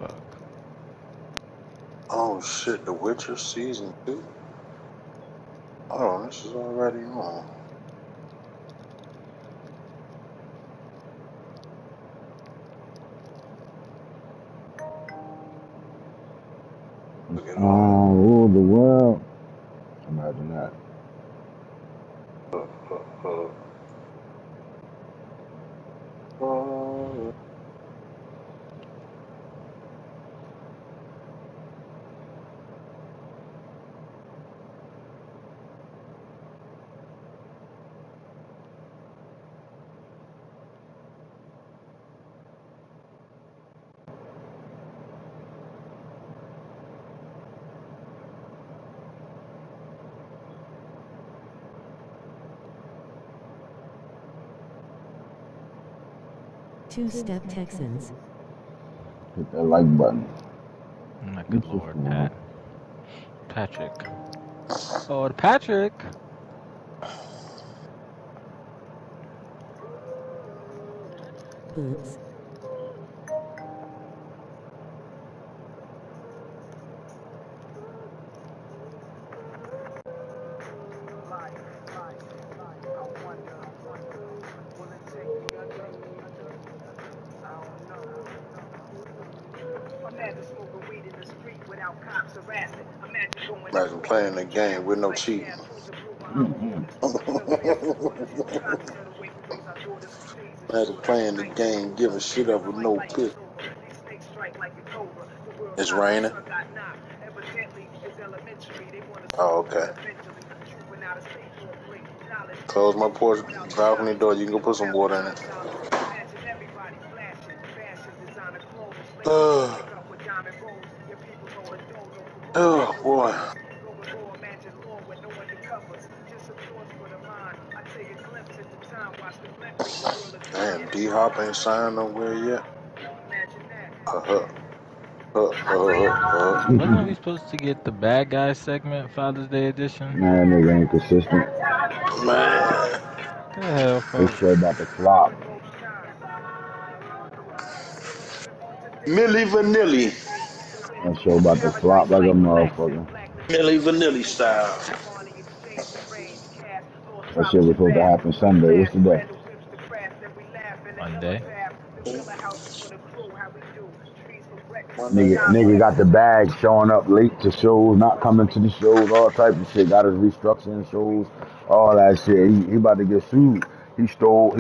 Fuck. Oh shit, The Witcher Season 2? Oh, this is already on. Look at all. Rule the world. Imagine that. Two-Step Texans. Hit that like button. My good lord, Patrick. Lord Patrick. Boots. Imagine playing the game with no cheating. Imagine playing the game, giving shit up with no pick. It's raining. Oh, okay. Close my porch balcony door. You can go put some water in it. Oh boy. Damn, D-Hop ain't signed nowhere yet. Wasn't we supposed to get the bad guy segment, Father's Day edition? Man, nigga ain't consistent. Man. What the hell, This folks? show about to flop. Milli Vanilli. That show about to flop like a motherfucker. Milli Vanilli style. That shit was supposed to happen Sunday. What's the day? Monday. Nigga got the bag, showing up late to shows, not coming to the shows, all types of shit. Got his restructuring shows, all that shit. He about to get sued. He stole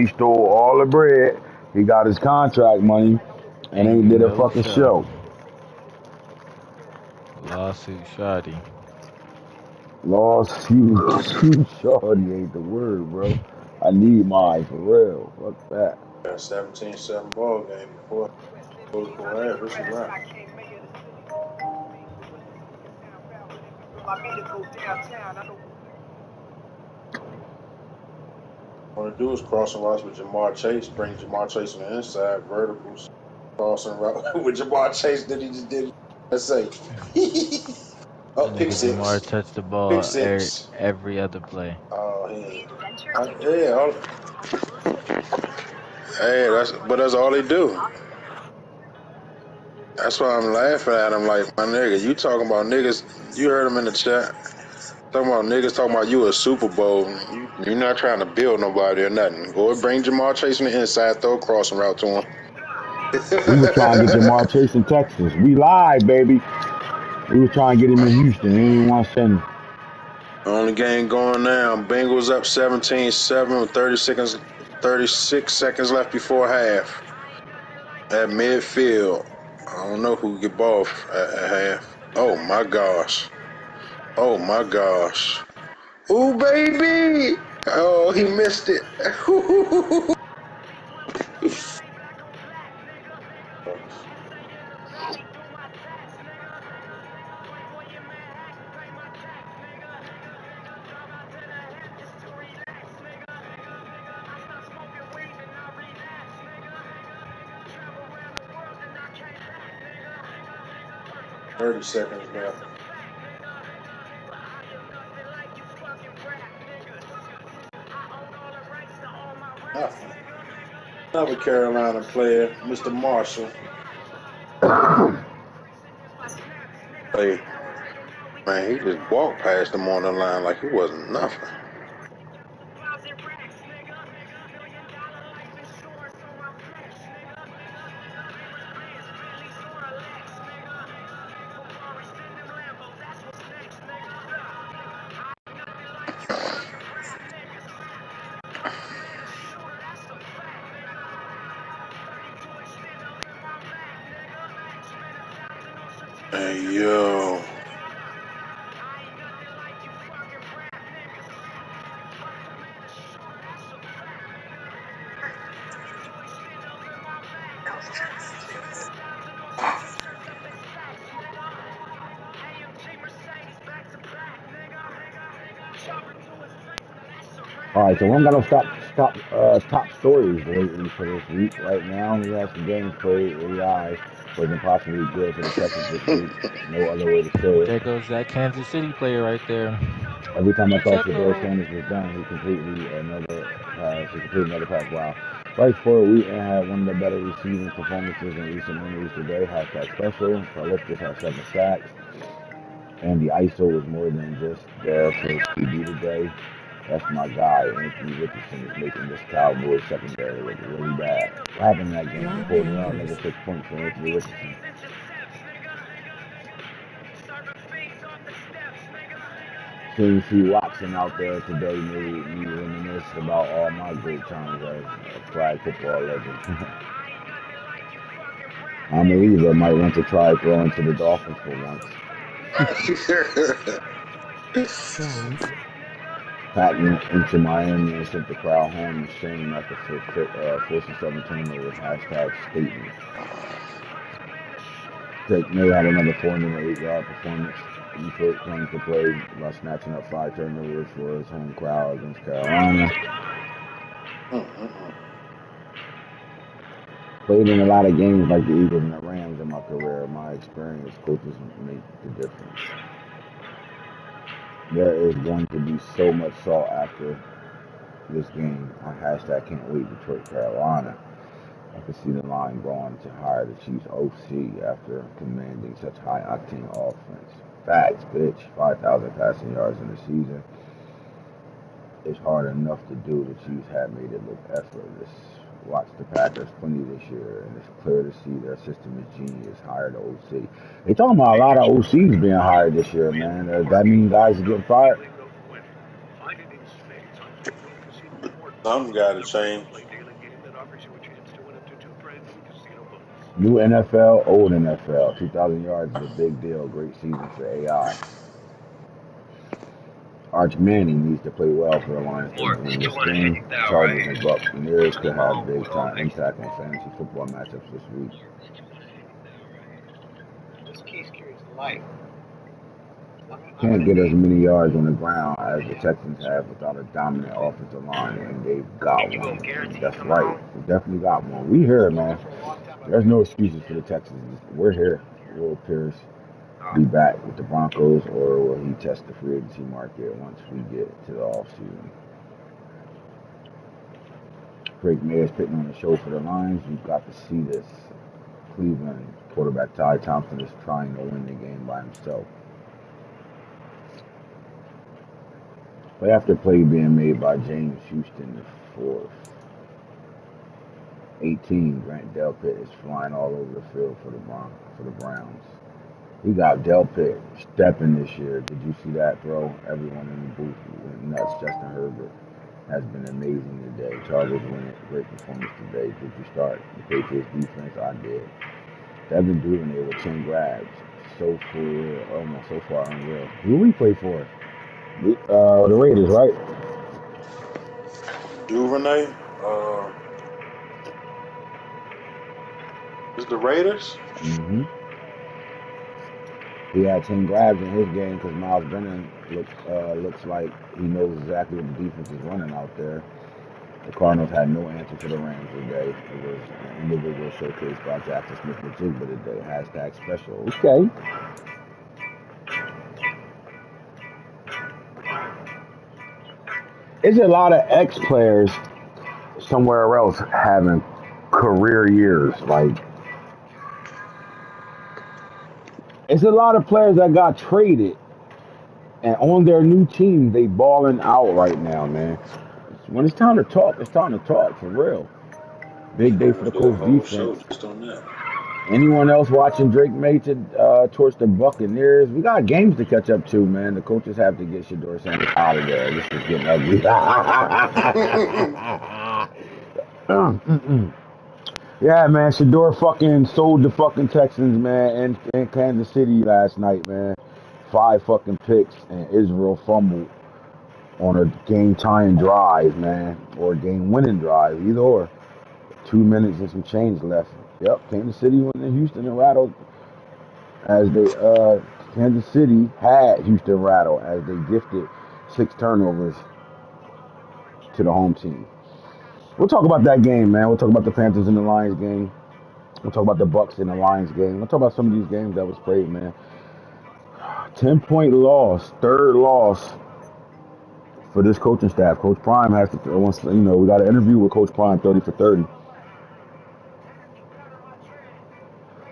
all the bread. He got his contract money and ain't did a No fucking show. Lawsuit shoddy. Lawsuit shorty ain't the word, bro. I need mine for real. Fuck that. Got 17-7 ball game before goes before half. It's a wrap. All they do is crossing routes with Jamar Chase, bring Jamar Chase on the inside, verticals, crossing route with Jamar Chase. Then he just did it. Let's say, oh, pick Nigga Jamar six, touched the pick ball six. every other play. Oh, yeah. Hey, that's all they do. That's why I'm laughing at him like, my nigga, you talking about niggas, you heard him in the chat, talking about niggas talking about you a Super Bowl. You're not trying to build nobody or nothing. Go and bring Jamar Chase on the inside, throw a crossing route to him. We was trying to get Jamar Chase in Texas. We live, baby. We was trying to get him in Houston. He didn't want to send him. Only game going now. Bengals up 17-7 with 36 seconds left before half. At midfield. I don't know who get ball at half. Oh my gosh. Oh my gosh. Ooh, baby! Oh, he missed it. 30 seconds left. Another Carolina player, Mr. Marshall. play. Man, he just walked past them on the line like it wasn't nothing. Hey, yo. All right, so we don't got no top stories lately for this week. Right now, we have some games played. AI wasn't possibly good for the Texans this week. No other way to say it. There goes that Kansas City player right there. Every time I thought Shador Pacheco. Sanders was done, he completed another pass. He completed another pass. Wow. Bryce Ford Wheaton had one of the better receiving performances in recent memories today. Hashtag special. Prolific had 7 sacks. And the ISO was more than just there for TD today. That's my guy. Anthony Richardson is making this Cowboys secondary look really bad. What happened in that game? They pulled it out, another 6 points for Anthony Richardson. Seeing C. Watson out there today made me reminisce about all my great times as a flag football legend. I'm a leader. Might want to try throwing to the Dolphins for once. Patton into Miami and sent the crowd home in shame after forcing 7 turnovers. Hashtag statement. Drake May had another 408-yard performance. Detroit claims to play by snatching up 5 turnovers for his home crowd against Carolina. Played in a lot of games like the Eagles and the Rams in my career. My experience, coaches make the difference. There is going to be so much sought after this game. I hashtag can't wait Detroit, Carolina. I could see the line going to hire the Chiefs OC after commanding such high octane offense. Facts, bitch. 5,000 passing yards in the season. It's hard enough to do. The Chiefs have made it look effortless. Watch the Packers plenty this year, and it's clear to see their system is genius. Hire the OC. They talking about a lot of OCs being hired this year, man. Does that mean guys are getting fired? Something got to change. New NFL, old NFL. 2,000 yards is a big deal. Great season for AI. Arch Manning needs to play well for the Lions to win this game. Chargers and Buccaneers could have big time impact on fantasy football matchups this week. Can't get as many yards on the ground as the Texans have without a dominant offensive line, and they've got one. That's right. We definitely got one. We here, man. There's no excuses for the Texans. We're here. Will Pierce be back with the Broncos, or will he test the free agency market once we get to the offseason? Drake May is putting on the show for the Lions. You've got to see this. Cleveland quarterback Ty Thompson is trying to win the game by himself. Play after play being made by James Houston the fourth. 18, Grant Delpit is flying all over the field for the Browns. We got Delpit stepping this year. Did you see that throw? Everyone in the booth went nuts. Justin Herbert has been amazing today. Chargers win it. Great performance today. Did you start the Patriots defense? I did. Devin Duvernay with 10 grabs. So far unreal. Who we play for? The Raiders, right? Duvernay? Is the Raiders? Mm-hmm. He had 10 grabs in his game because Miles Brennan looks like he knows exactly what the defense is running out there. The Cardinals had no answer for the Rams today. It was an individual showcase by Jackson Smith-Njigba today. Hashtag special. Okay. Is a lot of ex-players somewhere else having career years? Like, It's a lot of players that got traded, and on their new team, they balling out right now, man. When it's time to talk, it's time to talk for real. Big day Shit, for we the do a Colts whole defense. show just on that. Anyone else watching Drake Mason towards the Buccaneers? We got games to catch up to, man. The coaches have to get Shador Sanders out of there. This is getting ugly. Yeah, man. Shador fucking sold the fucking Texans, man, in Kansas City last night, man. 5 fucking picks, and Israel fumbled on a game-tying drive, man, or a game-winning drive, either or. 2 minutes and some change left. Yep, Kansas City went to Houston and rattled as they Kansas City had Houston rattle as they gifted 6 turnovers to the home team. We'll talk about that game, man. We'll talk about the Panthers and the Lions game. We'll talk about the Bucks and the Lions game. We'll talk about some of these games that was played, man. 10-point loss, third loss for this coaching staff. Coach Prime has to, once we got an interview with Coach Prime, 30 for 30.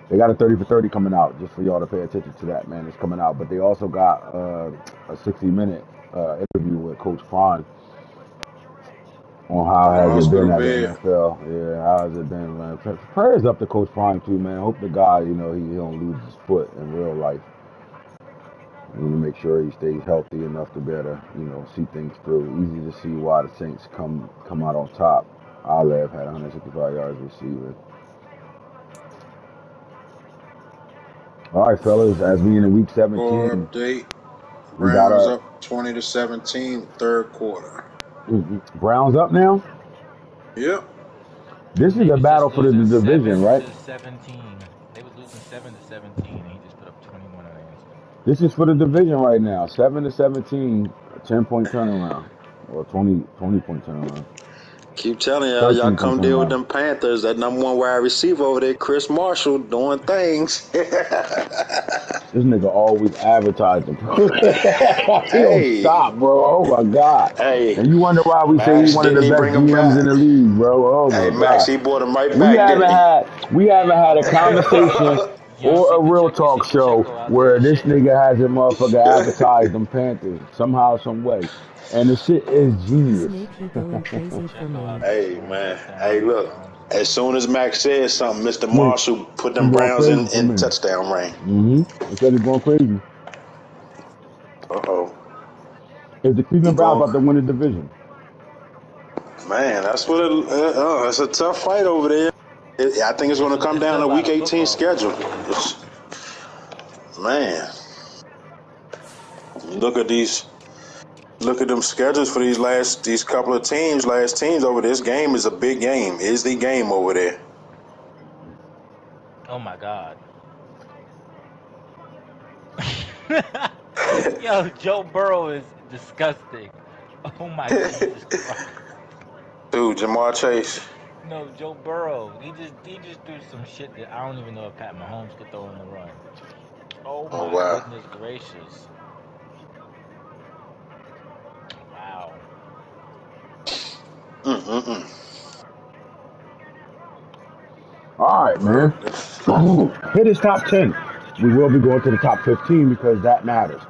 They got a 30 for 30 coming out, just for y'all to pay attention to that, man. It's coming out. But they also got a 60-minute interview with Coach Prime on how In the has it been hospital at the bed. NFL. Yeah, how has it been, man? Prayers up to Coach Prime, too, man. Hope the guy, he don't lose his foot in real life. We need to make sure he stays healthy enough to better, see things through. Easy to see why the Saints come out on top. Olive had 165 yards receiving. All right, fellas, as we in week Score 17, update. we got Browns up 20-17, third quarter. Browns up now. Yep. This is They a was just battle for the losing division, 7 right? to 17. They was losing 7 to 17, and he just put up 21 unanswered. This is for the division right now. 7 to 17, a 10-point turnaround, or 20-point turnaround, Keep telling y'all 13-point come deal with turnaround. them Panthers. That number one wide receiver over there, Chris Marshall, doing things. This nigga always advertising, bro. He don't Hey, stop, bro. Oh my god. hey, And you wonder why we say he Max, one of the didn't he best bring him GMs in back? the league, bro. Oh Hey, my Max, god. he brought him right We back, haven't didn't he? had we haven't had a conversation Young or see a real talk show Pacheco out there where this shitting. nigga has a motherfucker advertise them Panthers somehow, some way. And the shit is genius. Snooky going crazy for Pacheco out me. there Hey, scoring man. Hey, touchdowns. look. Mahomes is As doing soon as nothing. Max said something, Mr. Snake, Marshall put he them going Browns crazy for in me. touchdown range. He said he's going crazy. Uh-oh. Is the He Cleveland Browns going, about to win the division? man, that's what it's a tough fight over there. I think it's going to come It's down still a to lot week of 18 football schedule. still played. Man, look at these. Look at them schedules for these couple of teams. Last teams over this game is a big game. Is the game over there? Oh my God. Yo, Joe Burrow is disgusting. Oh my Jesus Christ. Dude, Jamar Chase. No, Joe Burrow. He just threw some shit that I don't even know if Pat Mahomes could throw on the run. Oh Oh my wow. goodness gracious. Wow. Mm-mm-mm. All right, man. Hit his top 10. We will be going to the top 15 because that matters.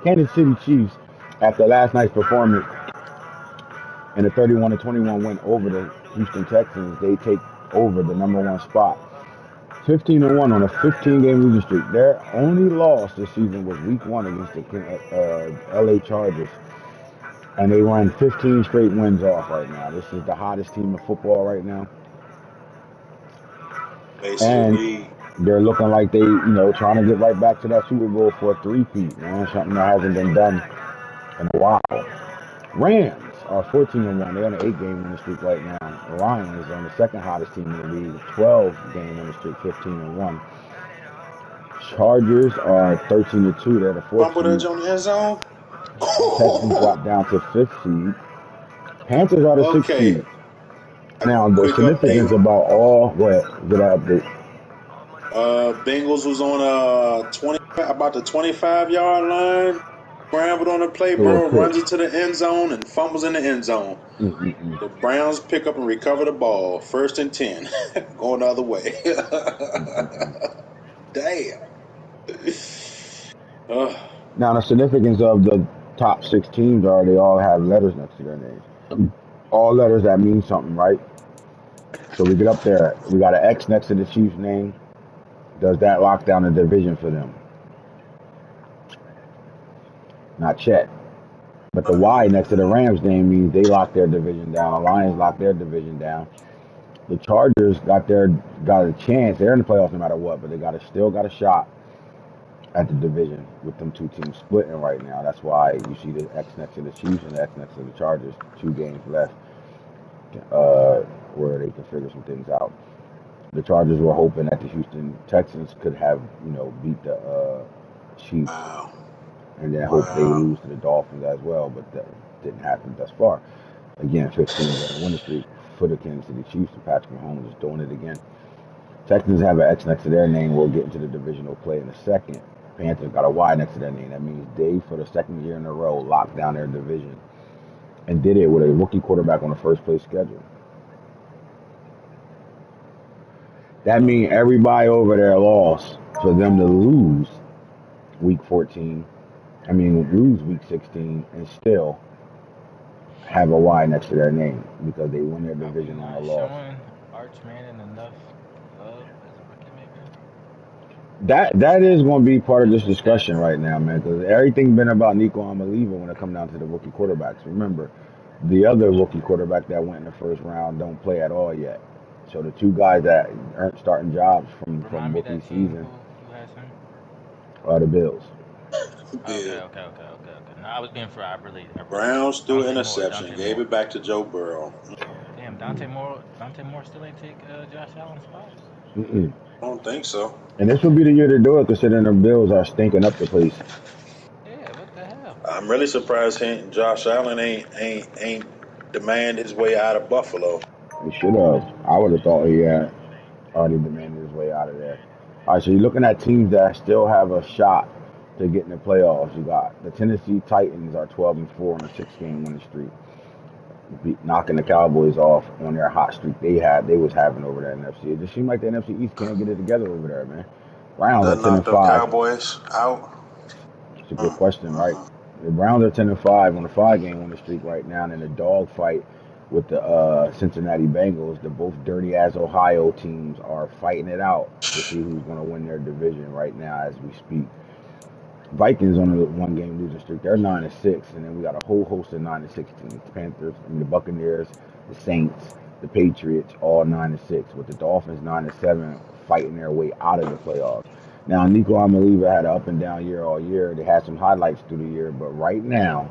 Kansas City Chiefs, after last night's performance and the 31-21 win over the Houston Texans, they take over the number 1 spot. 15-1 on a 15-game losing streak. Their only loss this season was week 1 against the LA Chargers. And they run 15 straight wins off right now. This is the hottest team in football right now. Face of the And league. they're looking like they, trying to get right back to that Super Bowl for a three-peat, man. Something that hasn't been done in a while. Rams are 14-1. They're on an 8-game winning streak right now. The Lions are on the second hottest team in the league, 12-game winning streak, 15-1. Chargers are 13-2. They're the fourth Fumble that seed. on the end zone. Yep, he did. Texans drop down to fifth seed. Panthers are the sixth Okay. seed. Now, the Quick update. significance about all, go ahead, get that update. Bengals was on about the 25-yard line. Scrambled on the play. Throw a Burrow pick. runs into the end zone and fumbles in the end zone. Mm-mm-mm. The Browns pick up and recover the ball. 1st and 10. Going the other way. Mm-mm-mm. Damn. Now, the significance of the top 6 teams are they all have letters next to their names. All letters that mean something, right? So we get up there, we got an X next to the Chiefs' name. Does that lock down the division for them? Not yet. But the Y next to the Rams name means they lock their division down. The Lions lock their division down. The Chargers got a chance. They're in the playoffs no matter what, but they still got a shot at the division with them 2 teams splitting right now. That's why you see the X next to the Chiefs and the X next to the Chargers. 2 games left, where they can figure some things out. The Chargers were hoping that the Houston Texans could have beat the Chiefs, Wow. and then hope they lose to the Dolphins as well, but that didn't happen thus far. Again, 15-game winning streak for the Kansas City Chiefs, and Patrick Mahomes is doing it again. Texans have an X next to their name. We'll get into the divisional play in a second. Panthers got a Y next to their name. That means they, for the second year in a row, locked down their division and did it with a rookie quarterback on the first place schedule. That means everybody over there lost for them to lose week 14. Lose week 16 and still have a Y next to their name because they won their Are we division on a not loss. showing Arch Manning enough love as a rookie, maybe? That is going to be part of this discussion right now, man, because everything been about Nico Amaliva when it comes down to the rookie quarterbacks. Remember, the other rookie quarterback that went in the first round don't play at all yet. So the 2 guys that aren't starting jobs from Remind me rookie that team season who has him. are the Bills. Okay, Bill. okay, okay, okay, okay. No, I was being for I really Browns threw Dante Moore, interception, Dante gave Moore. it back to Joe Burrow. Damn, Dante Moore still ain't take Josh Allen's spot. Mm-mm. I don't think so. And this would be the year to do it, considering the Bills are stinking up the place. Yeah, what the hell? I'm really surprised Josh Allen ain't demand his way out of Buffalo. He should have. I would have thought he had already demanded his way out of there. All right, so you're looking at teams that still have a shot to get in the playoffs. You got the Tennessee Titans are 12-4 on a 6-game winning streak, knocking the Cowboys off on their hot streak they was having over there in the NFC. It just seems like the NFC East can't get it together over there, man. Browns are That ten and knocked the five. Cowboys out. It's a good question, right? The Browns are 10-5 on a 5-game winning streak right now, and in a dog fight with the Cincinnati Bengals. The both dirty ass Ohio teams are fighting it out to see who's going to win their division right now as we speak. Vikings on a 1-game losing streak. They're 9-6, and then we got a whole host of 9-6 teams. The Panthers, the Buccaneers, the Saints, the Patriots, all 9-6. With the Dolphins 9-7, fighting their way out of the playoffs. Now, Nico Amaliva had an up and down year all year. They had some highlights through the year, but right now,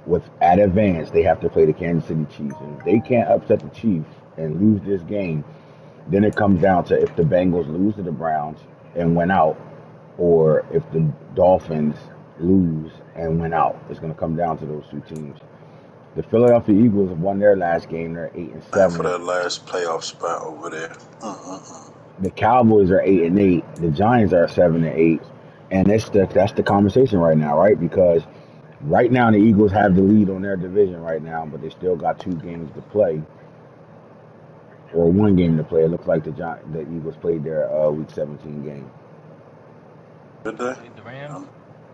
with at advance, they have to play the Kansas City Chiefs, and if they can't upset the Chiefs and lose this game, then it comes down to if the Bengals lose to the Browns and win out, or if the Dolphins lose and win out. It's going to come down to those 2 teams. The Philadelphia Eagles have won their last game. They're eight and Man, for seven. that last playoff spot over there. The Cowboys are 8-8. The Giants are 7-8. And that's the conversation right now, right? Because right now the Eagles have the lead on their division right now, but they still got 2 games to play, or 1 game to play. It looks like the Eagles played their Week 17 game. Did They they? played the Rams.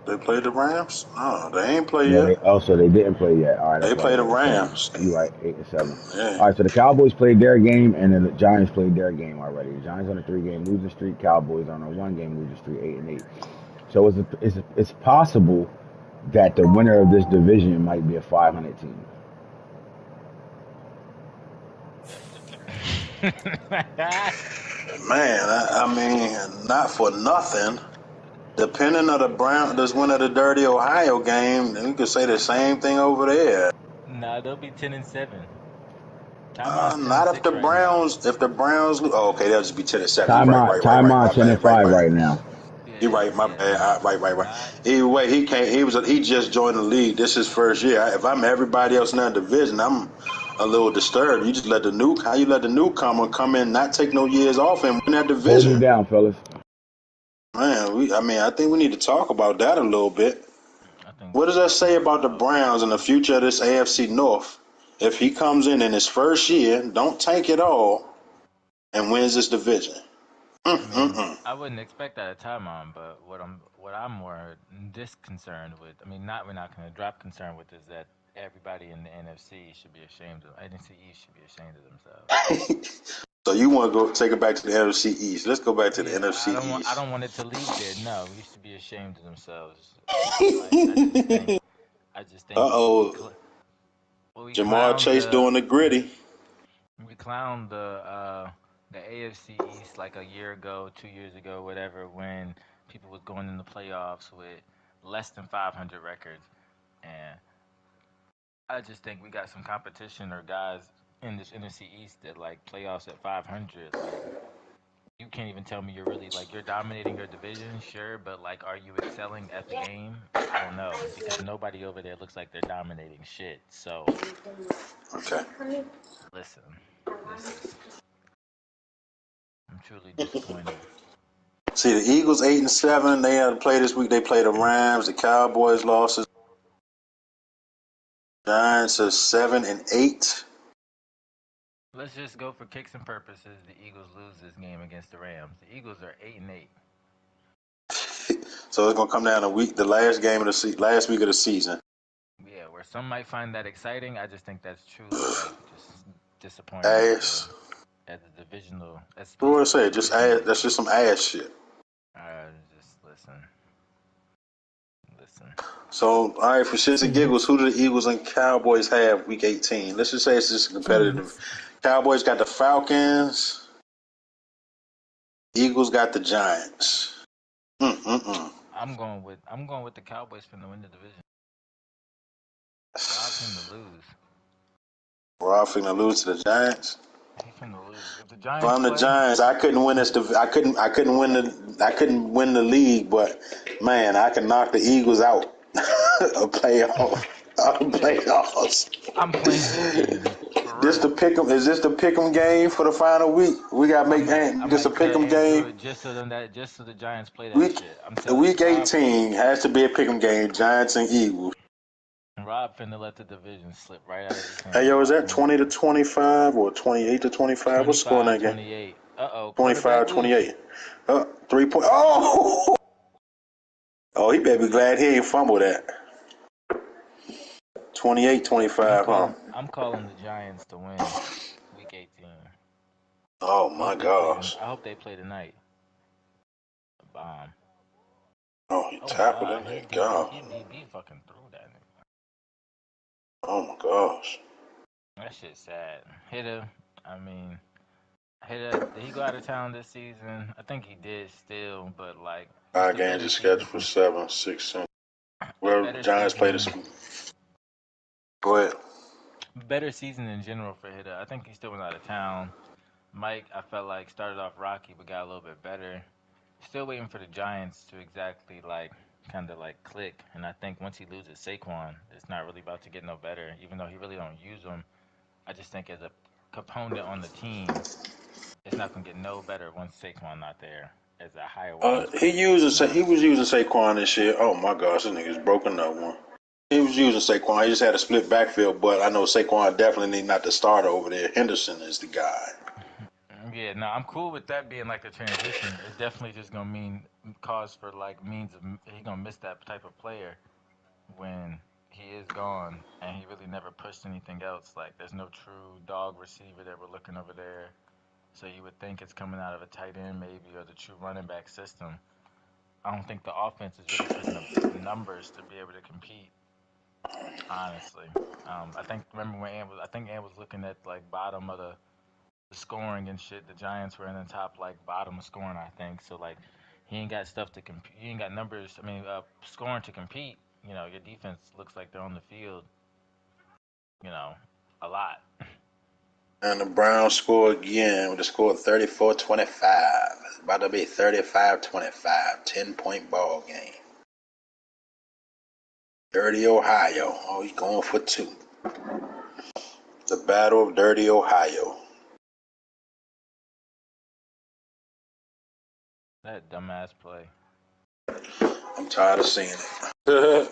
They played the Rams? No, they ain't play No, yet. they didn't play yet. All right, They that's right. played the 8-7. Rams. You're right, 8-7. Yeah. All right, so the Cowboys played their game, and then the Giants played their game already. The Giants on a 3-game losing streak. Cowboys on a 1-game losing streak, 8-8. So it's possible that the winner of this division might be a 500 team. Man, I mean, not for nothing. Depending on the Brown, this winner of the Dirty Ohio game, you could say the same thing over there. Nah, they'll be 10-7. Timeout's ten and Not if the six right now. Browns. If the Browns, okay, they'll just be 10-7. You're right, Time right, right, time right. out My 10 bad, and right, 5 right. right now. Yeah, You're right, my yeah, bad. nah, Right. nah. Either way, he can't. He just joined the league. This is his first year. If I'm everybody else in that division, I'm a little disturbed. You just let how you let the newcomer come in, not take no years off, and win that Hold me division. down, fellas. Man, I think we need to talk about that a little bit. I think What does that I say think about the Browns and the future of this AFC North? If he comes in his first year, don't tank it all, and wins this division. I mean, I wouldn't expect that of Tymon, but what I'm more disconcerted with, I mean, not we're not going to drop concern with, is that everybody in the NFC should be ashamed of, NFC East should be ashamed of themselves. So you want to go take it back to the NFC East? Let's go back to the Yeah, NFC I East. don't want it to leave there. No, we should be ashamed of themselves. Like I just think Uh-oh. we Jamar clowned Chase doing the gritty. we clowned the AFC East like a year ago, 2 years ago, whatever, when people was going in the playoffs with less than 500 records, and I just think we got some competition or guys in this NFC East that like playoffs at 500. Like you can't even tell me you're really like you're dominating your division, sure, but like are you excelling at the game? I don't know because nobody over there looks like they're dominating shit. So Okay. listen, this is I'm truly disappointed. See, the Eagles 8-7. They had to play this week. They played the Rams. The Cowboys lost. The Giants are 7-8. Let's just go for kicks and purposes. The Eagles lose this game against the Rams. The Eagles are 8-8. So it's gonna come down to the last game of last week of the season. Yeah, where some might find that exciting, I just think that's truly like just disappointing Ass. as a divisional. As What do supposed I to be a say? Just ass. divisional That's game. just some ass shit. Just listen. So, all right, for shits and giggles, who do the Eagles and Cowboys have week 18? Let's just say it's just competitive. Cowboys got the Falcons. Eagles got the Giants. Mm-mm-mm. I'm going with the Cowboys finna win the division. Rob finna lose. We're all finna lose to the Giants. He finna lose. If the If Giants I'm the play, Giants, I couldn't win this. I couldn't win the league. But man, I can knock the Eagles out. A playoff. yeah, Playoffs. I'm playing this game for This the real. pick'em. Is this the pick'em game for the final week? We gotta make I this a might tell pick'em Andrew game. it just so the Giants play that Week shit. I'm telling week Rob 18 has to be a pick'em game. Giants and Eagles. Rob finna let the division slip right out of his Hey hands. yo, is Watch that him. 20-25 or 28-25? What's the score in that game? 25-28. Uh-oh, quarterback lead. 25-28. 3 point. Oh, oh, he better be glad he ain't fumbled that. 28-25, huh? I'm calling the Giants to win week 18. Oh my gosh. I hope they play tonight. A bomb. Oh, he Oh my tackled god, that nigga. God. he DB fucking threw that nigga. Oh my gosh. That shit's sad. Hitter, I mean, Hitter, did he go out of town this season? I think he did still, but like just Five games is scheduled for 7, 6, 7. a Well, better Giants play this season week. Go ahead. better season in general for Hitter. I think he still went out of town. Mike, I felt like started off rocky but got a little bit better. Still waiting for the Giants to exactly like kind of like click. And I think once he loses Saquon, it's not really about to get no better. Even though he really don't use him, I just think as a component on the team, it's not gonna get no better once Saquon not there as a higher widespread He receiver. was using Saquon this year. Oh my gosh, this nigga's broken up one. He was using Saquon. He just had a split backfield, but I know Saquon definitely not the starter over there. Henderson is the guy. Yeah, no, I'm cool with that being like the transition. It's definitely just gonna mean cause for like means of he gonna miss that type of player when he is gone and he really never pushed anything else. Like there's no true dog receiver that we're looking over there. So you would think it's coming out of a tight end maybe or the true running back system. I don't think the offense is really putting up numbers to be able to compete. Honestly, I think remember when I think Ann was looking at like bottom of the scoring and shit. The Giants were in the top like bottom of scoring, I think. So like he ain't got stuff to compete. He ain't got numbers. I mean, scoring to compete. You know, your defense looks like they're on the field. You know, a lot. And the Browns score again with a score of 34-25. It's about to be 35-25. 10-point ball game. Dirty Ohio. Oh, he's going for two. The Battle of Dirty Ohio. That dumbass play. I'm tired of seeing it. Nigga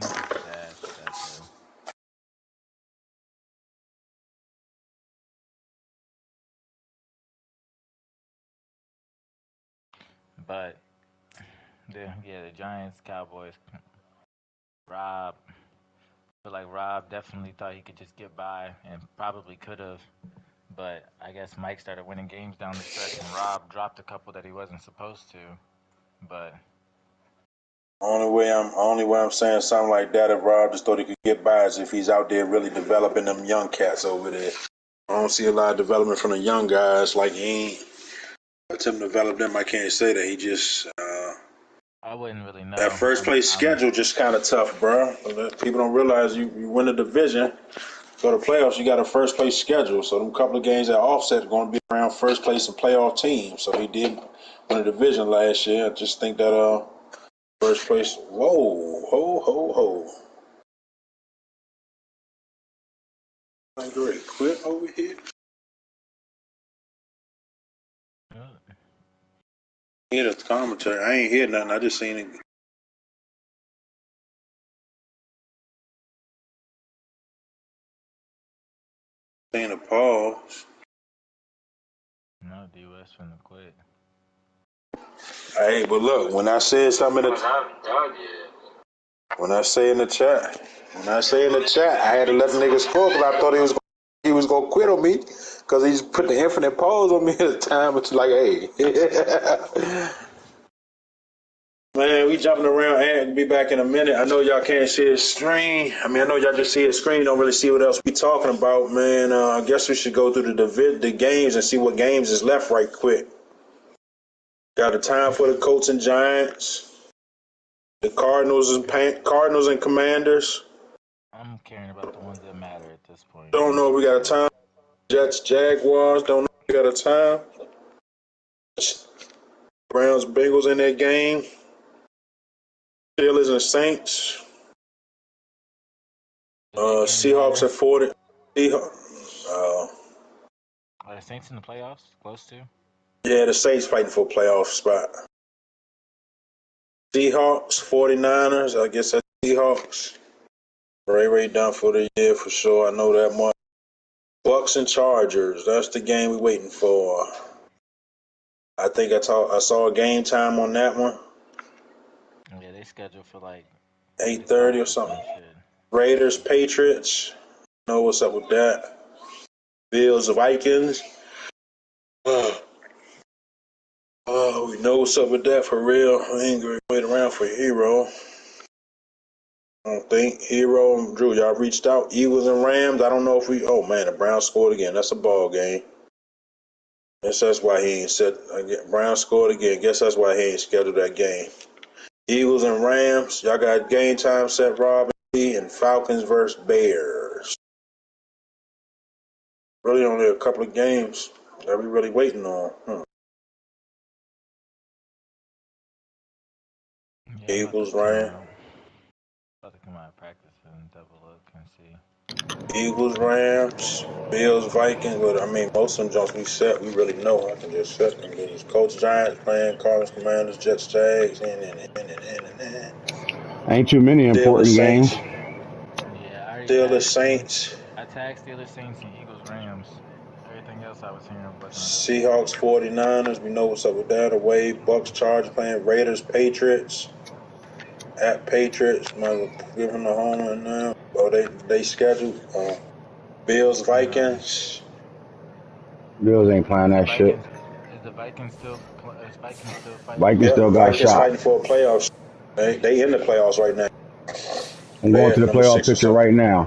just ass with that play. But the Giants, Cowboys, Rob. I feel like Rob definitely thought he could just get by and probably could have. But I guess Mike started winning games down the stretch, and Rob dropped a couple that he wasn't supposed to. But Only way I'm saying something like that if Rob just thought he could get by is if he's out there really developing them young cats over there. I don't see a lot of development from the young guys. Like he ain't let him develop them. I can't say that. He just I wouldn't really that know. first place schedule just kind of tough, bro. People don't realize you win the division, go to playoffs. You got a first place schedule, so them couple of games that offset are going to be around first place and playoff teams. So he did win a division last year. I just think that first place. Whoa, ho, ho, ho. Great, quit over here. Hear the commentary. I ain't hear nothing. I just seen it. Seen a pause. no D-West finna quit. Hey, but look, when I said something in the when I say in the chat, I had to let the nigga score because I thought he was gonna quit on me because he's put the infinite pause on me at the time. It's like, hey, man, we jumping around and be back in a minute. I know y'all can't see his screen. I mean, I know y'all just see his screen, don't really see what else we talking about, man. I guess we should go through the games and see what games is left right quick. Got a time for the Colts and Giants, the Cardinals and Commanders. I'm caring about the ones that matter at this point. Don't know if we got a time. Jets, Jaguars. Don't know if we got a time. Browns, Bengals in that game. Steelers and Saints. Do that game Seahawks matter? at 40. Are the Saints in the playoffs? Close to? Yeah, the Saints fighting for a playoff spot. Seahawks, 49ers. I guess that's Seahawks. Ray done for the year for sure. I know that much. Bucks and Chargers. That's the game we waiting for. I think I saw a game time on that one. Yeah, they scheduled for like 8 8:30 o'clock or or something. some shit. Raiders, Patriots. Know what's up with that. Bills, Vikings. We know what's up with that for real. I ain't gonna wait around for Hero. I don't think Hero, Drew, y'all reached out. Eagles and Rams. I don't know if we. Oh man, the Browns scored again. That's a ball game. Guess that's why he ain't said. Browns scored again. Guess that's why he ain't scheduled that game. Eagles and Rams. Y'all got game time set, Rob and Falcons versus Bears. Really only a couple of games that we really waiting on. Yeah, I'm Eagles, Rams. about to come out of practice and double look and see. Eagles, Rams, Bills, Vikings. But I mean, most of them jumps we set, we really know. I can just set them. There's Colts, Giants playing, Cardinals, Commanders, Jets, Jags, and Ain't too many Steelers, important games. Saints, Yeah, I already Steelers, tagged Saints. Saints, I tagged Steelers, Saints, and Eagles, Rams. Everything else I was hearing wasn't Seahawks, 49ers. We know what's up with that. Away, Bucks, Chargers playing, Raiders, Patriots. At Patriots, might give them a home run now. Oh, they scheduled Bills, no. Vikings. Bills ain't playing Is the that shit. Vikings is the Vikings still fighting Vikings for still Yep, got a Vikings shot. fighting for a playoff. They in the playoffs right now. I'm going to Bears the number playoff 6 or picture something. right now.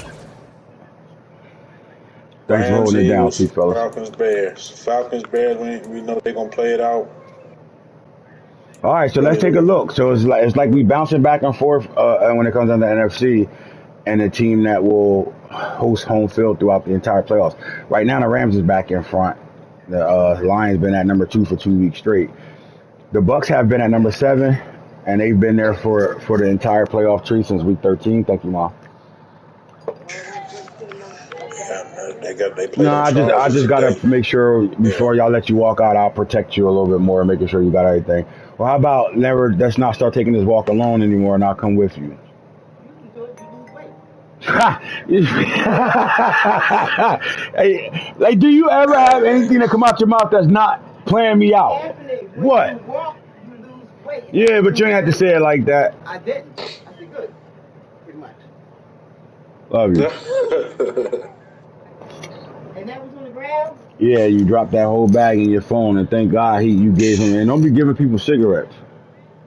Thanks for Rams, holding it down, Eagles, Chief Fellas. Falcons, Bears. Falcons, Bears. We know they're gonna play it out. All right, so let's Really, take a look. So it's like we bouncing back and forth when it comes down to the NFC and the team that will host home field throughout the entire playoffs. Right now, the Rams is back in front. The Lions been at number 2 for 2 weeks straight. The Bucks have been at number 7, and they've been there for the entire playoff tree since week 13. Thank you, Mom. they play No, them I Chargers just today. gotta make sure Yeah. before y'all let you walk out, I'll protect you a little bit more, making sure you got everything. Well, how about let's not start taking this walk alone anymore, and I'll come with you. Hey, like, do you ever have anything that come out your mouth that's not playing me out? What? Yeah, but you ain't have to say it like that. I didn't. I said good. Pretty much. Love you. And that was on the ground? Yeah, you dropped that whole bag in your phone, and thank God you gave him. And don't be giving people cigarettes.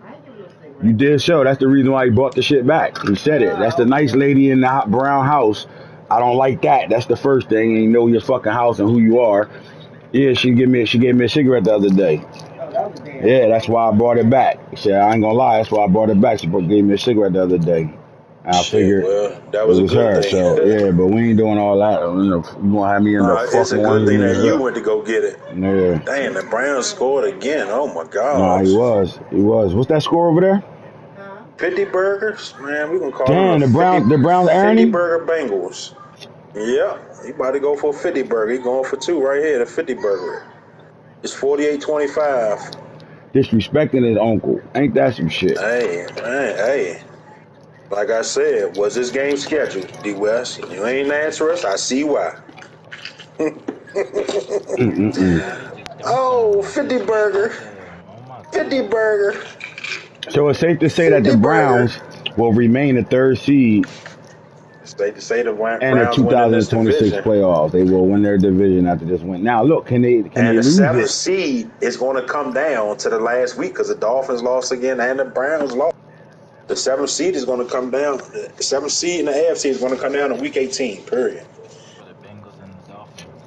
I ain't giving no cigarettes. You did show. That's the reason why he brought the shit back. He said it. That's the nice lady in the brown house. I don't like that. That's the first thing. And you know your fucking house and who you are. Yeah, she gave me a cigarette the other day. Oh, that was damn. Yeah, that's why I brought it back. He said, I ain't gonna lie, that's why I brought it back. She gave me a cigarette the other day. I Shit, figured well, that it was a was good her. thing. So yeah, but we ain't doing all that. You know, you gonna have me end up It's a fucking one good of these thing that you niggas up. went to go get it. Yeah. Damn, the Browns scored again. Oh my Nah, he gosh. was. He was. What's that score over there? 50 burgers? Man, we gonna call them Damn, the the Browns airing 50 him? burger Bengals. Yeah, he about to go for a 50 burger. He going for two right here, the 50 burger. It's 48-25. Disrespecting his uncle. Ain't that some shit? Hey, man, hey. Like I said, was this game scheduled, D West? You ain't answer us. I see why. Somebody just dunked Oh, on him. 50 burger. Goddamn. Oh my 50 god. burger. So it's safe to say that the 50 burger. Browns will remain the third seed Safe to say the and the Browns winning this 2026 division. playoffs. They will win their division after this win. Now, look, can And they the lose seventh it? seed is going to come down to the last week because the Dolphins lost again and the Browns lost. The seventh seed is going to come down. The seventh seed in the AFC is going to come down in week 18, period. For the Bengals and the Dolphins.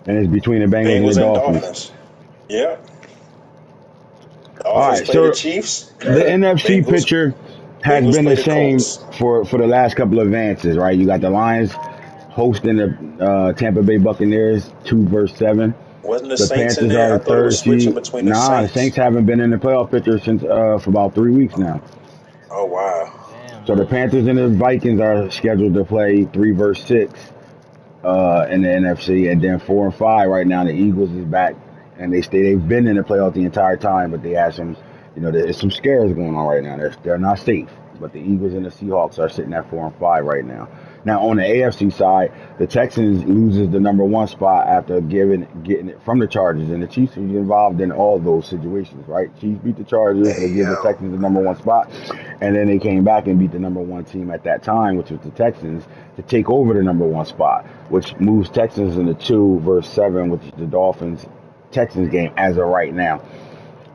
And it's between the Bengals and the Bengals and Dolphins. Dolphins. Yep. All Dolphins right, play the so Chiefs. the NFC Bengals picture has Bengals been play the the same Colts. for the last couple of advances, right? You got the Lions hosting the Tampa Bay Buccaneers 2-7. Wasn't the The Saints in Panthers there? are I the thought it third was switching seed. between the Nah, the Saints. Saints haven't been in the playoff picture since for about 3 weeks now. Oh, wow. Damn, So the Max. Panthers and the Vikings are scheduled to play 3-6 in the NFC, and then 4-5 right now. The Eagles is back, and they've been in the playoffs the entire time, but they had some, there's some scares going on right now. They're not safe, but the Eagles and the Seahawks are sitting at 4-5 right now. Now on the AFC side, the Texans loses the number one spot after getting it from the Chargers, and the Chiefs are involved in all those situations, right? Chiefs beat the Chargers, they Hey, give the yo. Texans the number one spot, and then they came back and beat the number one team at that time, which was the Texans, to take over the number one spot, which moves Texans into 2-7, which is the Dolphins Texans game as of right now.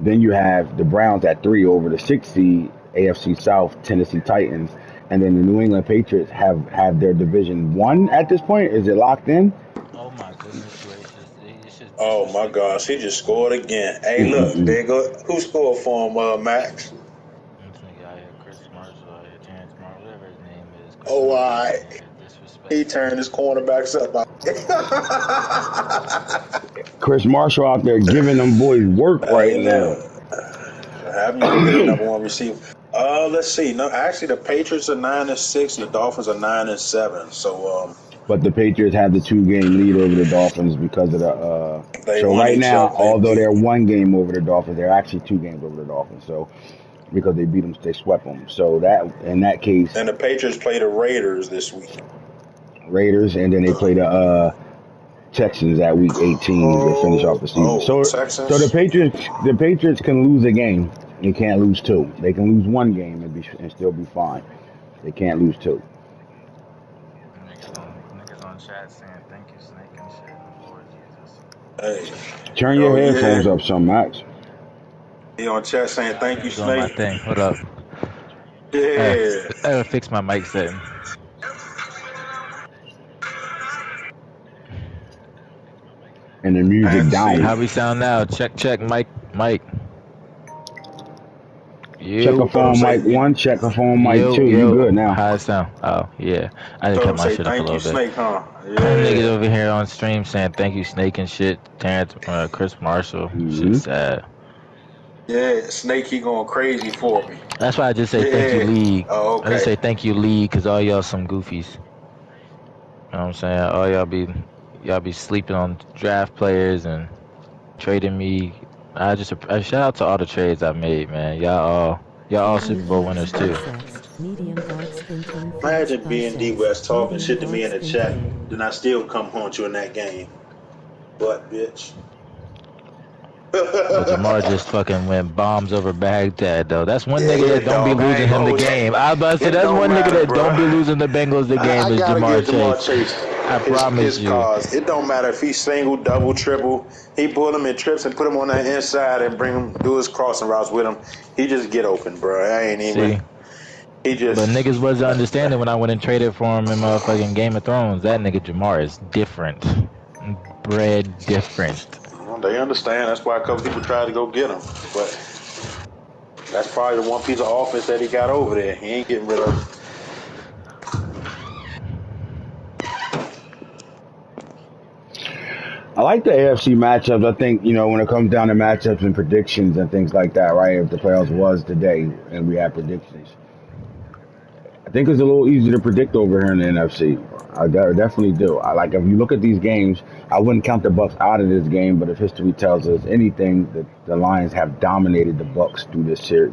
Then you have the Browns at 3 over the 6 seed AFC South Tennessee Titans, and then the New England Patriots have their division won at this point. Is it locked in? Oh my goodness gracious. It's just Oh, my disrespecting gosh. him. He just scored again. Hey, look. Mm-mm-mm. There go. Who scored for him, Max? This nigga out here, Chris Marshall out here, Terrence Marshall, whatever his name is. Chris Oh, Marshall I. out here He disrespecting turned his niggas. cornerbacks up. Chris Marshall out there giving them boys work right Hey, now. look. Having you go get a number one receiver. Let's see. No, actually, the Patriots are 9-6, and the Dolphins are 9-7. So, But the Patriots have the 2-game lead over the Dolphins because of the. they So won right each now, other. They although beat. they're 1 game over the Dolphins, they're actually 2 games over the Dolphins. So because they beat them, they swept them. So that in that case, And the Patriots play the Raiders this week. Raiders, and then they play the Texans at week 18 to finish off the season. So Texans. the Patriots can lose a game. They can't lose two. They can lose 1 game and still be fine. They can't lose two. Niggas on chat saying thank you, Snake and shit. Lord Jesus. Hey. Turn your Oh, headphones yeah. up some, Max. He on chat saying thank you, I'm doing my Snake. thing. Hold up. I Yeah. gotta fix my mic setting. And the I had music to see. How down. we sound now? Check, Mike. Check a You, Told him phone say mic you 1, check a phone mic yo, 2. You yo. good now. How it sound? Oh yeah, I just told cut him my say shit up a thank you, little bit. Snake, huh? Them niggas Yeah. over here on stream saying thank you, Snake and shit. Terrence, Chris Marshall, shit Hmm. sad. Yeah. Snake, he going crazy for me. That's why I just say thank you, Yeah. league. Oh, I just okay. say thank you, league, cause all y'all some goofies. You know what I'm saying? All y'all be sleeping on draft players and trading me. I shout out to all the trades I made, man. Y'all all Super Medium Bowl dark winners skin too. sets. Medium dark skin tone flex Imagine plus being D sets. West talking Medium shit to dark me in the skin chat, tone. then I still come haunt you in that game. But bitch. But Jamar just fucking went bombs over Baghdad though. That's one nigga that Yeah, don't be dog. I losing ain't him gonna the hold you. game. I was about to say It that's don't one nigga matter, that bro. don't be losing the Bengals the game I is gotta Jamar give Chase. Jamar Chase I his promise you. cause. It don't matter if he's single, double, triple. He pull him in trips and put him on that inside and bring him do his crossing routes with him. He just get open, bro. I ain't even. See, He but just. niggas wasn't understanding when I went and traded for him in motherfucking Game of Thrones. That nigga Jamar is different, bred different. Well, they understand. That's why a couple people tried to go get him, but that's probably the one piece of offense that he got over there. He ain't getting rid of. I like the AFC matchups. I think, when it comes down to matchups and predictions and things like that, right? If the playoffs was today and we had predictions, I think it's a little easier to predict over here in the NFC. Definitely do. I like if you look at these games, I wouldn't count the Bucks out of this game, but if history tells us anything, the Lions have dominated the Bucks through this league,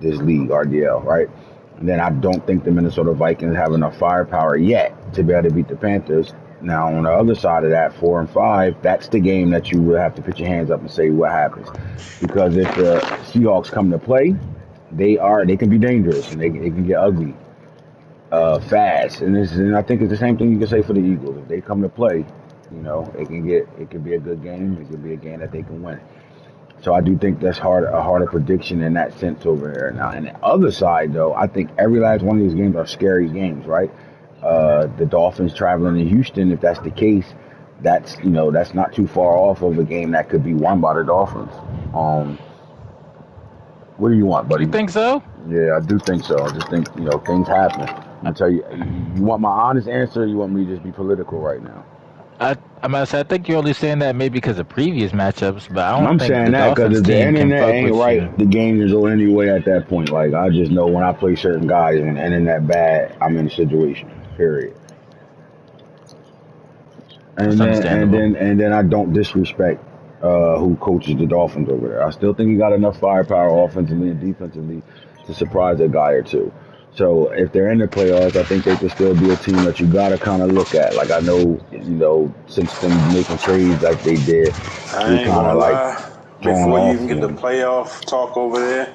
RDL, right? And then I don't think the Minnesota Vikings have enough firepower yet to be able to beat the Panthers. Now, on the other side of that, 4-5, that's the game that you will have to put your hands up and say what happens. Because if the Seahawks come to play, they can be dangerous and they can get ugly fast. And I think it's the same thing you can say for the Eagles. If they come to play, it can be a good game. It can be a game that they can win. So I do think that's a harder prediction in that sense over here. Now, on the other side, though, I think every last one of these games are scary games, right? The Dolphins traveling to Houston, if that's the case, that's not too far off of a game that could be won by the Dolphins. What do you want, buddy? You think so? Yeah, I do think so. I just think things happen. I'm gonna tell you. You want my honest answer? Or you want me to just be political right now? I'm gonna say I think you're only saying that maybe because of previous matchups, but I don't I'm think saying the that because Dolphins if the team can internet fuck ain't with you. right, the game is go anyway at that point. Like I just know when I play certain guys and the internet bad, I'm in a situation. Period. That's understandable. And then I don't disrespect who coaches the Dolphins over there. I still think he got enough firepower offensively and defensively to surprise a guy or two. So if they're in the playoffs, I think they could still be a team that you gotta kind of look at. Like I know, since them making trades like they did, I we ain't kind gonna of like lie. thrown Before you off even get the them. playoff talk over there,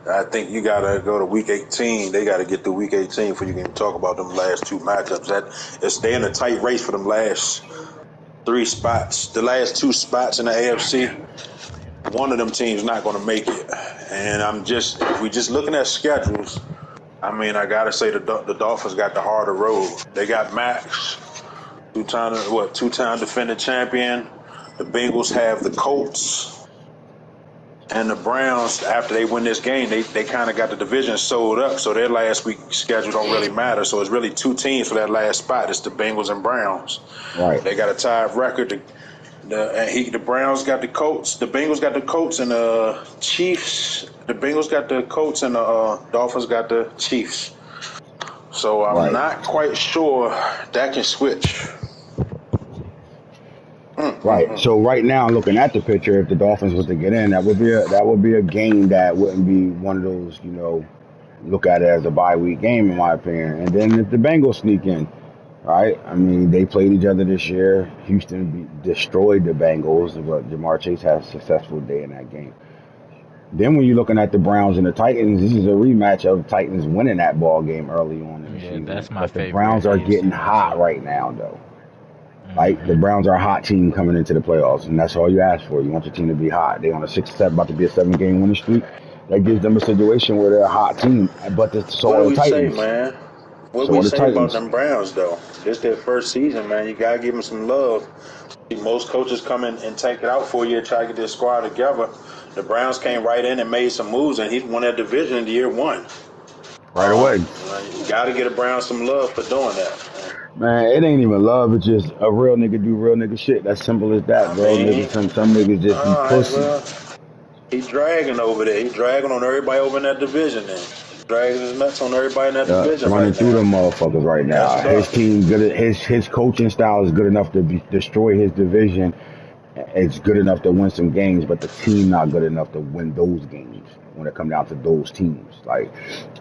I think you gotta go to week 18. They gotta get through week 18 before you can talk about them last two matchups. They're in a tight race for them last three spots. The last two spots in the AFC, one of them teams not gonna make it. And if we just looking at schedules, I mean, I gotta say the Dolphins got the harder road. They got Max, two-time defending champion. The Bengals have the Colts. And the Browns, after they win this game, they kind of got the division sold up, so their last week schedule don't really matter. So it's really two teams for that last spot. It's the Bengals and Browns. Right, They got a tied record. The Browns got the Colts. The Bengals got the Colts and the Chiefs. The Bengals got the Colts and the Dolphins got the Chiefs. So I'm right. not quite sure that can switch. Right. So right now, looking at the picture, if the Dolphins was to get in, that would be a game that wouldn't be one of those, look at it as a bye week game, in my opinion. And then if the Bengals sneak in, right? I mean, they played each other this year. Houston destroyed the Bengals, but Jamar Chase had a successful day in that game. Then when you're looking at the Browns and the Titans, this is a rematch of Titans winning that ball game early on in the Yeah, season. that's my But the favorite Browns are getting AFC hot matchup. right now, though. Like the Browns are a hot team coming into the playoffs, and that's all you ask for. You want your team to be hot. They on a 6-7, about to be a 7-game winning streak. That gives them a situation where they're a hot team. But so What are do the we say, Titans. man? What do So we are the say about Titans. them Browns, though? This their first season, man. You gotta give them some love. Most coaches come in and take it out for you and try to get their squad together. The Browns came right in and made some moves, and he won that division in year one. Right away. You gotta get the Browns some love for doing that. Man, it ain't even love. It's just a real nigga do real nigga shit. That's simple as that, I bro. mean, Niggas, some niggas just be all right, pussy. well, he dragging over there. He dragging on everybody over in that division. Then dragging his nuts on everybody in that division Running right through now. them motherfuckers right That's now. His tough. team good. His coaching style is good enough to destroy his division. It's good enough to win some games, but the team not good enough to win those games when it come down to those teams. Like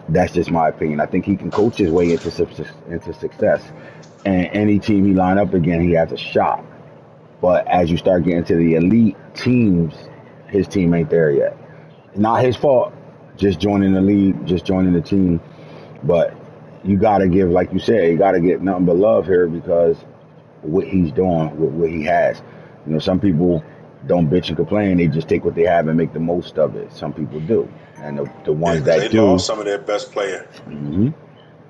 that's just my opinion. I think he can coach his way into success, and any team he line up again, he has a shot. But as you start getting to the elite teams, his team ain't there yet. Not his fault. Just joining the league, just joining the team. But you gotta give, like you said, you gotta get nothing but love here because what he's doing, what he has. You know, some people don't bitch and complain; they just take what they have and make the most of it. Some people do, and the Yeah, ones because they that do, lost some of their best player. mm-hmm.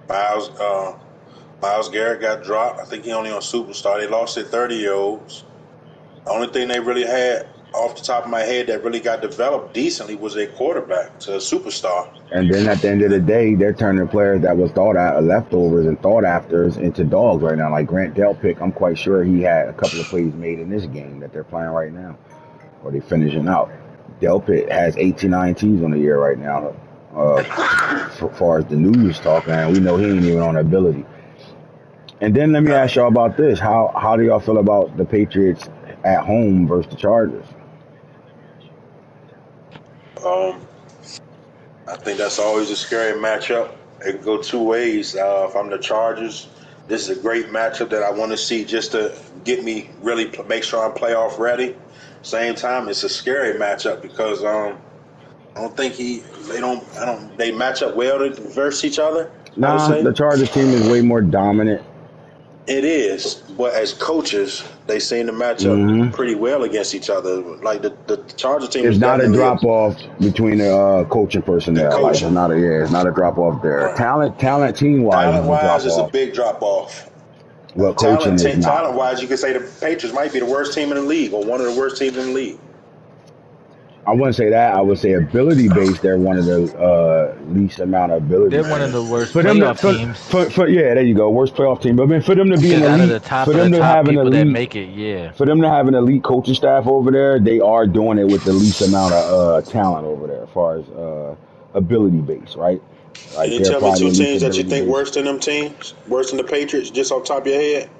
Miles Miles Garrett got dropped. I think he only on Superstar. They lost their 30-year-olds. The only thing they really had off the top of my head that really got developed decently was their quarterback to a superstar. And then at the end of the day, they're turning players that was thought at leftovers and thought afters into dogs right now. Like Grant Delpit, I'm quite sure he had a couple of plays made in this game that they're playing right now, or they finishing out. Delpit has 18 INTs on the year right now. As far as the news talking, and we know he ain't even on ability. And then let me ask y'all about this: how do y'all feel about the Patriots at home versus the Chargers? I think that's always a scary matchup. It can go two ways. If I'm the Chargers, this is a great matchup that I want to see just to get me really make sure I'm playoff ready. Same time, it's a scary matchup because I don't think they match up well versus each other. I would Nah, say the Chargers team is way more dominant. it is, but as coaches, they seem to match up Mm-hmm. pretty well against each other. Like the Charger team It's is not a definitely drop off between the coaching the personnel. Like coaching. it's not a drop off there. Right. Talent team wise Talent is a wise, drop it's a off. big drop off. Well, coaching is not. Talent wise, you could say the Patriots might be the worst team in the league or one of the worst teams in the league. I wouldn't say that. I would say ability based. They're one of the least amount of ability. They're one of the worst For them to playoff teams. yeah, there you go. Worst playoff team. But I mean, for them to be an Because out of elite, the top for of the them to top have an people that elite, make it, yeah. for them to have an elite coaching staff over there, they are doing it with the least amount of talent over there, as far as ability base, right? Can Like you they're tell me probably two the least teams that you ability think base. worse than them teams? Worse than the Patriots, just off the top of your head?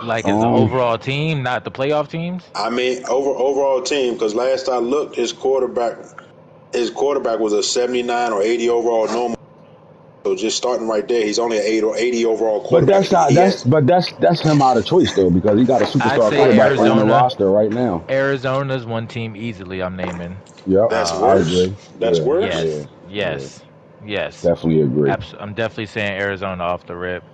Like as an Um, overall team, not the playoff teams. I mean, overall team, because last I looked, his quarterback was a 79 or 80 overall normal. So just starting right there, he's only an 8 or 80 overall but quarterback. that's not He has that's him out of choice though because he got a I'd superstar say quarterback on the Arizona. roster right now. Arizona's one team easily. I'm naming. Yep, that's I Um, worse. agree. That's Yeah, worse. yeah, yes, yeah. yes, yes. Definitely agree. I'm definitely saying Arizona off the rip.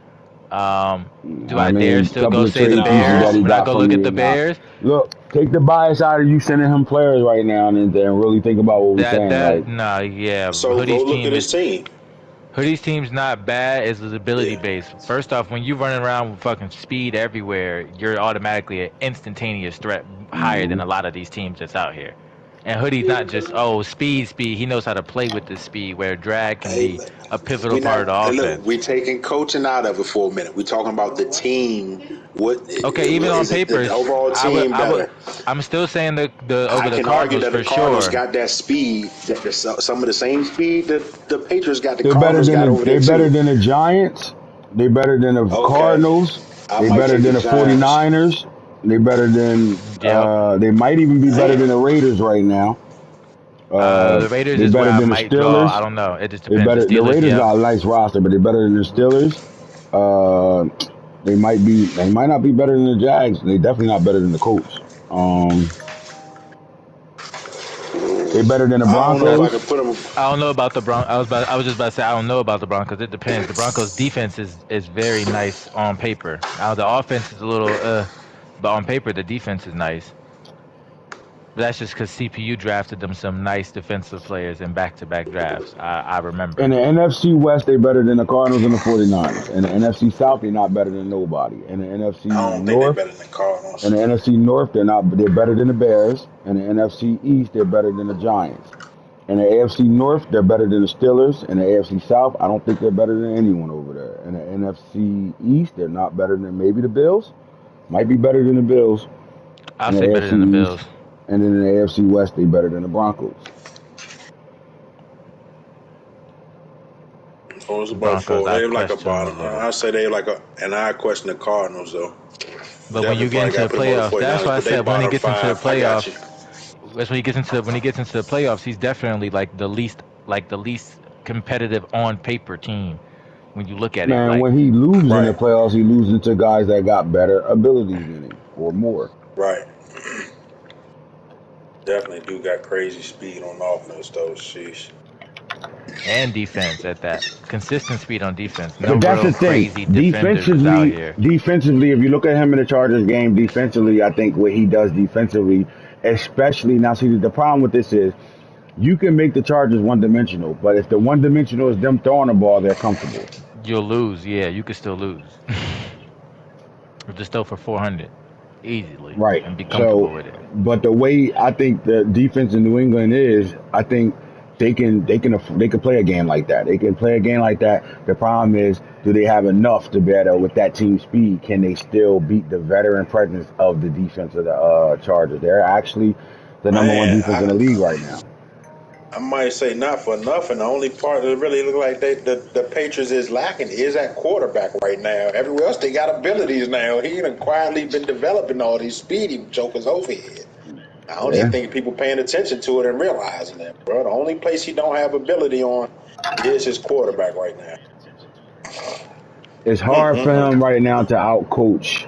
Do I I dare mean, a still go couple of say the trade pieces that Bears he when I got go from look at you the now. Bears? Look, take the bias out of you sending him players right now and then really think about what we're saying. Like, Nah, yeah. So go look at his team. Hoodie's team's not bad. It's his ability Yeah. base. First off, when you running around with fucking speed everywhere, you're automatically an instantaneous threat higher than a lot of these teams that's out here. And Hoodie's not just speed. He knows how to play with this speed where drag can Hey, be a pivotal we part of not the look. offense. We taking coaching out of it for a minute. We talking about the team. What Okay, even on is it? paper, The overall team better? I'm still saying the I over the can argue Cardinals that the for Cardinals sure. got that speed, some of the same speed that the Patriots got. The Cardinals got over there they're better too. than the Giants. They're better than the Okay, Cardinals. I They're might better take the than the Giants. 49ers. They're better than Yep. they might even be better than the Raiders right now. The Raiders They're is where better I than the might draw. I Steelers. don't know. It just They depends. The better. The Steelers, Raiders yep. got a nice roster, but they're better than the Steelers. Uh, they might be. They might not be better than the Jags. They definitely not better than the Colts. Um, they better than the I don't know if I Broncos. could put them. I don't know about the Bron. I was just about to say I don't know about the Broncos. It depends. The Broncos defense is very nice on paper. Now the offense is a little but on paper the defense is nice. But that's just because CPU drafted them some nice defensive players in back-to-back drafts. I In remember. the NFC West, they better than the Cardinals and the 49ers. In the NFC South, they're not better than nobody. In the NFC I don't think they're North, better than the in Cardinals. the NFC North, they're better than the Bears. In the NFC East, they're better than the Giants. In the AFC North, they're better than the Steelers. In the AFC South, I don't think they're better than anyone over there. In the NFC East, they're not better than maybe the Bills. Might be better than the Bills I'll in the say better than the AFC East. Bills. And then in the AFC West, they better than the Broncos. So it's about Broncos, four. I They're like a question a bottom. little. I say they're like a, and I question the Cardinals though. But when you Definitely get probably into got the to put them over the playoffs, that's 49ers, why I but they said when he bottom gets into the five. I got you. playoffs, that's when he gets into the playoffs, he's definitely like the least competitive on paper team when you look at it. Man, Like when he loses in the Right. playoffs, he loses to guys that got better abilities than him or more. Right. Definitely do got crazy speed on offense, though. Sheesh. And defense at that. Consistent speed on defense. No But that's real the thing. crazy defenders out here. Defensively, if you look at him in the Chargers game, defensively, I think what he does defensively, especially now, see, the problem with this is you can make the Chargers one dimensional, but if the one dimensional is them throwing the ball, they're comfortable. You'll lose. Yeah, you could still lose. Or just throw for 400 easily Right. and be So, comfortable with it. but the way I think the defense in New England is, I think they can play a game like that. They can play a game like that. The problem is, do they have enough to better with that team speed? Can they still beat the veteran presence of the defense of the Chargers? They're actually the number one Man, defense in the league right now. I might say not for nothing. The only part that really look like the Patriots is lacking is at quarterback right now. Everywhere else they got abilities now. He done quietly been developing all these speedy jokers over here. I don't even Yeah. think people paying attention to it and realizing that, bro. The only place he don't have ability on is his quarterback right now. It's hard for him right now to outcoach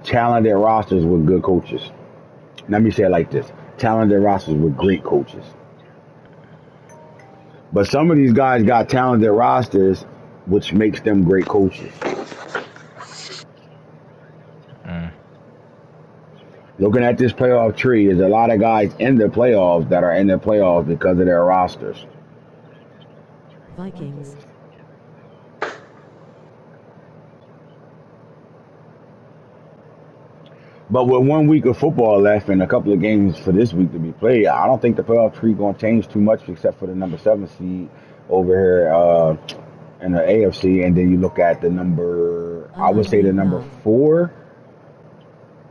talented rosters with good coaches. Let me say it like this: talented rosters with great coaches. But some of these guys got talented rosters, which makes them great coaches. Mm. Looking at this playoff tree, there's a lot of guys in the playoffs that are in the playoffs because of their rosters. Vikings, But with 1 week of football left and a couple of games for this week to be played, I don't think the playoff tree going to change too much except for the number 7 seed over here in the AFC. And then you look at the I would say the number 4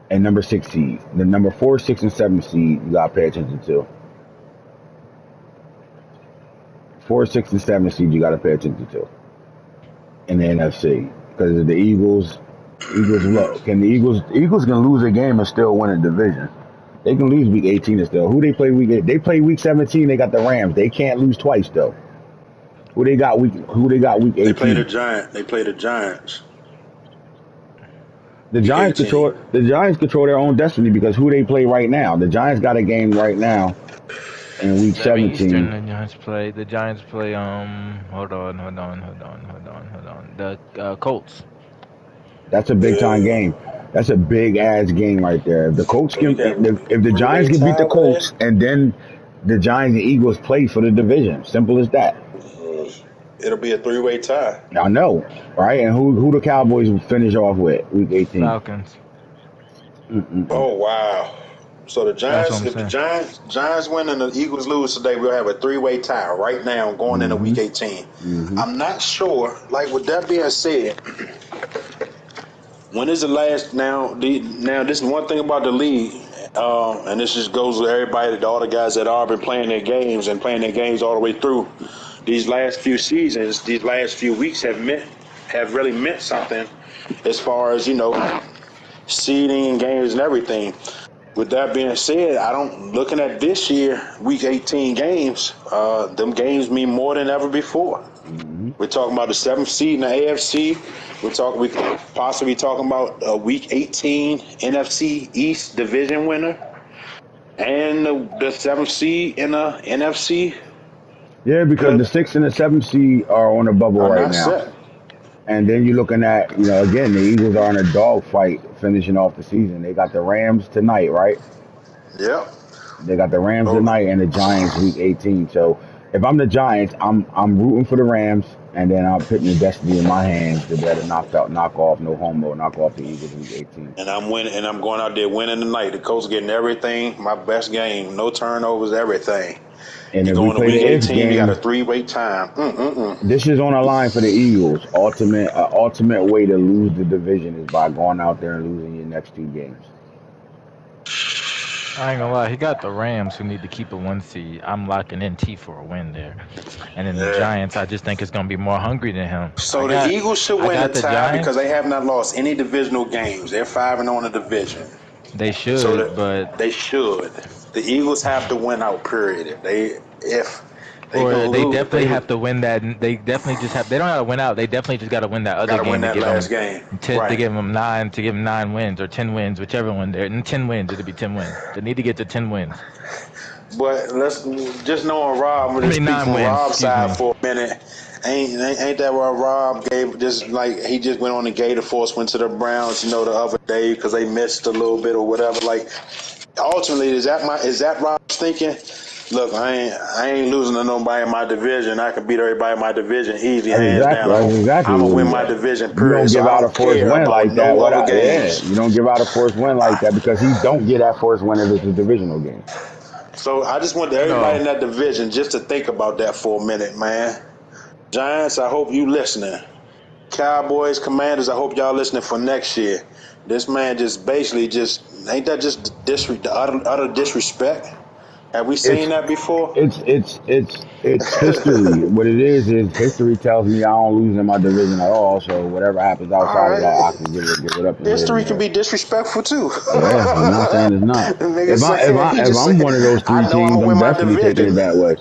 and number 6 seed. The number 4, 6, and 7 seed you got to pay attention to. 4, 6, and 7 seed you got to pay attention to in the NFC because of the Eagles. Look, can the Eagles can lose a game and still win a division. They can lose week 18 and still. Who they play week 8? They play week 17. They got the Rams. They can't lose twice though. Who they got week 18? They play the Giants. The Giants control their own destiny because who they play right now. The Giants got a game right now in week 7 17. Eastern, the Giants play hold on. The Colts. That's a big time game. That's a big ass game right there. If the Colts can, if the Giants can beat the Colts, and then the Giants and Eagles play for the division. Simple as that. It'll be a 3-way tie. I know, right? And who the Cowboys finish off with week 18? Falcons. Oh wow! So the Giants, if the Giants win and the Eagles lose today, we'll have a 3-way tie right now going into week 18. I'm not sure. Like with that being said, when is the last now this is one thing about the league, and this just goes with everybody, all the guys that are been playing their games all the way through. These last few seasons, these last few weeks have really meant something as far as seeding and games and everything. With that being said, looking at this year, week 18 games, them games mean more than ever before. We're talking about the 7th seed in the AFC. We possibly talking about a week 18 NFC East division winner and the 7th seed in the NFC. Yeah, because the 6th and the 7th seed are on a bubble right now. Set. And then you're looking at, again, the Eagles are in a dogfight finishing off the season. They got the Rams tonight, right? Yep. They got the Rams tonight and the Giants week 18. So if I'm the Giants, I'm rooting for the Rams, and then I'm putting the destiny in my hands to better knock off the Eagles week 18. And I'm winning, and I'm going out there winning tonight. The coach getting everything, my best game, no turnovers, everything. And you're going to week 18, you got a 3-way time. This is on the line for the Eagles. Ultimate way to lose the division is by going out there and losing your next 2 games. I ain't gonna lie, he got the Rams who need to keep a 1 seed. I'm locking in T for a win there. And then the Giants, I just think it's gonna be more hungry than him. So the Eagles should win the tie because they have not lost any divisional games. They're 5-0 in the division. They should, but they should. The Eagles have to win out. Period. If They Or gonna they lose. definitely have to win that. They definitely just have. They don't gotta win out. They definitely just gotta win that other Gotta win game to that give them last game. to Right. give them nine wins or 10 wins, whichever one. They're in 10 wins. It'll be 10 wins. They need to get to 10 wins. But let's just knowing Rob. I'm I gonna just mean speak 9 from wins. Rob's Excuse side me. for a minute. Ain't that what Rob gave? Just like he just went on the Gator Force, went to the Browns, the other day because they missed a little bit or whatever. Like ultimately, is that Rob's thinking? Look, I ain't losing to nobody in my division. I can beat everybody in my division easy, hands down. That's exactly I'm gonna what win he my does. division, You don't period. So give I out a don't forced care win about like that. no other games. You don't give out a forced win like that because he don't get that forced win if it's a divisional game. So I just want everybody No. in that division just to think about that for a minute, man. Giants, I hope you listening. Cowboys, Commanders, I hope y'all listening for next year. This man just basically ain't that just the utter disrespect? Have we It's seen that before? it's history. What it is history tells me I don't lose in my division at all. So whatever happens All outside of that, I right, can give it up and hit history in can there. be disrespectful too. Yeah, I'm not saying it's not. Nigga saying he If just I'm saying, one of those I three know I'm teams, gonna I'm win my definitely taking it division. that way.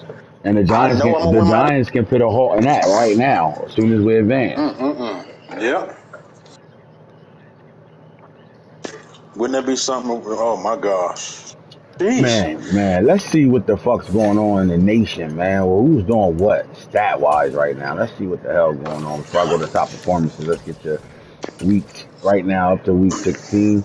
And I know I'm gonna The win my. Giants can put a halt in that right now as soon as we advance. Yep. Wouldn't that be something? Oh my gosh. Jeez. Man, let's see what the fuck's going on in the nation, man. Well, who's doing what stat wise right now? Let's see what the hell going on before I go to top performances. Let's get to week right now up to week 16.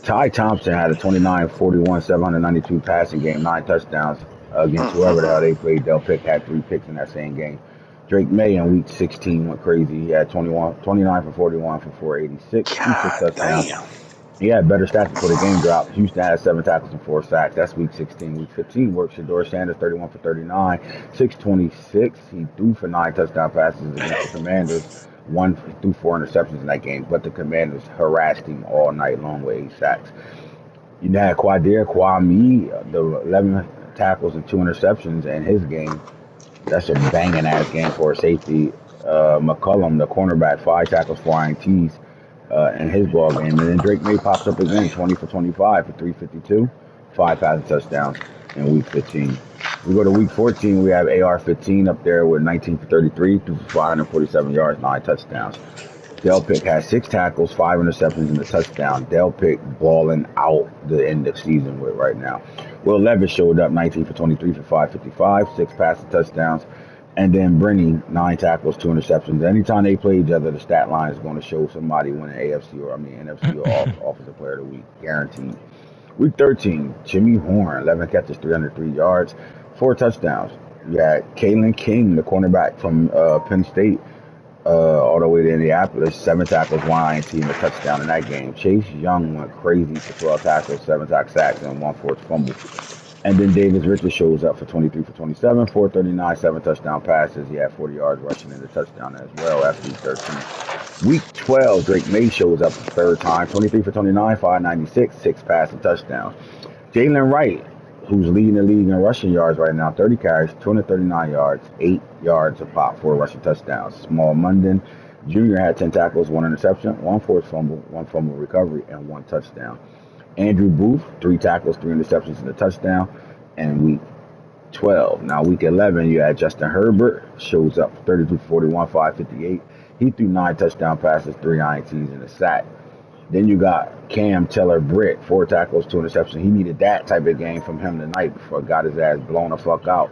Ty Thompson had a 29-41, 792 passing game, 9 touchdowns against whoever the hell they played. Del Pick had 3 picks in that same game. Drake May in week 16 went crazy. He had 29 for 41 for 486, 6 touchdowns. Damn. He had better stats before the game dropped. Houston had 7 tackles and 4 sacks. That's week 16. Week 15 worked Shador Sanders, 31 for 39, 626. He threw for 9 touchdown passes against the Commanders. He threw 4 interceptions in that game, but the Commanders harassed him all night long with 8 sacks. You had Kwame, the 11 tackles and 2 interceptions in his game. That's a banging ass game for a safety. McCullum, the cornerback, 5 tackles, 4 INTs in his ball game. And then Drake May pops up again, 20 for 25 for 352, 5 passing touchdowns in week 15. We go to week 14, we have AR-15 up there with 19 for 33, 547 yards, 9 touchdowns. Del Pick has 6 tackles, 5 interceptions, and a touchdown. Del Pick balling out the end of season with right now. Will Levis showed up 19 for 23 for 555, 6 passing touchdowns. And then Brenny, 9 tackles, 2 interceptions. Anytime they play each other, the stat line is going to show somebody winning NFC or Offensive Player of the Week, guaranteed. Week 13, Jimmy Horn, 11 catches, 303 yards, 4 touchdowns. You had Kalen King, the cornerback from Penn State, all the way to Indianapolis, 7 tackles, 1 INT, and a touchdown in that game. Chase Young went crazy for 12 tackles, 7 sacks, and 1 forced fumble. And then Davis Richards shows up for 23 for 27, 439, 7 touchdown passes. He had 40 yards rushing and a touchdown as well. That's week 13. Week 12, Drake May shows up for the third time, 23 for 29, 596, 6 passing touchdowns. Jalen Wright, who's leading the league in rushing yards right now, 30 carries, 239 yards, 8 yards a pop, 4 rushing touchdowns. Small Munden Jr. had 10 tackles, 1 interception, 1 forced fumble, 1 fumble recovery, and 1 touchdown. Andrew Booth, 3 tackles, 3 interceptions, and a touchdown. And week 12. Now, week 11, you had Justin Herbert, shows up 32 41, 558. He threw 9 touchdown passes, 3 INTs, and a sack. Then you got Cam Teller Britt, 4 tackles, 2 interceptions. He needed that type of game from him tonight before got his ass blown the fuck out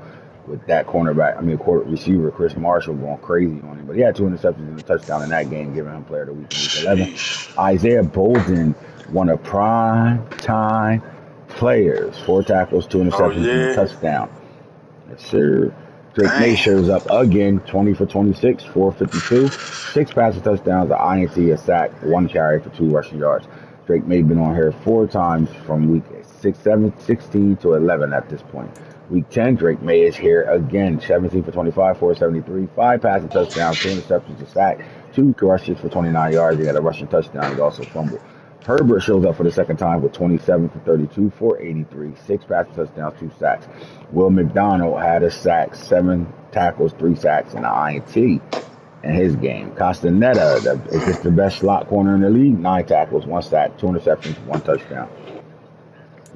with that receiver Chris Marshall going crazy on him. But he had 2 interceptions and a touchdown in that game, giving him player of the week in week 11. Isaiah Bolden, one of prime time players, 4 tackles, 2 Oh interceptions, and a yeah. touchdown. Yes, sir. Drake May Dang. shows up again, 20 for 26, 452, 6 passing touchdowns, an INT, a sack, 1 carry for 2 rushing yards. Drake May been on here 4 times from week 16 to 11 at this point. Week 10, Drake May is here again, 17 for 25, 473, 5 passing touchdowns, 2 interceptions, a sack, 2 rushes for 29 yards. He had a rushing touchdown. He also fumbled. Herbert shows up for the second time with 27 for 32, 483, 6 passing touchdowns, 2 sacks. Will McDonald had a sack, 7 tackles, 3 sacks, and an INT in his game. Castaneda is just the best slot corner in the league, 9 tackles, 1 sack, 2 interceptions, 1 touchdown.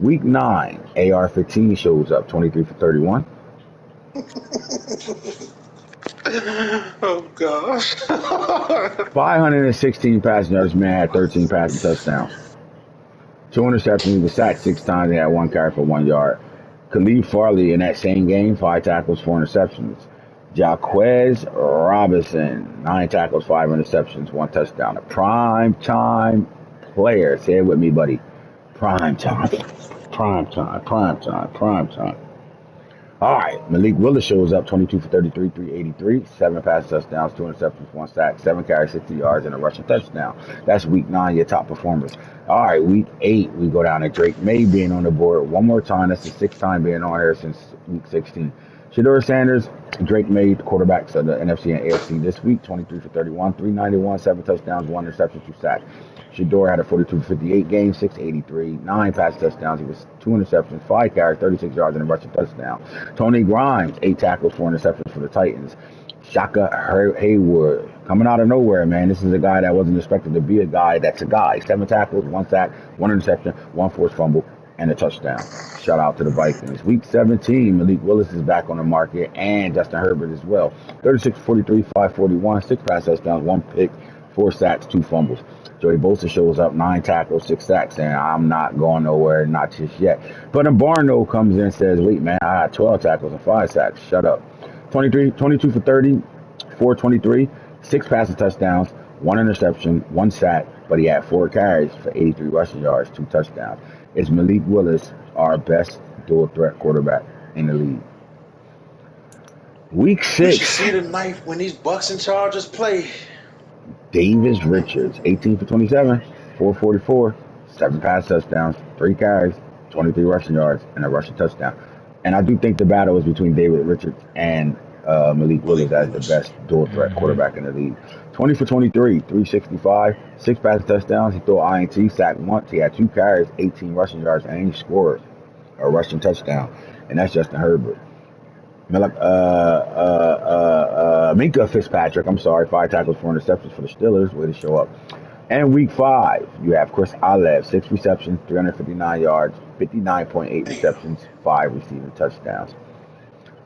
Week 9, AR-15 shows up, 23 for 31. Oh gosh. 516 passing yards. Man had 13 passing touchdowns. 2 interceptions. He was sacked 6 times. He had 1 carry for 1 yard. Khalid Farley in that same game, 5 tackles, 4 interceptions. Jaquez Robinson, 9 tackles, 5 interceptions, 1 touchdown. A prime time player. Say it with me, buddy. Prime time. Prime time. Prime time. Prime time. All right, Malik Willis shows up 22 for 33, 383, 7 pass touchdowns, 2 interceptions, 1 sack, 7 carries, 60 yards, and a rushing touchdown. That's week 9, your top performers. All right, week 8, we go down to Drake May being on the board one more time. That's the 6th time being on here since week 16. Shedeur Sanders, Drake May, the quarterbacks of the NFC and AFC this week, 23 for 31, 391, 7 touchdowns, 1 interception, 2 sacks. Shedeur had a 42 for 58 game, 683, 9 pass touchdowns. He was 2 interceptions, 5 carries, 36 yards, and a rushing touchdown. Tony Grimes, 8 tackles, 4 interceptions for the Titans. Shaka Haywood, coming out of nowhere, man. This is a guy that wasn't expected to be a guy that's a guy. 7 tackles, 1 sack, 1 interception, 1 forced fumble, and a touchdown. Shout out to the Vikings. Week 17, Malik Willis is back on the market, and Justin Herbert as well. 36 43, 541, 6 pass touchdowns, 1 pick, 4 sacks, 2 fumbles. Joey Bosa shows up, 9 tackles, 6 sacks, and I'm not going nowhere, not just yet. But then Barno comes in and says, wait, man, I had 12 tackles and 5 sacks. Shut up. 22 for 30, 423, 6 passing touchdowns, 1 interception, 1 sack, but he had 4 carries for 83 rushing yards, 2 touchdowns. Is Malik Willis our best dual threat quarterback in the league? Week 6. You should see the night when these Bucks and Chargers play. Davis Richards, 18 for 27, 444, 7 pass touchdowns, 3 carries, 23 rushing yards, and a rushing touchdown. And I do think the battle is between David Richards and Malik Willis as the best dual threat quarterback in the league. 20 for 23, 365, 6 pass touchdowns. He threw an INT, sacked once. He had 2 carries, 18 rushing yards, and he scored a rushing touchdown. And that's Justin Herbert. Minka Fitzpatrick, 5 tackles, 4 interceptions for the Steelers. Way to show up. And week 5, you have Chris Olave, 6 receptions, 359 yards, 59.8 receptions, 5 receiving touchdowns.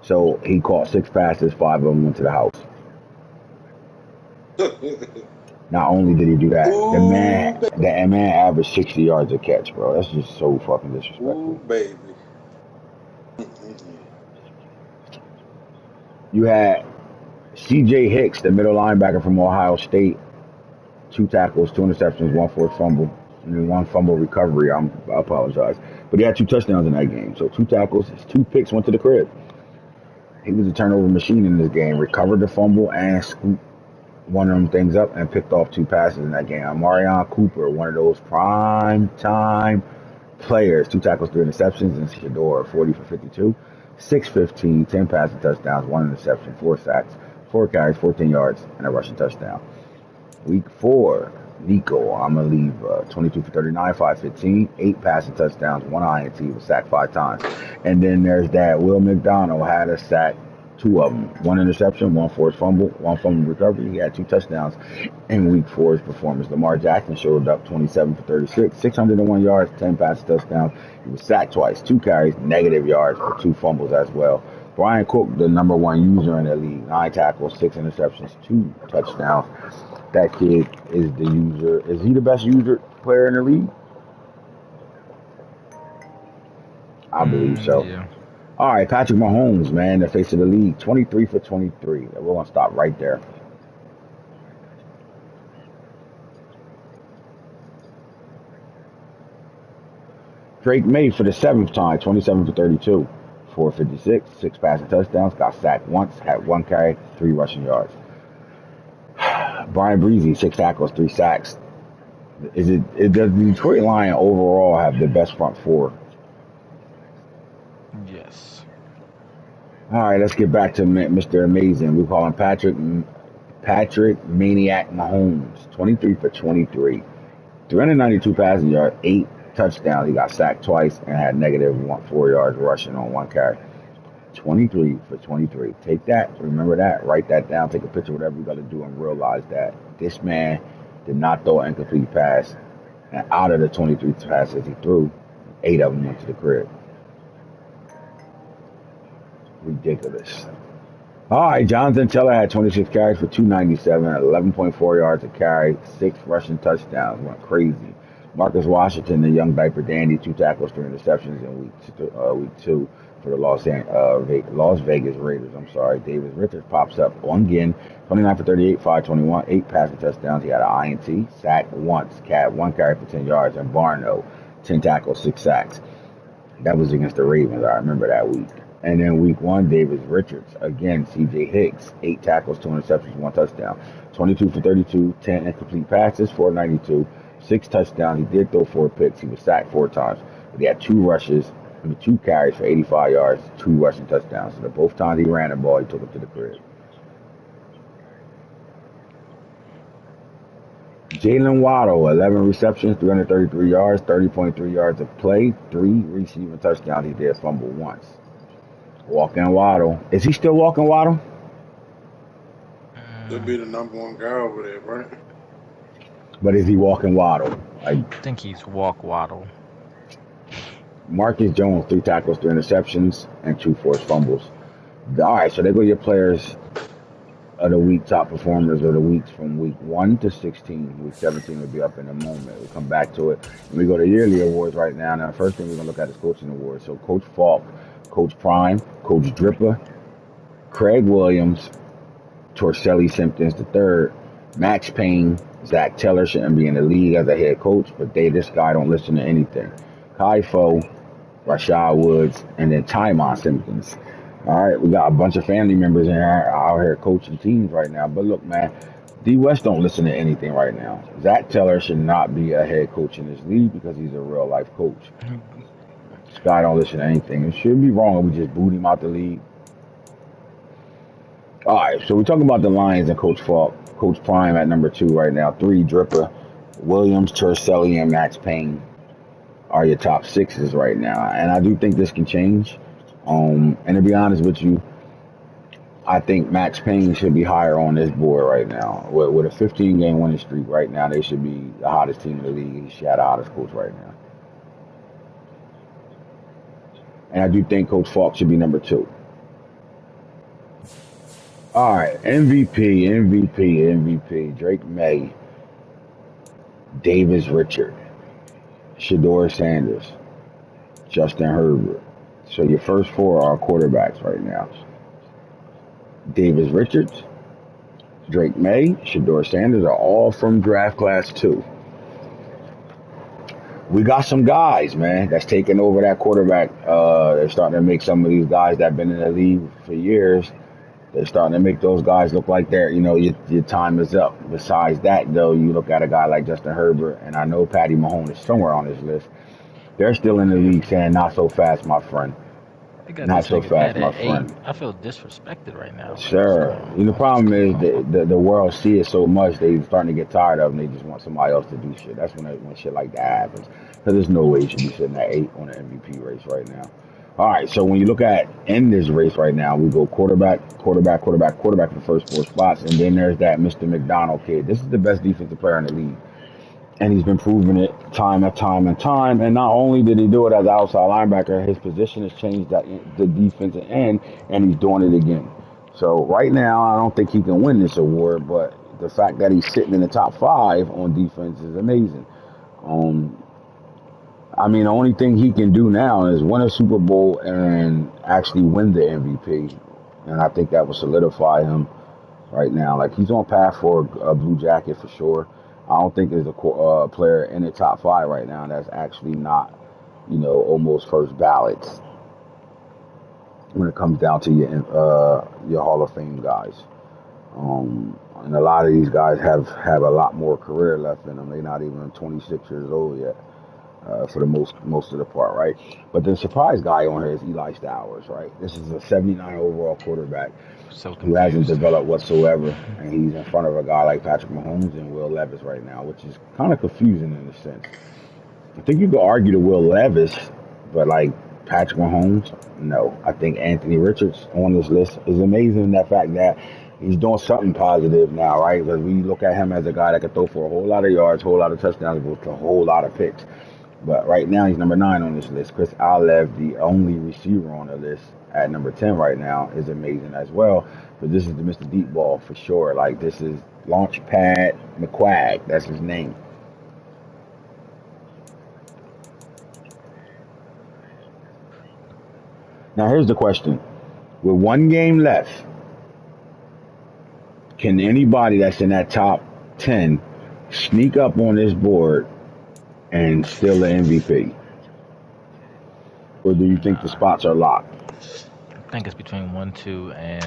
So he caught 6 passes, 5 of them went to the house. Not only did he do that, the man averaged 60 yards a catch, bro. That's just so fucking disrespectful. Ooh, baby. You had C.J. Hicks, the middle linebacker from Ohio State, 2 tackles, 2 interceptions, 1 forced fumble, and 1 fumble recovery. I apologize. But he had 2 touchdowns in that game. So 2 tackles, his 2 picks went to the crib. He was a turnover machine in this game. Recovered the fumble and scooped one of them things up and picked off 2 passes in that game. Marion Cooper, one of those prime time players, 2 tackles, 3 interceptions, and Shedeur, 40 for 52. 615, 10 passing touchdowns, 1 interception, 4 sacks, 4 carries, 14 yards, and a rushing touchdown. Week 4, Nico, I'm going to leave 22 for 39, 515, 8 passing touchdowns, 1 INT, was sacked 5 times. And then there's that Will McDonald had a sack, 2 of them, 1 interception, 1 forced fumble, 1 fumble recovery. He had 2 touchdowns in week 4's performance. Lamar Jackson showed up 27 for 36, 601 yards, 10 passing touchdowns. He was sacked twice, 2 carries, negative yards for 2 fumbles as well. Brian Cook, the number 1 user in the league, 9 tackles, 6 interceptions, 2 touchdowns. That kid is the user. Is he the best user player in the league? I believe so. Yeah. All right, Patrick Mahomes, man, the face of the league, 23 for 23. We're going to stop right there. Drake May for the 7th time, 27 for 32, 456, 6 passing touchdowns, got sacked once, had 1 carry, 3 rushing yards. Brian Breezy, 6 tackles, 3 sacks. Does the Detroit Lions overall have the best front 4? Yes. All right, let's get back to Mr. Amazing. We call him Patrick Maniac Mahomes, 23 for 23, 392 passing yards, 8 touchdowns. He got sacked twice and had negative 4 yards rushing on 1 carry. 23 for 23. Take that. Remember that. Write that down. Take a picture, whatever you got to do, and realize that this man did not throw an incomplete pass. And out of the 23 passes he threw, 8 of them went to the crib. Ridiculous. All right, Jonathan Taylor had 26 carries for 297, 11.4 yards a carry, 6 rushing touchdowns. Went crazy. Marcus Washington, the young diaper dandy, 2 tackles, 3 interceptions in week 2 for the Las Vegas Raiders. I'm sorry. Davis Richards pops up again, 29 for 38, 521, 8 passing touchdowns. He had an INT, sacked once, 1 carry for 10 yards, and Barno, 10 tackles, 6 sacks. That was against the Ravens. I remember that week. And then week 1, Davis Richards. Again, C.J. Hicks. 8 tackles, 2 interceptions, 1 touchdown. 22 for 32, 10 incomplete passes, 492, 6 touchdowns. He did throw 4 picks. He was sacked 4 times. But he had 2 rushes, 2 carries for 85 yards, 2 rushing touchdowns. So both times he ran the ball, he took him to the crib. Jalen Waddle, 11 receptions, 333 yards, 30.3 yards of play, 3 receiving touchdowns. He did fumble once. Walking Waddle. Is he still walking Waddle? He'll be the #1 guy over there, right? But is he walking Waddle? I think he's walk waddle. Marcus Jones, 3 tackles, 3 interceptions, and 2 forced fumbles. All right, so there go your players of the week, top performers of the weeks from week 1 to 16. Week 17 will be up in a moment. We'll come back to it. And we go to yearly awards right now. Now, the first thing we're going to look at is coaching awards. So Coach Falk, Coach Prime, Coach Dripper, Craig Williams, Torselli Simpkins III, Max Payne, Zach Taylor shouldn't be in the league as a head coach, but this guy don't listen to anything. Kai Fo, Rashad Woods, and then Tymon Simpkins. All right, we got a bunch of family members in here out here coaching teams right now. But look, man, D West don't listen to anything right now. Zach Taylor should not be a head coach in this league because he's a real life coach. This guy don't listen to anything. It shouldn't be wrong if we just boot him out the league. All right, so we're talking about the Lions and Coach Falk. Coach Prime at number 2 right now. 3, Dripper, Williams, Tercelli, and Max Payne are your top 6s right now. And I do think this can change. And to be honest with you, I think Max Payne should be higher on this board right now. With a 15-game winning streak right now, they should be the hottest team in the league. He should have the hottest coach right now. And I do think Coach Falk should be number 2. All right, MVP. Drake May, Davis Richard, Shedeur Sanders, Justin Herbert. So your first 4 are quarterbacks right now. Davis Richards, Drake May, Shedeur Sanders are all from draft class 2. We got some guys, man, that's taking over that quarterback. They're starting to make some of these guys that have been in the league for years. They're starting to make those guys look like your time is up. Besides that, though, you look at a guy like Justin Herbert, and I know Patty Mahomes is somewhere on this list. They're still in the league saying, not so fast, my friend. Not so fast, my friend. I feel disrespected right now. Sure. The problem is the world see it so much, they're starting to get tired of it, and they just want somebody else to do shit. That's when shit like that happens. Because there's no way you should be sitting at 8 on the MVP race right now. All right, so when you look at in this race right now, we go quarterback for the first 4 spots, and then there's that Mr. McDonald kid. This is the best defensive player in the league, and he's been proving it time and time. And not only did he do it as an outside linebacker, his position has changed at the defensive end, and he's doing it again. So right now, I don't think he can win this award, but the fact that he's sitting in the top 5 on defense is amazing. The only thing he can do now is win a Super Bowl and actually win the MVP. And I think that will solidify him right now. Like, he's on path for a blue jacket for sure. I don't think there's a player in the top 5 right now that's actually not, almost first ballots when it comes down to your Hall of Fame guys. And a lot of these guys have a lot more career left in them. They're not even 26 years old yet. For the most of the part, right? But the surprise guy on here is Eli Stowers, right? This is a 79 overall quarterback who hasn't developed whatsoever, and he's in front of a guy like Patrick Mahomes and Will Levis right now, which is kind of confusing in a sense. I think you could argue to Will Levis, but like Patrick Mahomes, no. I think Anthony Richards on this list is amazing in that fact that he's doing something positive now, right? Because we look at him as a guy that can throw for a whole lot of yards, a whole lot of touchdowns, with a whole lot of picks. But right now he's number 9 on this list. Chris Olev, the only receiver on the list at number 10 right now, is amazing as well. But this is the Mr. Deep Ball for sure. Like this is Launchpad McQuag. That's his name. Now here's the question: with one game left, can anybody that's in that top 10 sneak up on this board and steal the MVP? Or do you think the Nah, spots are locked? I think it's between 1, 2, and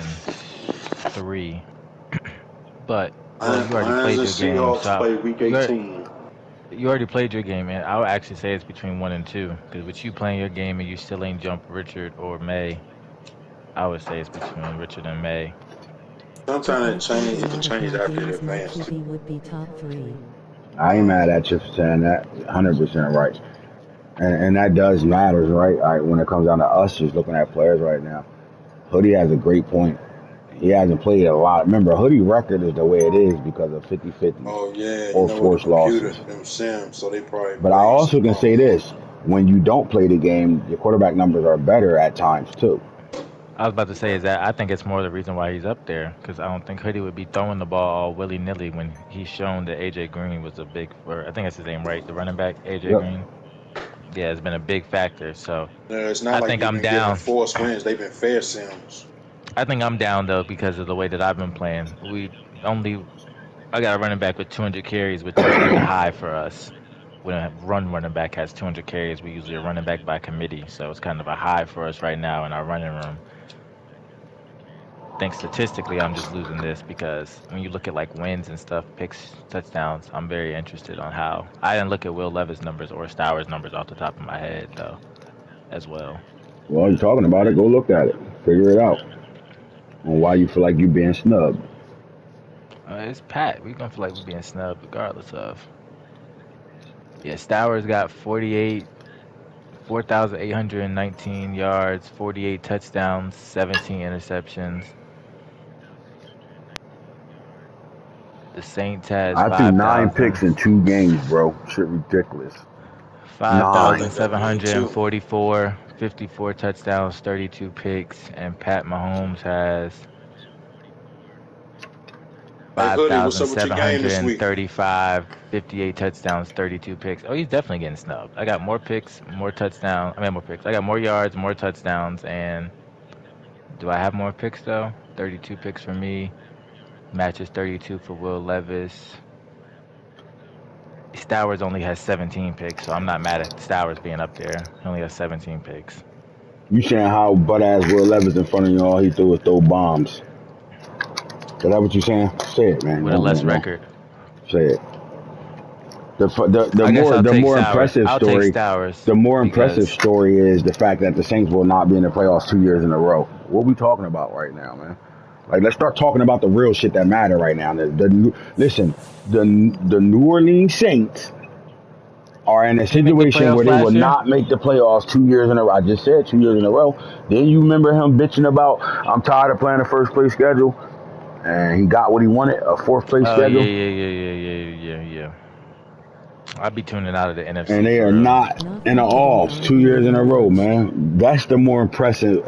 3. But well, you already Lions played and your game, Seahawks so play week you already, 18. you already played your game, and I would actually say it's between 1 and 2. Because with you playing your game and you still ain't jumped Richard or May, I would say it's between Richard and May. Sometimes If I saw it the can odds of change my after the games, my advance. QB would be top 3. I ain't mad at you for saying that. 100% right. And that does matter, right? All right? When it comes down to us just looking at players right now, Hoodie has a great point. He hasn't played a lot. Remember, Hoodie record is the way it is because of 50-50s Oh yeah, or with the forced computer, losses. them Sims, so they probably But I played also some can say more. this: when you don't play the game, your quarterback numbers are better at times too. I was about to say is that I think it's more the reason why he's up there because I don't think Hoodie would be throwing the ball all willy nilly when he's shown that AJ Green was a big, or I think that's his name, right? The running back, AJ Yep. Green. Yeah, it's been a big factor. So It's not I like think he's I'm been getting down. forced wins. They've been fair Sims. I think I'm down though because of the way that I've been playing. I got a running back with 200 carries, which is very high for us. When a running back has 200 carries, we usually are running back by committee, so it's kind of a high for us right now in our running room. Think statistically, I'm just losing this because when you look at like wins and stuff, picks, touchdowns, I'm very interested on how. I didn't look at Will Levis numbers or Stowers numbers off the top of my head though, as well. Well, you're talking about it. Go look at it. Figure it out. On why you feel like you're being snubbed. It's Pat. We're gonna feel like we're being snubbed regardless of. Yeah, Stowers got 4,819 yards, 48 touchdowns, 17 interceptions. The Saints has I threw 9 picks 5,000, in 2 games, bro. Shit ridiculous. I 9. think that did too. 5,744, 54 touchdowns, 32 picks, and Pat Mahomes has Hey five Hoodie, what's thousand up with your seven game this hundred week? thirty-five, 58 touchdowns, 32 picks. Oh, he's definitely getting snubbed. I got more picks, more touchdowns. I mean, more picks. I got more yards, more touchdowns, and do I have more picks though? 32 picks for me. Matches 32 for Will Levis. Stowers only has 17 picks, so I'm not mad at Stowers being up there. He only has 17 picks You saying how butt ass Will Levis in front of you, all he do is throw bombs. Is that what you saying? Say it, man. with a less Don't record. say it. The I guess more I'll the take more Stowers. impressive I'll take story, Stowers the more impressive because story is the fact that the Saints will not be in the playoffs 2 years in a row. What we talking about right now, man? Like, let's start talking about the real shit that matter right now. Listen, the New Orleans Saints are in a did he make the situation where playoffs they will last year? not make the playoffs 2 years in a row. I just said 2 years in a row. Then you remember him bitching about, I'm tired of playing a first place schedule, and he got what he wanted, a fourth place Oh yeah, schedule. yeah, yeah, yeah, yeah, yeah, yeah. I'll be tuning out of the And NFC they are for real. not in the Nothing to do offs other 2 years than in eat a row, lunch. man. That's the more impressive,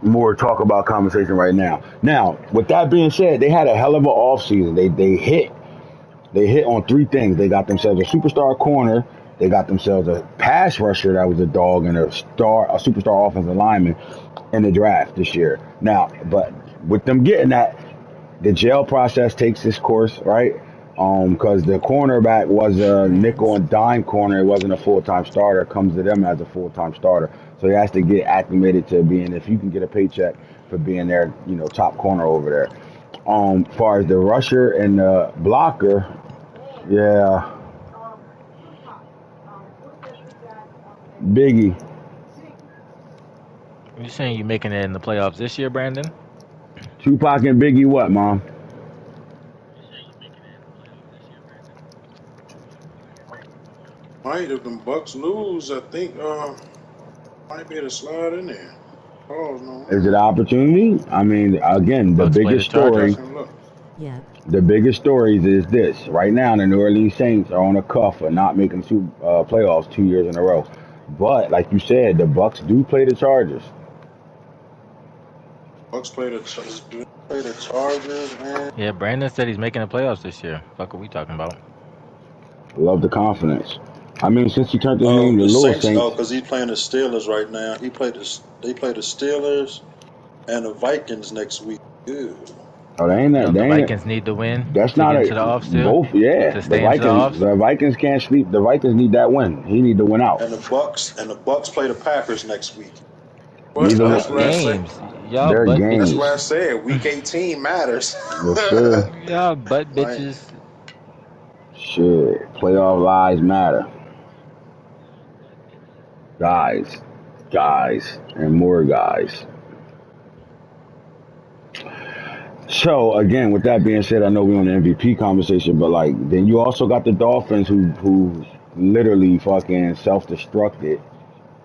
more talk about conversation right now. Now, with that being said, they had a hell of an offseason. They hit on 3 things. They got themselves a superstar corner. They got themselves a pass rusher that was a dog and a superstar offensive lineman in the draft this year. Now, but with them getting that, the jail process takes its course, right? Because the cornerback was a nickel Rams. and dime corner, it wasn't a full time starter. It comes to them as a full time starter, so he has to get acclimated to being. If you can get a paycheck for being their, top corner over there. As far as the rusher and the blocker, yeah, Biggie, You saying you making it in the playoffs this year, Brandon? Tupac and Biggie, what, mom? Might if them Bucks lose, I think might be able to slide in there. Pause no. Is it an opportunity? I mean, again, the Bucks play the biggest Go back story, Chargers. and look. Yep. The biggest stories is this. Right now, the New Orleans Saints are on a cuff of not making playoffs 2 years in a row. But like you said, the Bucks do play the Chargers. Bucks play the Chargers, man. Yeah, Brandon said he's making the playoffs this year. Fuck, are we talking about? Love the confidence. I mean, since he turned his Oh, name to the Little Saints. Oh, Saints, because he's playing the Steelers right now. They play the Steelers and the Vikings next week. Ew. oh, they ain't You that. know, They the ain't. Vikings need to win That's to not get a into the offs too, both. Yeah, to stay into the offs. The Vikings can't sleep. The Vikings need that win. He need to win out. And the Bucks play the Packers next week. But Neither that's That's what I one. say. games. Y'all Their butt That's games. why I bitches. said Week 18 matters. Yes, sir. Y'all butt Like, bitches. Shit. Playoff lives matter, guys, and more guys. So again, with that being said, I know we're on the MVP conversation, but like then you also got the Dolphins who literally fucking self-destructed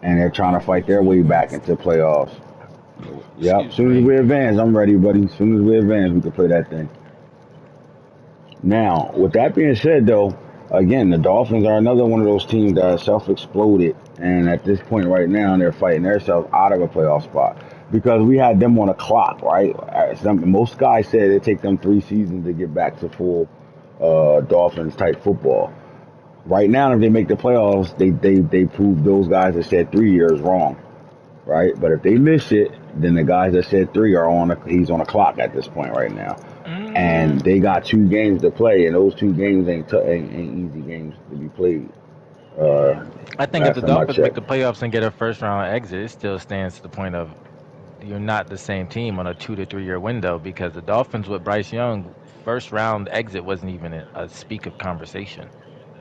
and they're trying to fight their way back into playoffs. Yep. As Excuse soon as me. we advance, I'm ready, buddy. As soon as we advance, we can play that thing. Now, with that being said, though, again, the Dolphins are another one of those teams that self-exploded, and at this point right now, they're fighting themselves out of a playoff spot because we had them on a clock, right? Most guys said it take them 3 seasons to get back to full Dolphins type football. Right now, if they make the playoffs, they prove those guys that said 3 years wrong, right? But if they miss it, then the guys that said three are he's on a clock at this point right now, and Mm, they got 2 games to play, and those 2 games ain't easy games to be played. Uh, I think if last the time I Dolphins make checked, the playoffs and get a first round exit, it still stands to the point of you're not the same team on a 2 to 3 year window because the Dolphins with Bryce Young first round exit wasn't even a speak of conversation.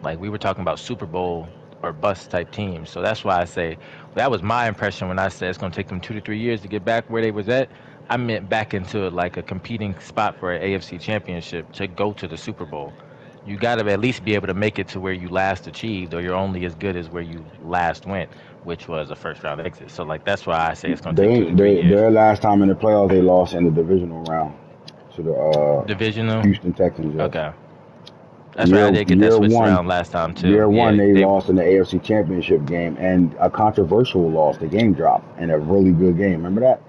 Like we were talking about Super Bowl or bust type teams. So that's why I say that was my impression when I said it's going to take them 2 to 3 years to get back where they was at. I meant back into like a competing spot for an AFC championship to go to the Super Bowl. You got to at least be able to make it to where you last achieved, or you're only as good as where you last went, which was a first round exit. So like that's why I say it's going to take two to three years. their last time in the playoffs they lost in the divisional round to the Divisional. Houston Texans. Yes, Okay, that's right. I did get that year switched one. around last time too. Year one, Yeah, they they. lost in the AFC Championship game, and a controversial loss. The game dropped, and a really good game. Remember that?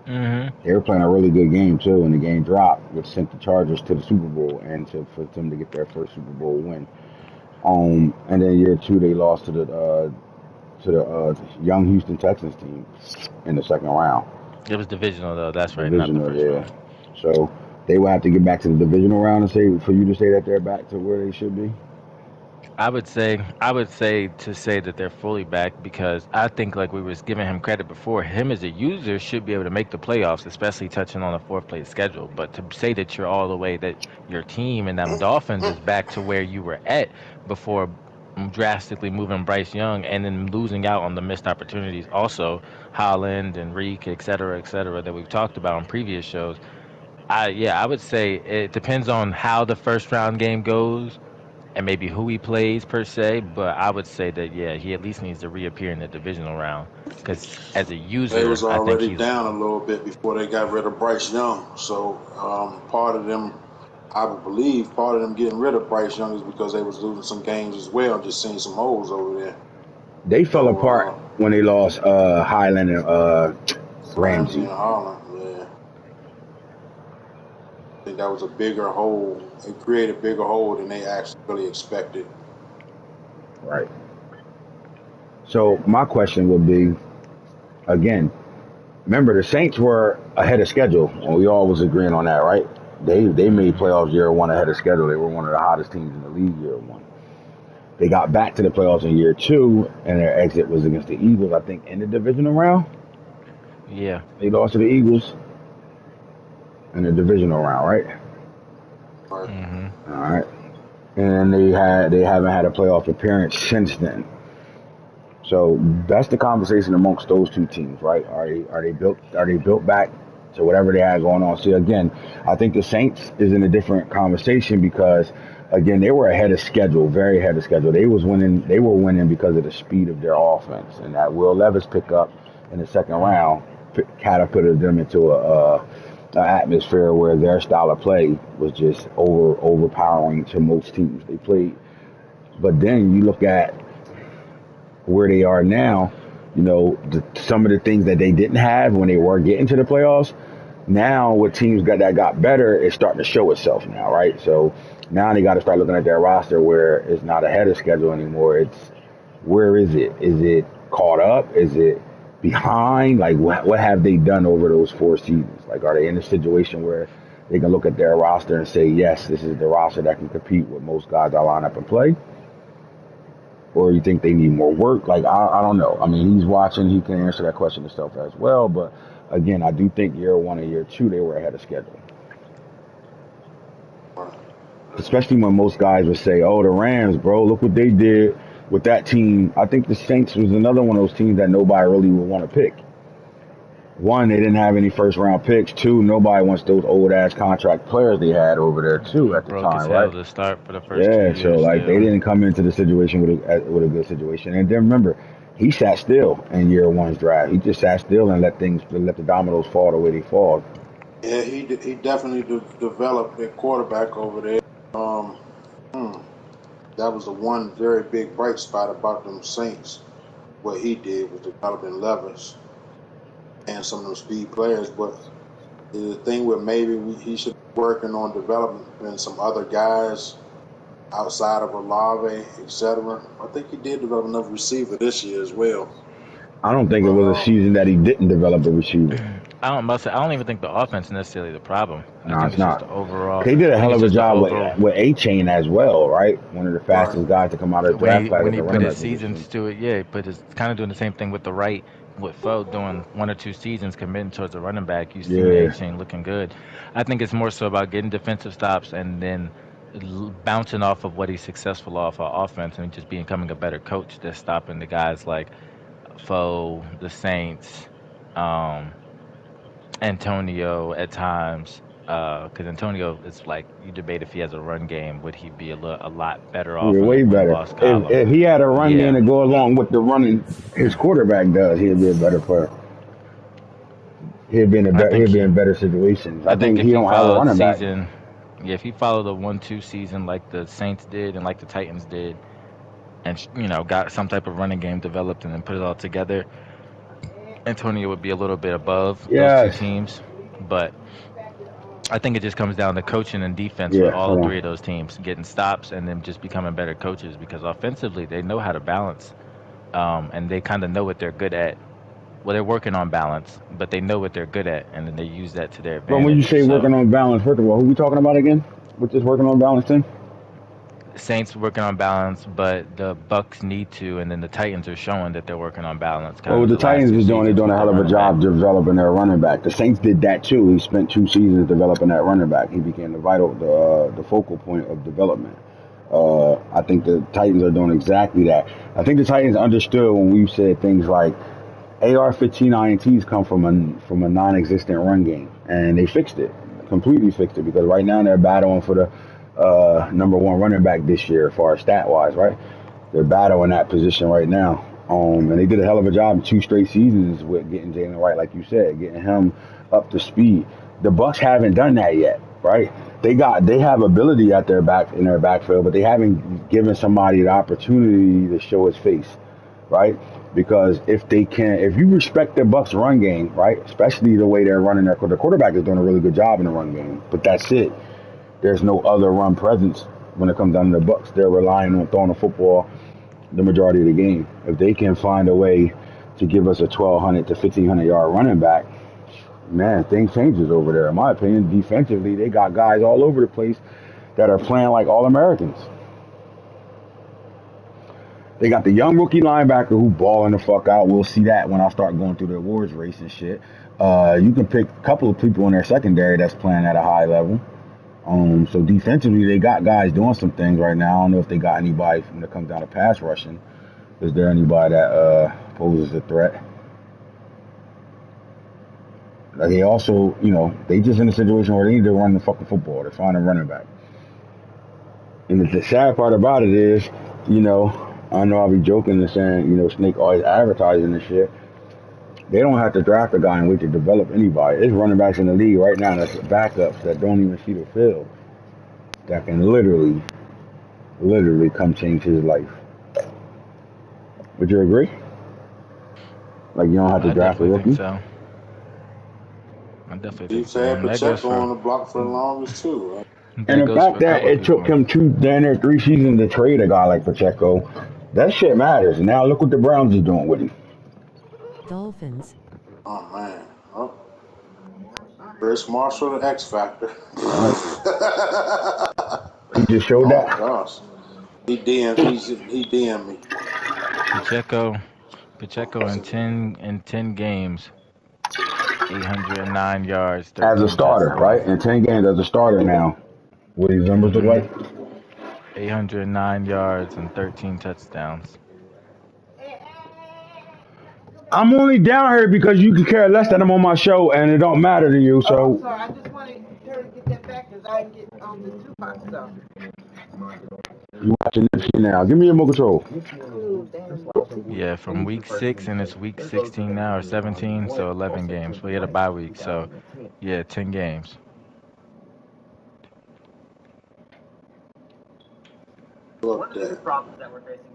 Hmm. They were playing a really good game too, and the game dropped, which sent the Chargers to the Super Bowl, and for them to get their first Super Bowl win. And then year two, they lost to the young Houston Texans team in the second round, It was divisional though. That's right, not the divisional. first Yeah, round. so they will have to get back to the divisional round and say for you to say that they're back to where they should be. I would say to say that they're fully back because I think like we was giving him credit before, him as a user should be able to make the playoffs, especially touching on a fourth place schedule. But to say that you're all the way that your team and them Dolphins is back to where you were at before drastically moving Bryce Young and then losing out on the missed opportunities also Holland and Reek, et cetera, that we've talked about on previous shows. I would say it depends on how the first round game goes and maybe who he plays per se, but I would say that yeah, he at least needs to reappear in the divisional round because as a they was user, I think already he's down a little bit before they got rid of Bryce Young. So part of them, I would believe, part of them getting rid of Bryce Young is because they was losing some games as well, just seeing some holes over there. They fell So apart when they lost Highland and Ramsey Ramsey. and Holland, yeah, I think that was a bigger hole. It created a bigger hole than they actually really expected. Right. So my question would be again. Remember, the Saints were ahead of schedule, and we all was agreeing on that, right? They made hmm playoffs year one ahead of schedule. They were one of the hottest teams in the league year one. They got back to the playoffs in year two, and their exit was against the Eagles, I think, in the divisional round. yeah. They lost to the Eagles in the divisional round, right? Right. hmm All right. And they haven't had a playoff appearance since then. So that's the conversation amongst those two teams, right? Are they built back to whatever they had going on? See, again, I think the Saints is in a different conversation because again, they were ahead of schedule, very ahead of schedule. They were winning because of the speed of their offense, and that Will Levis pickup in the second round catapulted them into an atmosphere where their style of play was just overpowering to most teams they played. But then you look at where they are now, some of the things that they didn't have when they were getting to the playoffs. Now, with teams that got better, it's starting to show itself now, right? So now they got to start looking at their roster where it's not ahead of schedule anymore. It's where is it? Is it caught up? Is it behind? Like, what have they done over those 4 seasons? Like, are they in a situation where they can look at their roster and say, yes, this is the roster that can compete with most guys I line up and play? Or you think they need more work? Like, I don't know. I mean, he's watching. He can answer that question himself as well. But, again, I do think year 1 and year 2, they were ahead of schedule. Especially when most guys would say, oh, the Rams, bro, look what they did with that team. I think the Saints was another one of those teams that nobody really would want to pick. 1, they didn't have any first-round picks. 2, nobody wants those old-ass contract players they had over there, too, at the Broke time, his right? hell to start for the first 2 Yeah, years. so, like, they didn't come into the situation with a good situation. And then, remember, he sat still in year 1's draft. He just sat still and let the dominoes fall the way they fall. Yeah, he definitely developed a quarterback over there. Um, that was the one very big bright spot about them Saints. What he did was developing Levis and some of them speed players. But the thing with maybe he should be working on developing some other guys outside of Olave, etc. I think he did develop another receiver this year as well. I don't think it But was a season that he didn't develop a receiver. I don't even think the offense is necessarily the problem. I No, think it's it's just not. the overall. They did a I think hell it's of a just the job overall. with A-Chain as well, right? One of the right, fastest guys to come out of the When draft he class when at he the put running his back position. seasons to it, yeah, he put his kind of doing the same thing with the right with Foe doing 1 or 2 seasons committing towards a running back. You've seen A Yeah. Chain looking good. I think it's more so about getting defensive stops and then bouncing off of what he's successful off of offense and just becoming a better coach that's stopping the guys like Foe, the Saints, um, Antonio at times. Because Antonio, it's like you debate if he has a run game, would he be a lot better Yeah, off in the way win better. loss column? If he had a run game Yeah, to go along with the running his quarterback does, he'd be a better player. I think He'd be he. in better situations. I I think think if he he don't have a followed running back. season, yeah, if he followed the 1-2 season like the Saints did and like the Titans did, and got some type of running game developed and then put it all together, Antonio would be a little bit above those two Yes. teams. But I think it just comes down to coaching and defense with Yeah, all hold three of on. those teams, getting stops and then just becoming better coaches because offensively they know how to balance, and they kind of know what they're good at. Well, they're working on balance, but they know what they're good at, and then they use that to their But when you advantage. say So working on balance, first of all, who we talking about again? With this working on balance thing? Saints working on balance, but the Bucks need to, and then the Titans are showing that they're working on balance. Kind Well, what of the the last Titans two is doing, they're seasons doing a with their hell of a running back. job developing their running back. The Saints did that too. He spent 2 seasons developing that running back. He became the focal point of development. I think the Titans are doing exactly that. I think the Titans understood when we said things like AR-15 INTs come from a non-existent run game, and they fixed it, completely fixed it, because right now they're battling for the number 1 running back this year, as far as stat wise, right? They're battling that position right now. And they did a hell of a job in 2 straight seasons with getting Jalen Wright, like you said, getting him up to speed. The Bucks haven't done that yet, right? They have ability at in their backfield, but they haven't given somebody the opportunity to show his face, right? Because if you respect the Bucks run game, right, especially the way they're running the quarterback is doing a really good job in the run game, but that's it. There's no other run presence when it comes down to the Bucks. They're relying on throwing the football the majority of the game. If they can find a way to give us a 1,200 to 1,500 yard running back, man, things changes over there. In my opinion, defensively, they got guys all over the place that are playing like all Americans. They got the young rookie linebacker who balling the fuck out. We'll see that when I start going through the awards race and shit. You can pick a couple of people in their secondary that's playing at a high level. So defensively, they got guys doing some things right now. I don't know if they got anybody when it comes down to pass rushing. Is there anybody that poses a threat? They also, they just in a situation where they need to run the fucking football. They're finding running back. And the sad part about it is, I know I'll be joking and saying, Snake always advertising this shit. They don't have to draft a guy and wait to develop anybody. There's running backs in the league right now that's backups that don't even see the field that can literally come change his life. Would you agree? Like you don't have to I draft a definitely think rookie. so. I definitely think He's so. had And that goes Pacheco for on the block for the longest too. Right? And that the goes for fact a that couple it took people. him three seasons to trade a guy like Pacheco, that shit matters. And now look what the Browns is doing with him. Dolphins. Oh man, oh, Chris Marshall, the X Factor. Right. He just showed Oh that. gosh, he DM'd me. Pacheco Pacheco in ten games, 809 yards, As a 13 starter, right? touchdowns. In 10 games as a starter now. What these numbers look Mhm. like? 809 yards and 13 touchdowns. I'm only down here because you can care less that I'm on my show and it don't matter to you. Oh, So sorry. I just wanted her to get that back because I didn't get the Tupac stuff. you watching this shit now. Give me your remote control. Ooh, damn. Yeah, from week 6 and it's week 16 now or 17, so 11 games. We had a bye week, so yeah, 10 games. Look that.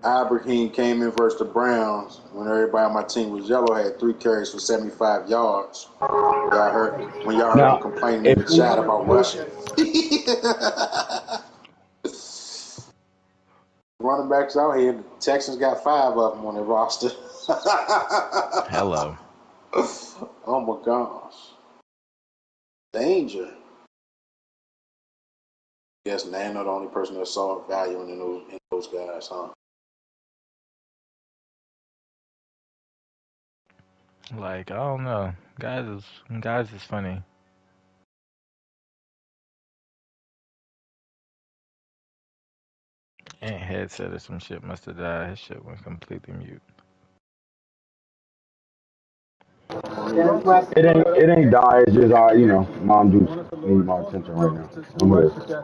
Ibrahim came in versus the Browns when everybody on my team was yellow. Had 3 carries for 75 yards. Y'all heard him Now, complaining in if the chat about rushing. Running backs out here, the Texans got 5 of them on their roster. Hello. Oh my gosh. Danger. Guess Nano the only person that saw value in those guys, huh? Like, I don't know. Guys is funny. And headset or some shit must have died. His shit went completely mute. it ain't die, it's just Mom Dukes need my attention right now. I'm good. Okay.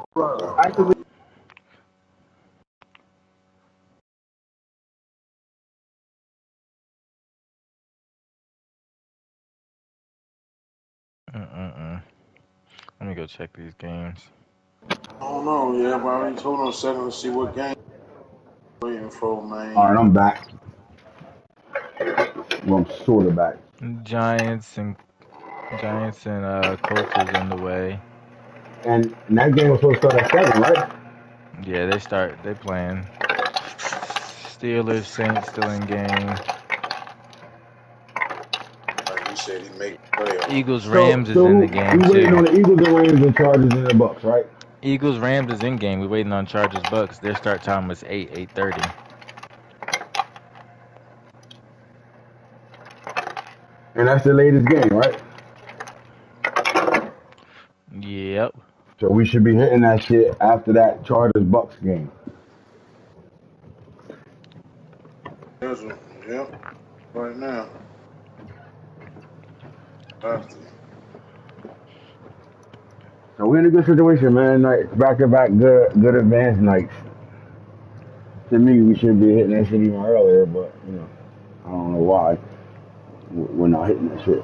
Mm-mm-mm. Let me go check these games. I don't know, yeah, but I mean, hold on a second to see what game I'm waiting for, man. Alright, I'm back. Well, I'm sort of back. Giants and Colts is underway. And that game was supposed to start at 7, right? Yeah, they playing. Steelers Saints still in game. Like you said, he made the playoff. Eagles So, Rams is so in the we game waiting too. on the Eagles, the Rams, and Chargers, and the Bucks, right? Eagles Rams is in game. We waiting on Chargers Bucks. Their start time was 8:30. And that's the latest game, right? Yep. So we should be hitting that shit after that Chargers Bucks game. There's a, yep, right now. After. So we're in a good situation, man. Like back to back good advanced nights. To me, we should be hitting that shit even earlier, but I don't know why we're not hitting that shit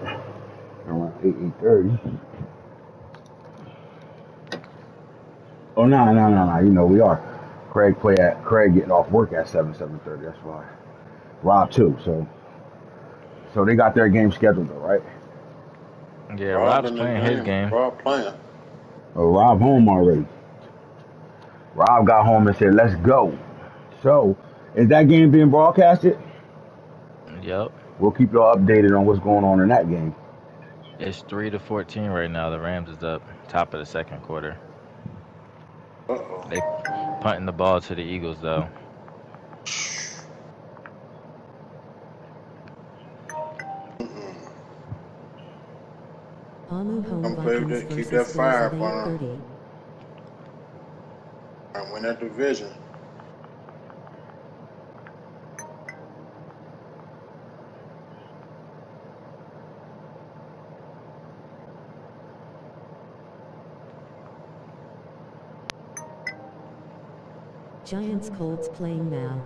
around 8:30. Oh no. We are. Craig getting off work at 7:30. That's why. Rob too. So they got their game scheduled though, right? Yeah, Rob Rob's in the playing his game. game. Rob playing. Oh, Rob home already. Rob got home and said, "Let's go." So, is that game being broadcasted? Yep. We'll keep y'all updated on what's going on in that game. It's 3-14 right now. The Rams is up top of the second quarter. Uh-oh. They punting the ball to the Eagles though. Amu Home I'm glad Vikings to keep versus that Bills fire at up on him 8:30. and win that division. Giants Colts playing now.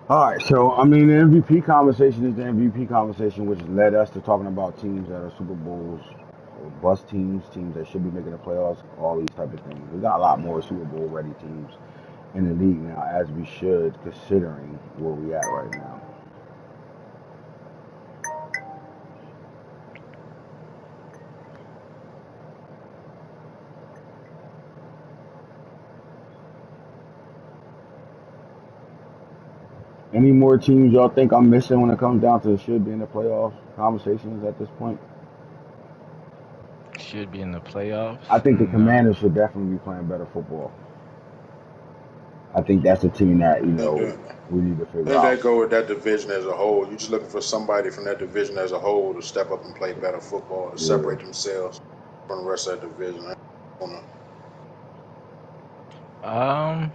All right, so I mean, the MVP conversation is the MVP conversation, which led us to talking about teams that are Super Bowls or bust teams, teams that should be making the playoffs, all these type of things. We got a lot more Super Bowl ready teams in the league now, as we should, considering where we at right now. Any more teams y'all think I'm missing when it comes down to should be in the playoff conversations at this point? Should be in the I playoffs. think the No. Commanders should definitely be playing better football. I think that's a team that I think that we need to I figure think out. that go with that division as a whole. You're just looking for somebody from that division as a whole to step up and play better football to Yeah. separate themselves from the rest of that division. I don't know. Um.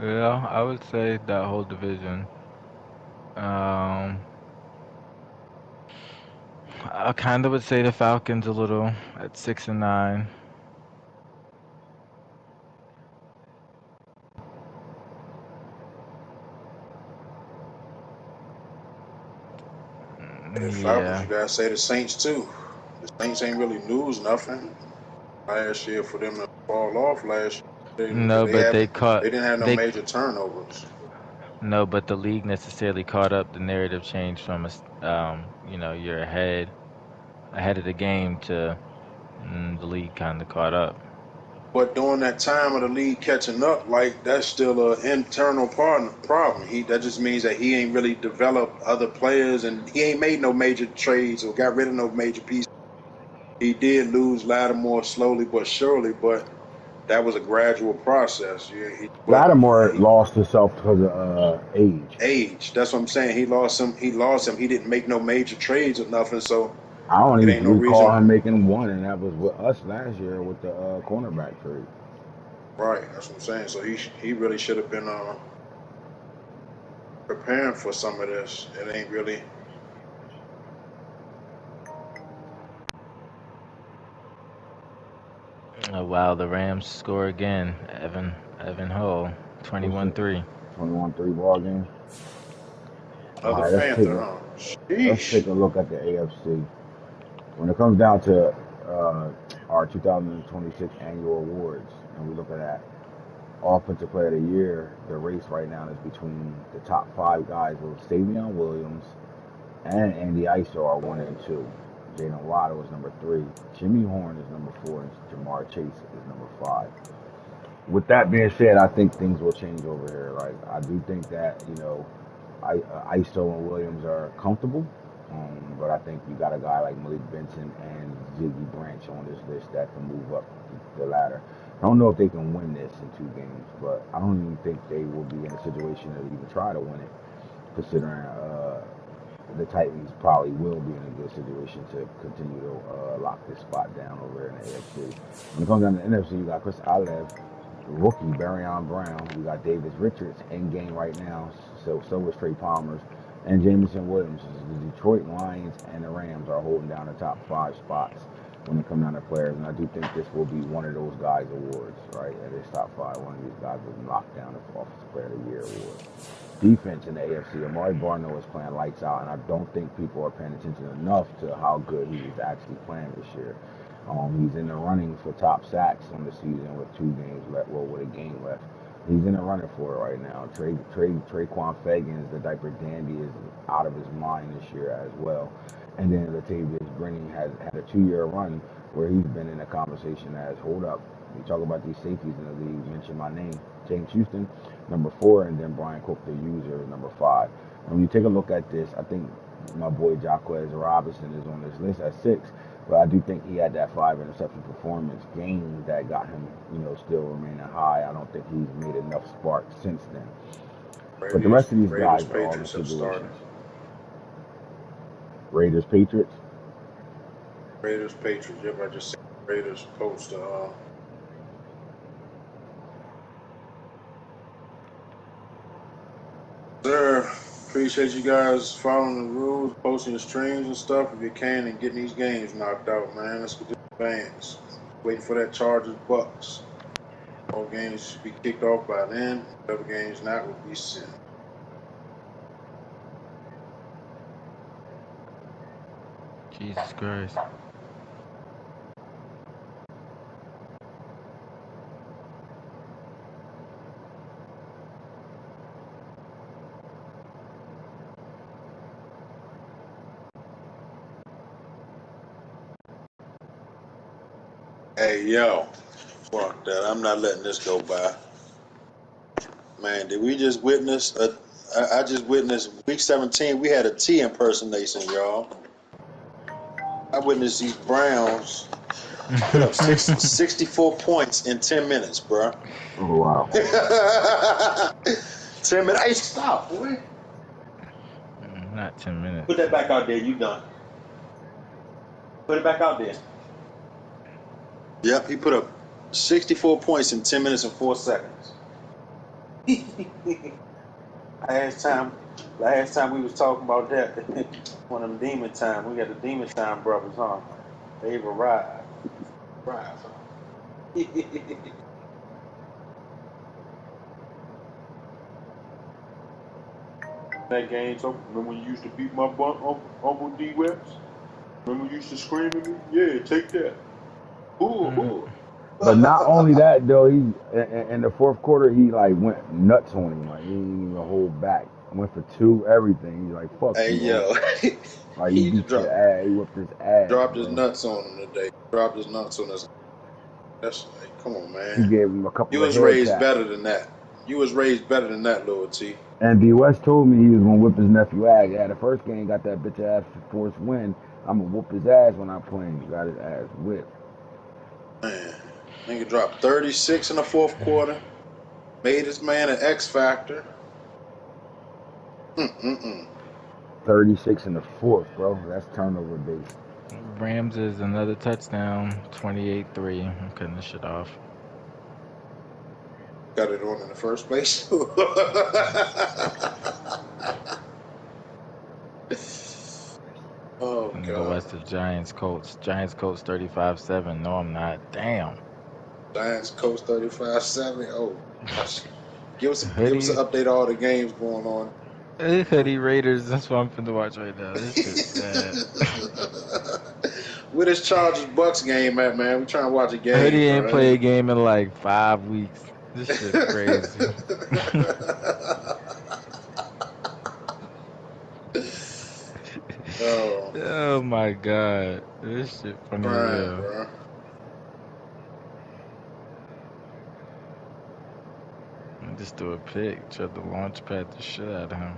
Yeah, I would say that whole division. Um. I kind of would say the Falcons a little at 6-9. The Falcons, Yeah. you gotta say the Saints too. The Saints ain't really lose nothing last year for them to fall off last year. No, They but they haven't. caught They didn't have no they major turnovers. no, but the league necessarily caught up. The narrative changed from you're ahead of the game to the league kind of caught up. But during that time of the league catching up, like that's still an internal problem. That just means that he ain't really developed other players, and he ain't made no major trades or got rid of no major pieces. He did lose Lattimore slowly but surely, but that was a gradual process. Lattimore lost himself because of age. Age. That's what I'm saying. He lost him. He lost him. He didn't make no major trades or nothing, so I don't it even ain't no recall reason. him making one, and that was with us last year with the cornerback trade. Right. That's what I'm saying. So he really should have been preparing for some of this. It ain't really. Oh, wow, the Rams score again. Evan Hull, What's it? 21-3. 21-3 ball game. All Another right, Panther, huh? let's Sheesh. take a look at the AFC. When it comes down to our 2026 annual awards, and we look at that offensive player of the year, the race right now is between the top five guys with Savion Williams and Andy Iso are 1 and 2. Jalen Waddle is number 3. Jimmy Horn is number 4, and Jamar Chase is number 5. With that being said, I think things will change over here. Like I do think that ISO and Williams are comfortable, but I think you got a guy like Malik Benson and Ziggy Branch on this list that can move up the ladder. I don't know if they can win this in 2 games, but I don't even think they will be in a situation to even try to win it, considering the Titans probably will be in a good situation to continue to lock this spot down over here in the AFC. When it comes down to the NFC, you got Chris Olev, rookie Barryon Brown. You got Davis Richards in game right now. So is Trey Palmer's and Jameson Williams. The Detroit Lions and the Rams are holding down the top 5 spots when it comes down to players. And I do think this will be one of those guys' awards, right? At this top 5, one of these guys will knock down the Offensive Player of the Year award. Defense in the AFC, Amari Barno is playing lights out, and I don't think people are paying attention enough to how good he is actually playing this year. He's in the running for top sacks on the season with 2 games left, well, with a game left. He's in the running for it right now. Traquan Fagans, the diaper dandy, is out of his mind this year as well. And then Latavius Brennan has had a 2-year run where he's been in a conversation as, hold up, you talk about these safeties in the league, mention my name. James Houston, number 4, and then Brian Cook, the user, is number 5. And when you take a look at this, I think my boy Jacquez Robinson is on this list at 6, but I do think he had that 5 interception performance game that got him, still remaining high. I don't think he's made enough sparks since then. But the Raiders, rest of these Raiders, guys are all in Patriots have started. situations. Raiders, Patriots. Raiders, Patriots. Yep, I just said Raiders post. Sir, appreciate you guys following the rules, posting the streams and stuff if you can, and getting these games knocked out, man. Let's get this advance. Waiting for that Chargers Bucks. All games should be kicked off by then. Whatever games not will be sent. Jesus Christ. Hey, yo. Fuck that. I'm not letting this go by. Man, did we just witness I just witnessed week 17. We had a T impersonation, y'all. I witnessed these Browns put up 64 points in 10 minutes, bro. Oh wow. 10 minutes. Hey, stop, boy. Not 10 minutes. Put that back out there. You done. Put it back out there. Yep, he put up 64 points in 10 minutes and 4 seconds. last time we was talking about that, one of them demon time. We got the demon time brothers, huh? They've arrived. That game, so remember when you used to beat my butt, Uncle D West? Remember you used to scream at me? Yeah, take that. Mm. Ooh. But not only that though, he in the fourth quarter he like went nuts on him. Like he didn't even hold back. Went for two, everything. He's like, "Fuck Hey, you, Unc." yo. Like he He just beat your ass. He whipped his ass, dropped his bro. nuts on him today. Dropped his nuts on us. That's like, come on, He man. gave him a You couple of was head raised taps. better than that. You was raised better than that, Lil T. And D West told me he was gonna whip his nephew ass. Yeah, the first game got that bitch ass forced win. I'm gonna whoop his ass when I play him. He got his ass whipped. Man, nigga dropped 36 in the fourth quarter. Made his man an X Factor. 36 in the fourth, bro. That's turnover based. Rams is another touchdown. 28-3. I'm cutting this shit off. Got it on in the first place. Oh, I'm gonna go God. watch the Giants Colts. Giants Colts 35-7. No, I'm not. Damn. Giants coach 35-7. Oh, gosh. Give us an Hoodie. update of all the games going on. Hoodie Raiders. That's what I'm finna watch right now. This shit sad. Where this Chargers Bucks game at, man? We trying to watch a game, Hoodie ain't bro. play a game in like 5 weeks. This shit crazy. Oh, Oh my god. This shit funny as crying, hell. bro. I just threw a pick. Tried to launch pad the shit out of him.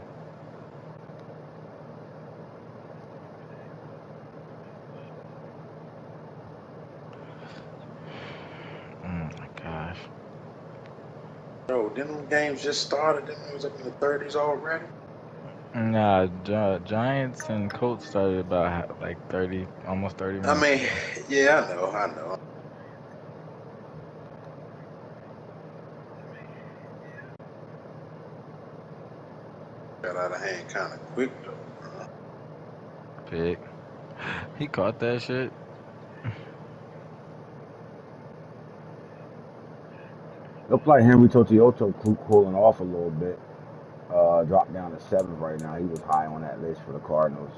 Oh my gosh. Bro, didn't them games just started? Them was up in the 30s already? Nah, Giants and Colts started about like 30, almost 30 I minutes mean, ago. yeah, I know. Got out of hand kind of quick, though, bro. Pick. He caught that shit. Looked like Henry Totioto cooling off a little bit. Dropped down to seventh right now. He was high on that list for the Cardinals.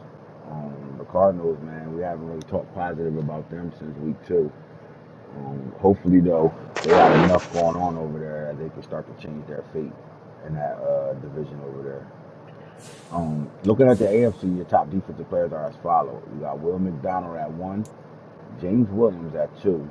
The Cardinals, man, we haven't really talked positive about them since week two. Hopefully, though, they got enough going on over there that they can start to change their fate in that division over there. Looking at the AFC, your top defensive players are as follow. You got Will McDonald at one, James Williams at two.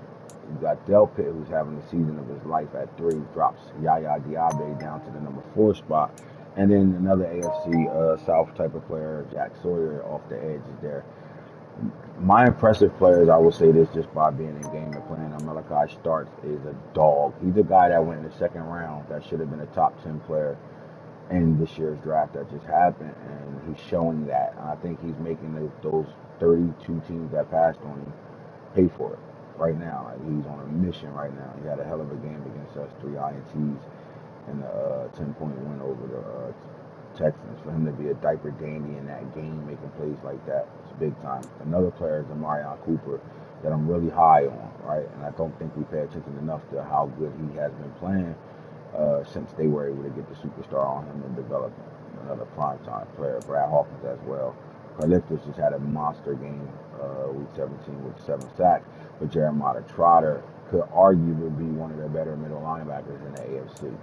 You got Del Pitt, who's having the season of his life at three, drops Yaya Diaby down to the number four spot. And then another AFC South type of player, Jack Sawyer, off the edge is there. My impressive players, I will say this just by being in game and playing on Malachi Starks, is a dog. He's a guy that went in the second round that should have been a top 10 player in this year's draft that just happened, and he's showing that. I think he's making those 32 teams that passed on him pay for it right now. Like, he's on a mission right now. He had a hell of a game against us, 3 INTs, and a 10-point win over the Texans. For him to be a diaper dandy in that game, making plays like that, it's big time. Another player is Amarion Cooper, that I'm really high on, right? And I don't think we pay attention enough to how good he has been playing since they were able to get the superstar on him and develop another primetime player, Brad Hawkins as well. Carlitos just had a monster game week 17 with 7 sacks, but Jeremiah Trotter could arguably be one of the better middle linebackers in the AFC.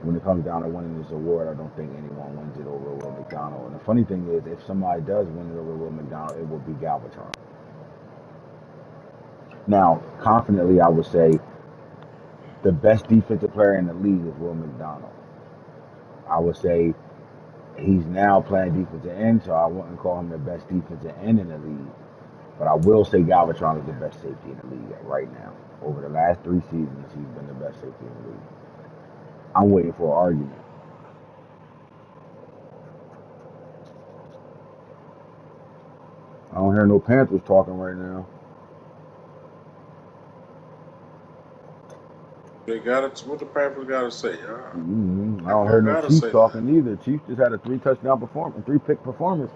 When it comes down to winning this award, I don't think anyone wins it over Will McDonald. And the funny thing is, if somebody does win it over Will McDonald, it will be Galvatron. Now, confidently, I would say the best defensive player in the league is Will McDonald. I would say he's now playing defensive end, so I wouldn't call him the best defensive end in the league. But I will say Galvatron is the best safety in the league right now. Over the last 3 seasons, he's been the best safety in the league. I'm waiting for an argument. I don't hear no Panthers talking right now. They got it. What the Panthers got to say? I don't hear no Gotta Chiefs say talking either. Chiefs just had a 3-touchdown performance, 3-pick performance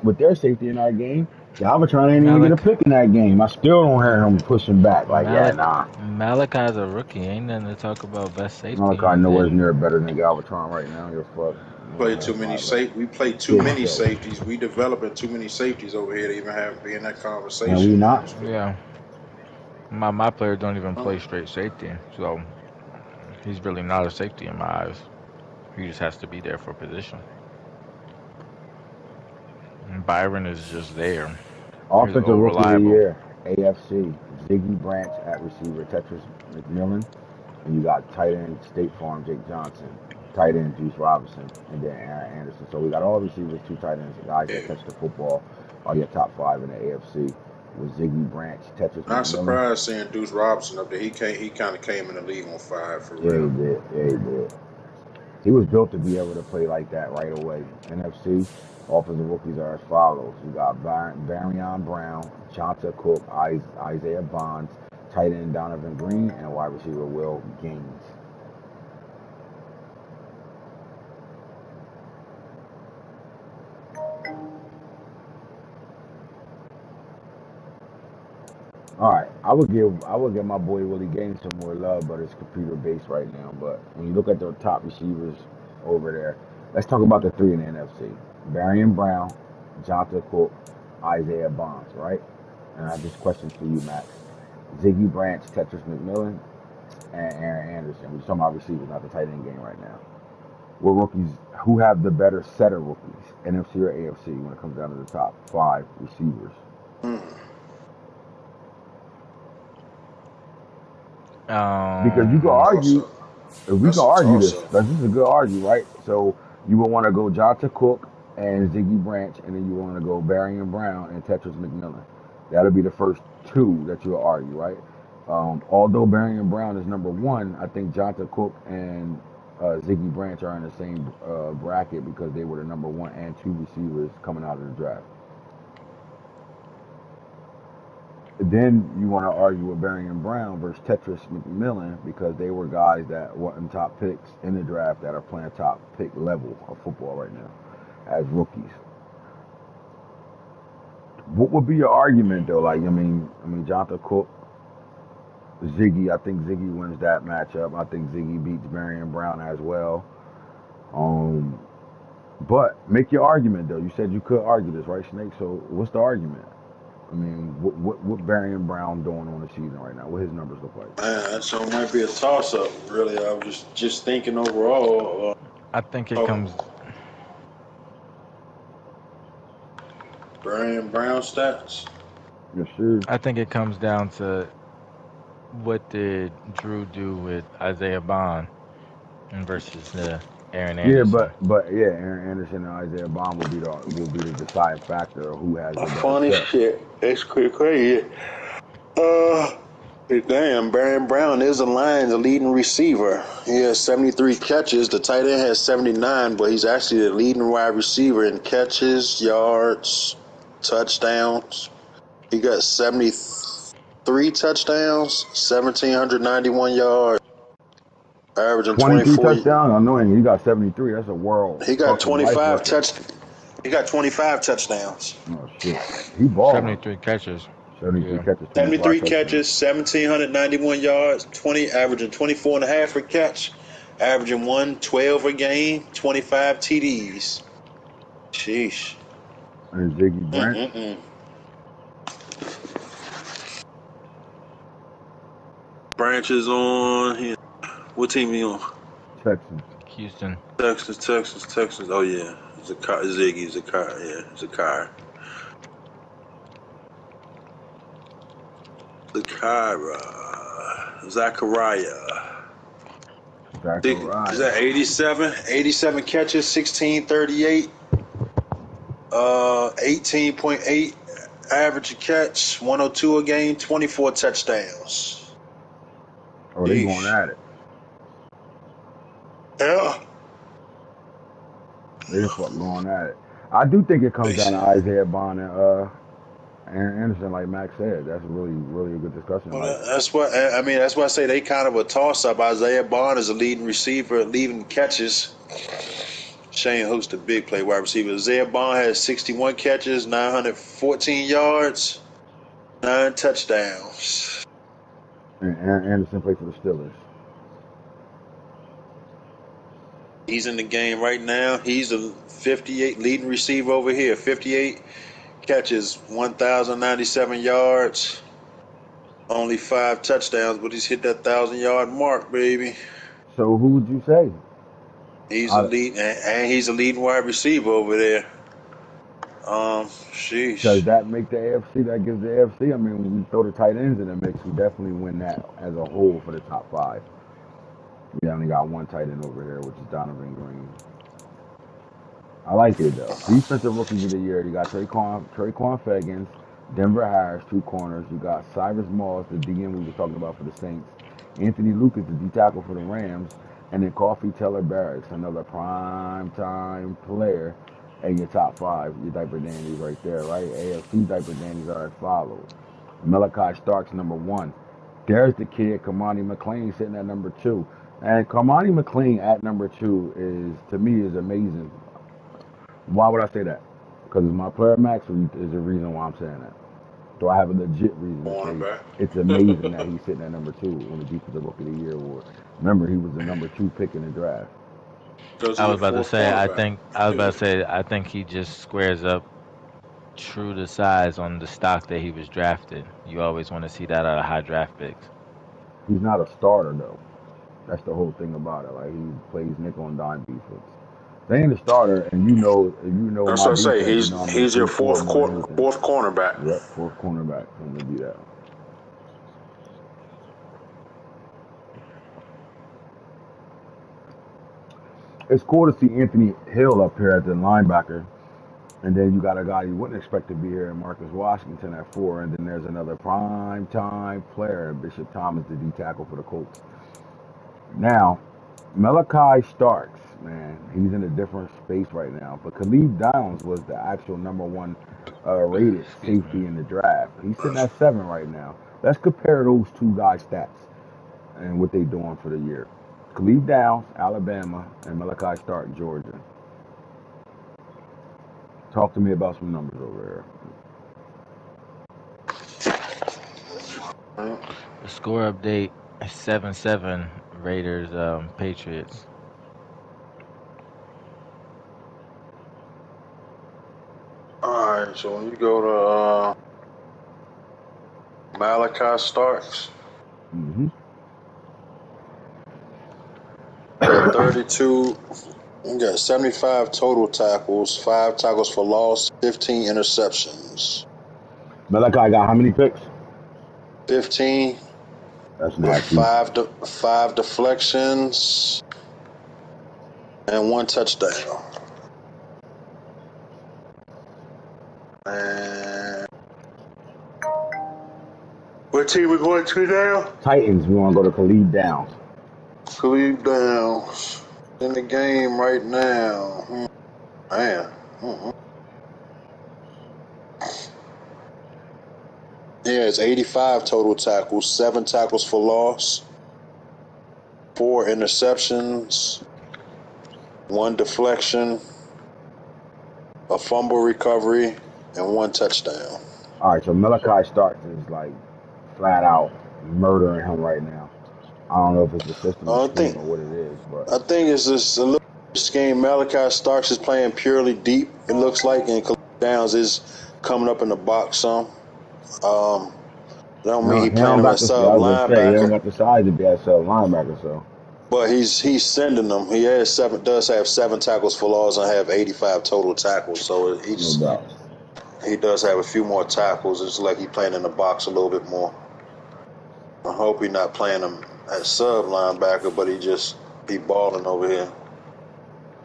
with their safety in that game. Galvatron ain't even get a Malik pick in that game. I still don't hear him pushing back. Like, yeah, Malik nah. Malachi's a rookie. Ain't nothing to talk about best safety. Malachi And nowhere then near better than Galvatron right now. You're fucked. play too many We play too Kid many show. safeties. We developing too many safeties over here to even have be in that And we conversation. not. yeah, my player don't even play straight safety, so he's really not a safety in my eyes. He just has to be there for position. And Byron is just there. He's Offensive all Rookie of the reliable. Year, AFC. Ziggy Branch at receiver, Tetris McMillan. And you got tight end State Farm, Jake Johnson. Tight end Juice Robinson. And then Aaron Anderson. So we got all receivers, 2 tight ends, the guys that Yeah. catch the football are your top 5 in the AFC. With Ziggy Branch, Tetris Not McMillan. surprised seeing Deuce Robinson up there. He kind of came in the league on fire for Yeah, he real. did. Yeah, he did. He was built to be able to play like that right away. NFC offensive rookies are as follows. You got Barion Brown, Jonta Cook, Isaiah Bonds, tight end Donovan Green, and wide receiver Will Gaines. All right, I would give my boy Willie Gaines some more love, but it's computer based right now. But when you look at the top receivers over there, let's talk about the 3 in the NFC: Barion Brown, Jonta Cook, Isaiah Bonds. Right? And I have this question for you, Max. Ziggy Branch, Tetris McMillan, and Aaron Anderson. We're talking about receivers, not the tight end game right now. What rookies? Who have the better set of rookies, NFC or AFC, when it comes down to the top 5 receivers? Hmm. Because you could Um, Toss argue, up. if we That's can a argue toss this, up. this is a good argue, right? So you would want to go Jonta Cook and Ziggy Branch, and then you want to go Barry and Brown and Tetris McMillan. That'll be the first 2 that you'll argue, right? Although Barry and Brown is number 1, I think Jonta Cook and Ziggy Branch are in the same bracket because they were the number 1 and 2 receivers coming out of the draft. Then you want to argue with Barry and Brown versus Tetris McMillan because they were guys that weren't top picks in the draft that are playing top pick level of football right now as rookies. What would be your argument though? Like, I mean, Jonathan Cook, Ziggy. I think Ziggy wins that matchup. I think Ziggy beats Barry and Brown as well. Um, but make your argument though. You said you could argue this, right, Snake? So what's the argument? I mean, what Barry and Brown doing on the season right now? What his numbers look like? Man, so it might be a toss up. Really, I was just thinking overall. I think it Oh, comes. Brian Brown stats. Yes, sir. I think it comes down to what did Drew do with Isaiah Bond versus Aaron Yeah, Anderson. but yeah, Aaron Anderson and Isaiah Bond will be the deciding factor of who has the better Funny set. shit. It's crazy. Uh, damn, Baron Brown is the Lions' leading receiver. He has 73 catches. The tight end has 79, but he's actually the leading wide receiver in catches, yards, touchdowns. He got 73 touchdowns, 1,791 yards, averaging 23 24. touchdowns. I know he got 73. That's a world He got fucking life 25 record. touch. He got 25 touchdowns. Oh shit, he balling. 73 catches. 73 Yeah. catches, 25 73 touchdowns. catches, 1,791 yards, averaging 24 and a half per catch, averaging 112 a game, 25 TDs. Sheesh. And Ziggy Branch, Mm-mm-mm. Branches on here. What team he on? Texans. Houston. Texas. Oh yeah, Ziggy Zakai. Yeah, Zakai. Zachariah. Is Zachariah. that 87? 87 catches, 1638, 18.8 average a catch, 102 a game, 24 touchdowns. Oh, they going Yeesh. at it. Yeah. They the fuck going at it. I do think it comes down to Isaiah Bond and Aaron Anderson, like Max said. That's really, really a good discussion. Like, Well, that's what I mean. That's why I say they kind of a toss up. Isaiah Bond is a leading receiver, leading catches. Shane Hook's the big play wide receiver. Isaiah Bond has 61 catches, 914 yards, 9 touchdowns. and Aaron Anderson played for the Steelers. He's in the game right now. He's a 58 leading receiver over here. 58 catches, 1,097 yards, only 5 touchdowns, but he's hit that 1,000-yard mark, baby. So who would you say? He's a lead, and he's a leading wide receiver over there. Does Sheesh. that make the AFC? That gives the AFC. I mean, when we throw the tight ends in the mix, we definitely win that as a whole for the top five. We only got one tight end over here, which is Donovan Green. I like it though. Defensive rookies of the year. You got Traquan Fegans, Denver Harris, 2 corners. You got Cyrus Moss, the DM we was talking about for the Saints. Anthony Lucas, the D tackle for the Rams, and then Coffee Teller Barracks, another prime time player. And your top 5, your diaper dandies right there, right? AFC diaper dandies are as follows. Malachi Starks, number 1. There's the kid, Kamani McLean, sitting at number 2. And Kamani McLean at number 2 is, to me, is amazing. Why would I say that? Because it's my player Max, or is the reason why I'm saying that? Do I have a legit reason to say Cornerback. it's amazing that he's sitting at number 2 on the Defensive Rookie of the Year award? Remember, he was the number 2 pick in the draft. Because I he's was a about to fourth say. cornerback. I think he just squares up true to size on the stock that he was drafted. You always want to see that out of high draft picks. He's not a starter though. That's the whole thing about it. Like he plays nickel and dime defense. They ain't a starter, and if you know That's my what I say. defense, you know I'm in He's your 3-4 fourth more than anything. fourth cornerback. Yep, 4th cornerback. I'm gonna be that. It's cool to see Anthony Hill up here at the linebacker. And then you got a guy you wouldn't expect to be here in Marcus Washington at 4. And then there's another prime time player, Bishop Thomas, the D tackle for the Colts. Now, Malachi Starks, man, he's in a different space right now. But Khalid Downs was the actual number 1 rated Excuse me. safety in the draft. He's sitting at 7 right now. Let's compare those 2 guys' stats and what they doing for the year. Khalid Downs, Alabama, and Malachi Stark, Georgia. Talk to me about some numbers over The score update is 7-7 Raiders Patriots. All right, so when you go to Malachi Starks, here. Mm-hmm. got 32. You got 75 total tackles, 5 tackles for loss, 15 interceptions. Malachi got how many picks? 15 That's with nasty. five deflections and 1 touchdown. And what team we going to now? Titans, we want to go to Khalid Downs. Khalid Downs in the game right now. Man. Yeah, it's 85 total tackles, 7 tackles for loss, 4 interceptions, 1 deflection, a fumble recovery, and 1 touchdown. All right, so Malachi Starks is like flat out murdering him right now. I don't know if it's a system, a I scheme, think or what it is, but I think it's just a little scheme. Malachi Starks is playing purely deep. It looks like, and Khalil Downs is coming up in the box some. Um, that don't mean he he playing don't him got at the. I sub was gonna say he don't linebacker, got the size to be a sub linebacker. So but he's sending them. He has seven, does have 7 tackles for loss and have 85 total tackles. So no doubt. he does have a few more tackles. It's like he playing in the box a little bit more. I hope he's not playing him at sub linebacker, but he balling over here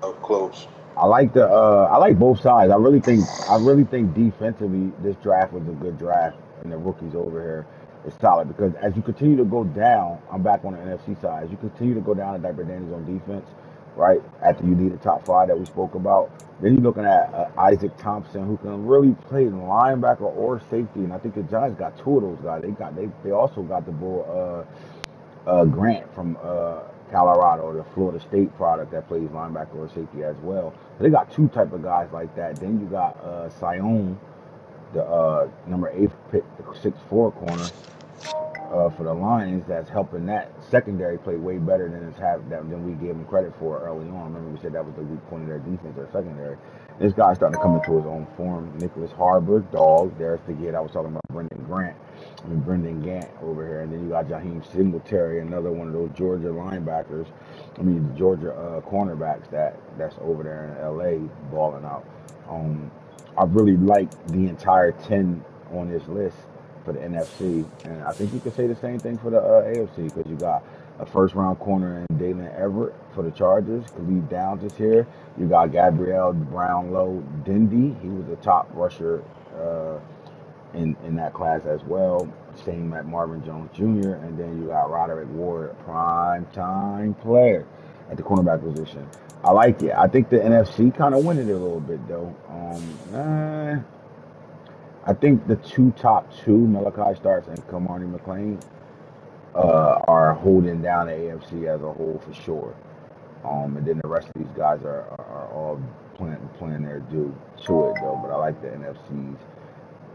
up close. I like both sides. I really think defensively this draft was a good draft and the rookies over here is solid because as you continue to go down, I'm back on the NFC side. As you continue to go down the Diaper Dandies on defense, right? After you need a top five that we spoke about, then you're looking at Isaac Thompson who can really play linebacker or safety. And I think the Giants got two of those guys. They also got the bull Grant from Colorado, the Florida State product that plays linebacker or safety as well. So they got two type of guys like that. Then you got Sion, the number 8 pick, the 6'4" corner for the Lions that's helping that secondary play way better than we gave him credit for early on. Remember we said that was the weak point of their defense, their secondary. This guy's starting to come into his own form. Nicholas Harbor, dog. There's the kid I was talking about, Brendan Gant over here. And then you got Jaheim Singletary, another one of those Georgia linebackers. Georgia cornerbacks that's over there in L.A. balling out. I really like the entire 10 on this list for the NFC, and I think you could say the same thing for the AFC because you got a first round corner in Dalen Everett for the Chargers. Khalid Downs is here. You got Gabriel Brownlow Dindy. He was a top rusher in that class as well. Same at Marvin Jones Jr. And then you got Roderick Ward, a prime time player at the cornerback position. I like it. I think the NFC kind of winning it a little bit though. I think the top two, Malachi Starks and Kamani McLean, are holding down the AFC as a whole for sure. And then the rest of these guys are all playing their due to it though. But I like the NFC's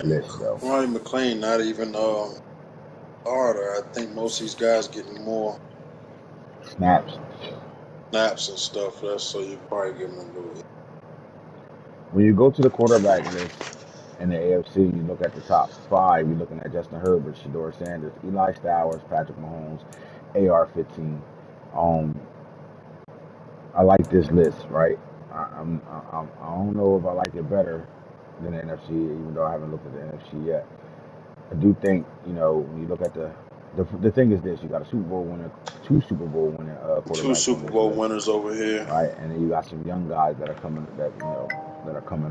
list though. Ronnie McLean not even harder. I think most of these guys getting more Snaps. snaps and stuff. That's so you probably give them a little. When you go to the quarterback list in the AFC, you look at the top five. You're looking at Justin Herbert, Shador Sanders, Eli Stowers, Patrick Mahomes, AR-15. Um, I like this list, right? I don't know if I like it better than the NFC, even though I haven't looked at the NFC yet. I do think, when you look at the thing is this: you got a Super Bowl winner, two Super Bowl winning Two quarterbacks on Super this Bowl list, winners over here. right? And then you got some young guys that are coming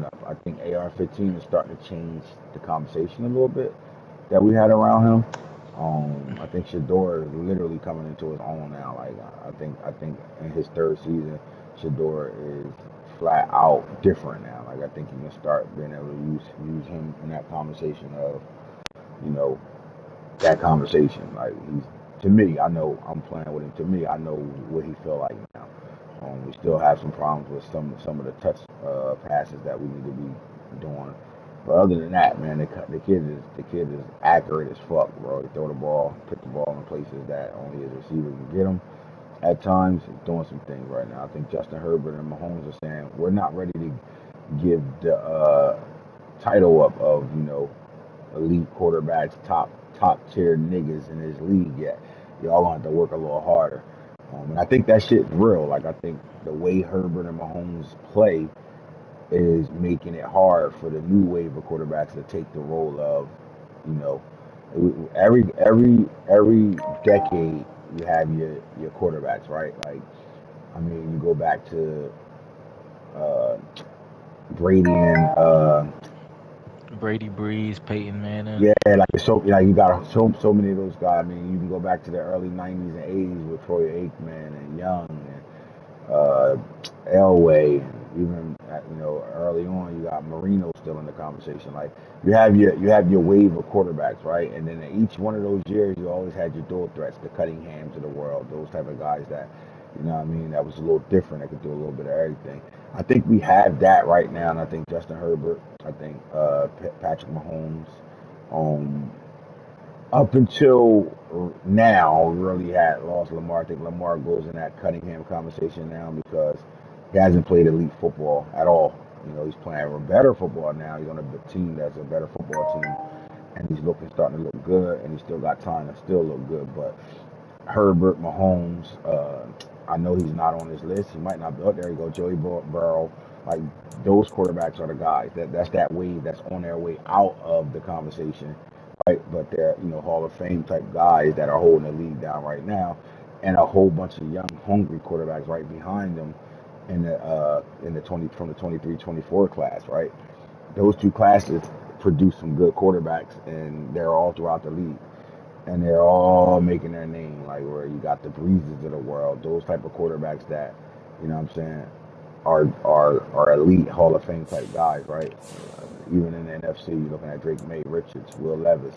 up. I think AR-15 is starting to change the conversation a little bit that we had around him. I think Shador is literally coming into his own now. Like I think in his third season, Shador is flat out different now. Like I think you can start being able to use him in that conversation of you know that conversation. Like he's to me, I know I'm playing with him. To me, I know what he feel like now. We still have some problems with some of the touch passes that we need to be doing. But other than that, man, the kid is accurate as fuck, bro. He throw the ball, put the ball in places that only his receiver can get him. At times, he's doing some things right now. I think Justin Herbert and Mahomes are saying we're not ready to give the title up of elite quarterbacks, top tier niggas in this league yet. Y'all gonna have to work a little harder. And I think that shit's real. Like I think the way Herbert and Mahomes play is making it hard for the new wave of quarterbacks to take the role of, you know, every decade you have your quarterbacks, right? Like I mean, you go back to uh, Brady and Brady Breeze, Peyton Manning. yeah, like you got so many of those guys. I mean, you can go back to the early '90s and '80s with Troy Aikman and Young and Elway. Even early on, you got Marino still in the conversation. Like you have your wave of quarterbacks, right? And then in each one of those years, you always had your dual threats, the Cunninghams of the world, those type of guys that what I mean, that was a little different. That could do a little bit of everything. I think we have that right now, and I think Justin Herbert, I think Patrick Mahomes. Um, Up until now, we really had lost Lamar. I think Lamar goes in that Cunningham conversation now because he hasn't played elite football at all. You know, he's playing a better football now. He's on a team that's a better football team, and he's starting to look good, and he's still got time to still look good. But Herbert, Mahomes, I know he's not on this list. He might not be. Oh, there you go, Joey Burrow. Like those quarterbacks are the guys that's that wave that's on their way out of the conversation, right? But they're Hall of Fame type guys that are holding the league down right now, and a whole bunch of young, hungry quarterbacks right behind them in the 20 from the 23-24 class, right? Those two classes produce some good quarterbacks, and they're all throughout the league and they're all making their name. Like where you got the Breezes of the world, those type of quarterbacks that, you know what I'm saying, are elite Hall of Fame type guys, right? Even in the NFC, you're looking at Drake May, Richards, Will Levis,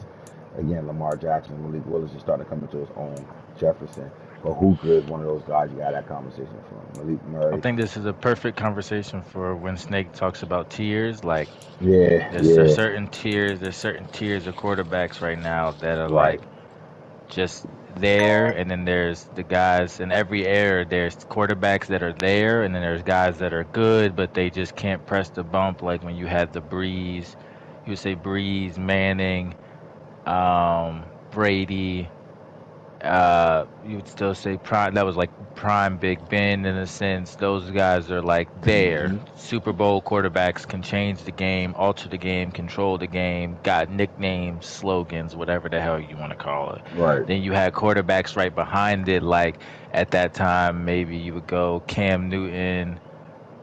again Lamar Jackson, Malik Willis is starting to come into his own. Jefferson, but Hooker is one of those guys you got that conversation from. Malik I Murray, think this is a perfect conversation for when Snake talks about tiers. Like, yeah, there's yeah, certain tiers. There's certain tiers of quarterbacks right now that are right. like just there, and then there's the guys in every era. There's quarterbacks that are there, and then there's guys that are good, but they just can't press the bump. Like when you had the Breeze, you would say Breeze, Manning, Brady. You would still say prime. That was like prime Big Ben in a sense. Those guys are like there. Hmm. Super Bowl quarterbacks can change the game, alter the game, control the game. Got nicknames, slogans, whatever the hell you want to call it. Right. Then you had quarterbacks right behind it. Like at that time, maybe you would go Cam Newton.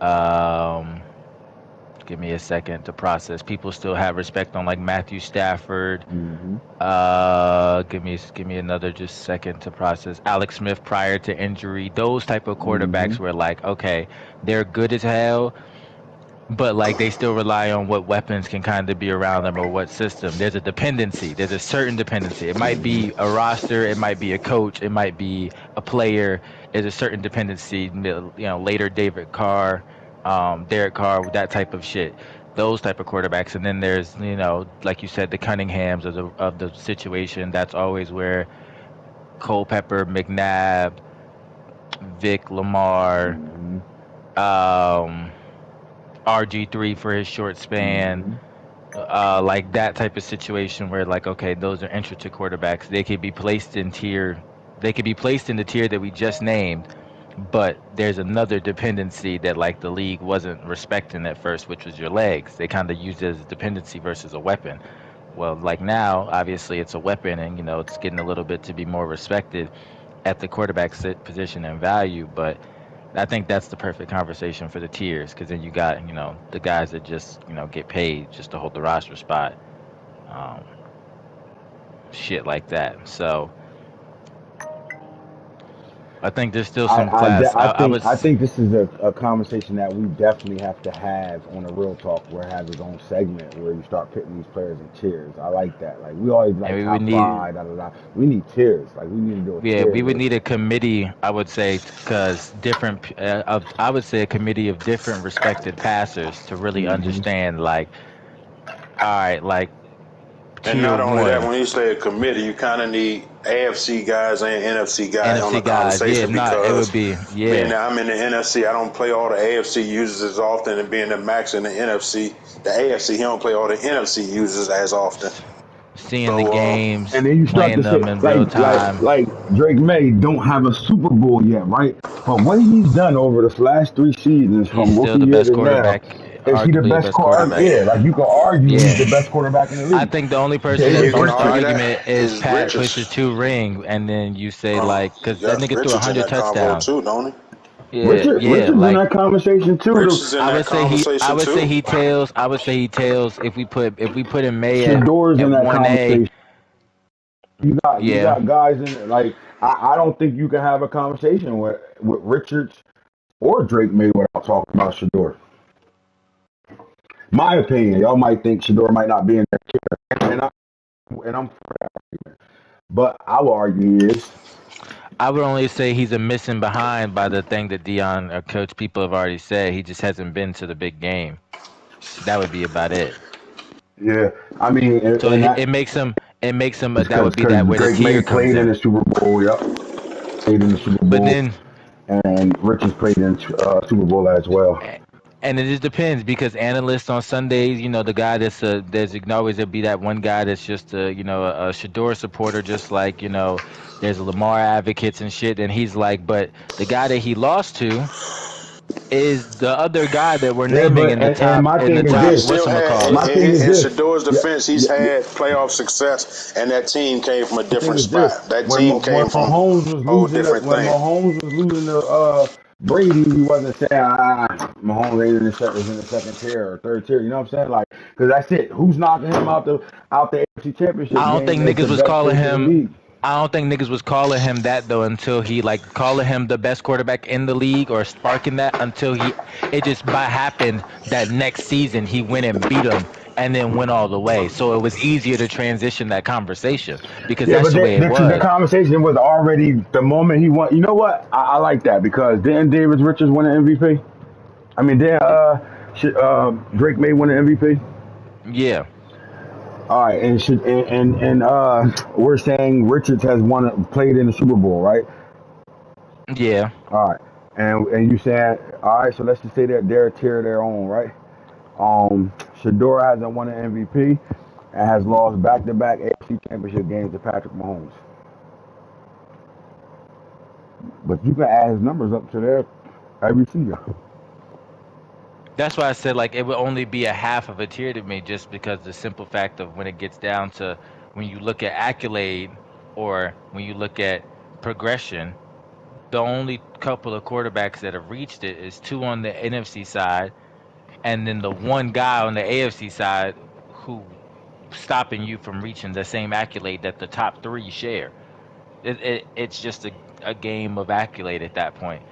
Um, Give me a second to process. People still have respect on like Matthew Stafford. Hmm. Give me another just second to process. Alex Smith prior to injury. Those type of Hmm. quarterbacks were like, okay, they're good as hell, but like they still rely on what weapons can kind of be around them or what system. There's a dependency. There's a certain dependency. It might be a roster, it might be a coach, it might be a player. There's a certain dependency. Later David Carr, Derek Carr, that type of shit. Those type of quarterbacks, and then there's like you said, the Cunninghams of the situation. That's always where Culpepper, McNabb, Vic Lamar, Hmm. um, RG3 for his short span, Hmm. like that type of situation where like okay, those are intricate quarterbacks. They could be placed in the tier that we just named, but there's another dependency that like the league wasn't respecting at first, which was your legs. They kind of used it as a dependency versus a weapon. Well, like now, obviously it's a weapon, and it's getting a little bit to be more respected at the quarterback position and value, but I think that's the perfect conversation for the tiers because then you got the guys that just get paid just to hold the roster spot, um, shit like that. So I think there's still some class. I I was think this is a conversation that we definitely have to have on a real talk where it has its own segment where you start putting these players in tiers. I like that. Like we always and like we would top need five, da da da. We need tiers. Like we need to do a yeah tier we would list. need a committee. I would say because I would say a committee of different respected passers to really Hmm. understand like all right like And tier not only that, one when you say a committee, you kind of need AFC guys and NFC guys on NFC the guys. Yeah, conversation not it would because be being yeah. that I'm in the NFC, I don't play all the AFC users as often, and being that Max in the NFC, the AFC, he don't play all the NFC users as often. Seeing the So, And games, then you start to playing say them in real time. like Drake May don't have a Super Bowl yet, right? But what he's done over the last three seasons He's from still rookie the year best to now, quarterback, is he the arguably the best best quarterback? quarterback. Yeah, like you could argue he's Yeah, the best quarterback in the I league. think the only person There that you is can starts the argue Richard. that argument is is Pat Richards. pushes two ring, and then you say like, You cause that got nigga threw Richards in 100 that convo touchdowns. too, don't he? Yeah, yeah. Richard's in Like that conversation too. Richards in I that would say he, I conversation would say too. he tails. I would say he tails if we put in May Shador's at in that 1A. conversation. You Yeah, got guys in like I don't think you can have a conversation with Richards or Drake May without talking about Shador. My opinion, y'all might think Shador might not be in there, and I'm but I would argue he is. I would only say he's a missing behind by the thing that Dion or coach people have already said. He just hasn't been to the big game. That would be about it. Yeah, I mean, So and that it makes him that because would be that where the Drake May tier comes played in in. the Super Bowl. Yep, played in the Super But Bowl, then and Richards played in Super Bowl as well. and it just depends because analysts on Sundays, the guy there's always there be that one guy that's just a Shador supporter, just like there's Lamar advocates and shit, and he's like, but the guy that he lost to is the other guy that we're Yeah, naming but in the and top my thing is But he this. still had, My thing is in this. Shador's Yeah, defense, he's yeah, had playoff success, and that team came from a thing different is this: spot. That when team came from Mahomes was a whole losing different thing. to Brady, we wasn't saying Mahomes ain't is in the second tier or third tier. You know what I'm saying? Like, because that's it. Who's knocking him out the AFC Championship I don't game think is the niggas was best calling coach in the him. league. I don't think niggas was calling him that though until he like calling him the best quarterback in the league or sparking that until it just by happened that next season he went and beat him and then went all the way. So it was easier to transition that conversation because Yeah, that's but the way it the was. conversation was already the moment he won. You know what? I like that because didn't David Richards win an MVP? I mean, did Drake May win an MVP? Yeah, All right, and we're saying Richards has played in the Super Bowl, right? yeah, All right, and you said all right. So let's just say that they're a tier of their own, right? Shador hasn't won an MVP and has lost back-to-back AFC Championship games to Patrick Mahomes. But you can add his numbers up to there every season. that's why I said like it would only be a half of a tier to me just because the simple fact of when it gets down to when you look at accolade or when you look at progression, the only couple of quarterbacks that have reached it is two on the NFC side, and then the one guy on the AFC side who stopping you from reaching the same accolade that the top three share. It's just a game of accolade at that point.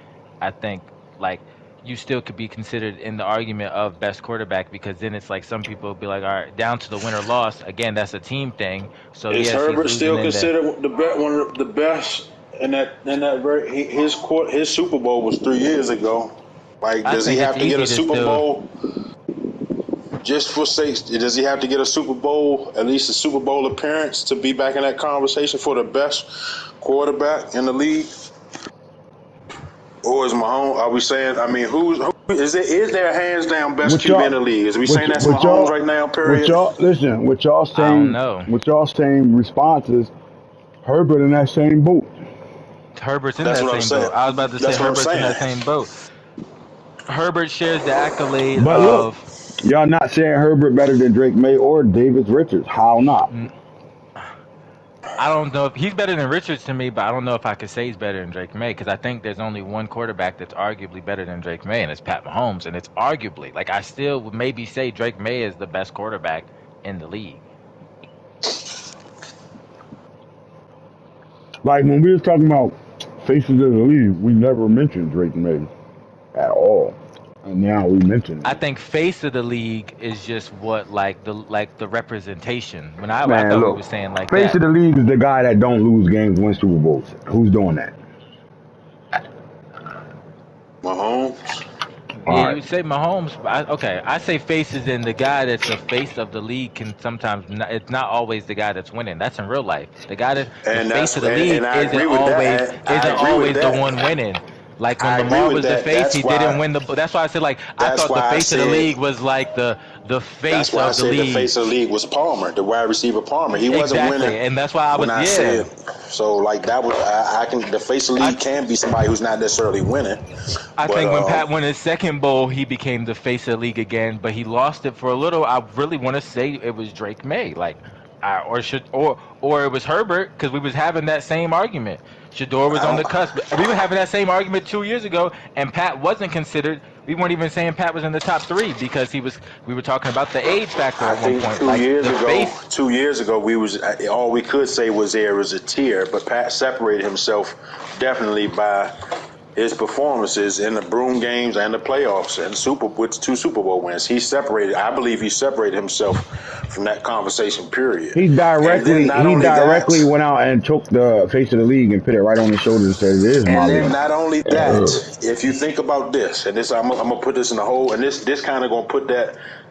I think like you still could be considered in the argument of best quarterback because then it's like some people will be like, all right, down to the win or loss. Again, that's a team thing. So Is yes, he's Herbert losing still in the. considered one of the best? His Super Bowl was 3 years ago. Like, I does he think it's have to get a easy to Super still. Bowl just for sake? Does he have to get a Super Bowl, at least a Super Bowl appearance, to be back in that conversation for the best quarterback in the league? Or is Mahomes? Are we saying? I mean, who is there? Is there a hands down best What QB in the y'all, league? Is we what, saying that's what Mahomes y'all, right now? what Period. y'all, listen, I don't know. what y'all saying responses, Herbert in that same boat. Herbert's in That's that what I'm same boat. saying. I was about to say That's what I'm Herbert's in saying. that same boat. Herbert shares the accolade But look, of. y'all not saying Herbert better than Drake May or David Richards. How not? I don't know if he's better than Richards to me, but I don't know if I could say he's better than Drake May because I think there's only one quarterback that's arguably better than Drake May, and it's Pat Mahomes. And it's arguably like I still would maybe say Drake May is the best quarterback in the league. Like when we was talking about faces of the league, we never mentioned Drake May at all. And now we mention I him. think face of the league is just what like the representation. When I Man, thought we look, were saying like face that. of the league is the guy that don't lose games, win Super Bowls. Who's doing that? Mahomes. All Yeah, you right. would say Mahomes. But okay, I say faces, and the guy that's the face of the league can sometimes. It's not always the guy that's winning. That's in real life. The And face that's of the league I agree with that. I isn't agree with always the that. one winning. Like when I agree Lamar with was the that. face, he didn't win the. That's why I said like I That's thought the why I face of the said league was like the that's face why I of the said the league. face of the league was Palmer, the wide receiver Palmer. He wasn't winning Exactly, and that's why I when was I said yeah. so. Like that was I can the face of the I league can be somebody who's not necessarily winning, I but think when Pat won his second bowl, he became the face of the league again, but he lost it for a little. I really want to say it was Drake May, like, or it was Herbert because we was having that same argument. Shador was I on don't. the cusp. We were having that same argument 2 years ago, and Pat wasn't considered. We weren't even saying Pat was in the top three because he was. We were talking about the age factor I at one think point, two like years the ago, face. 2 years ago, we was all we could say was there was a tier, but Pat separated himself definitely by his performances in the Broom games and the playoffs and with 2 Super Bowl wins. I believe he separated himself from that conversation, period. He And then directly not he only that, directly went out and took the face of the league and put it right on his shoulder and said, "It is my and then league." not only that, if you think about this, and this I'm gonna put this in the hole, and this kind of gonna put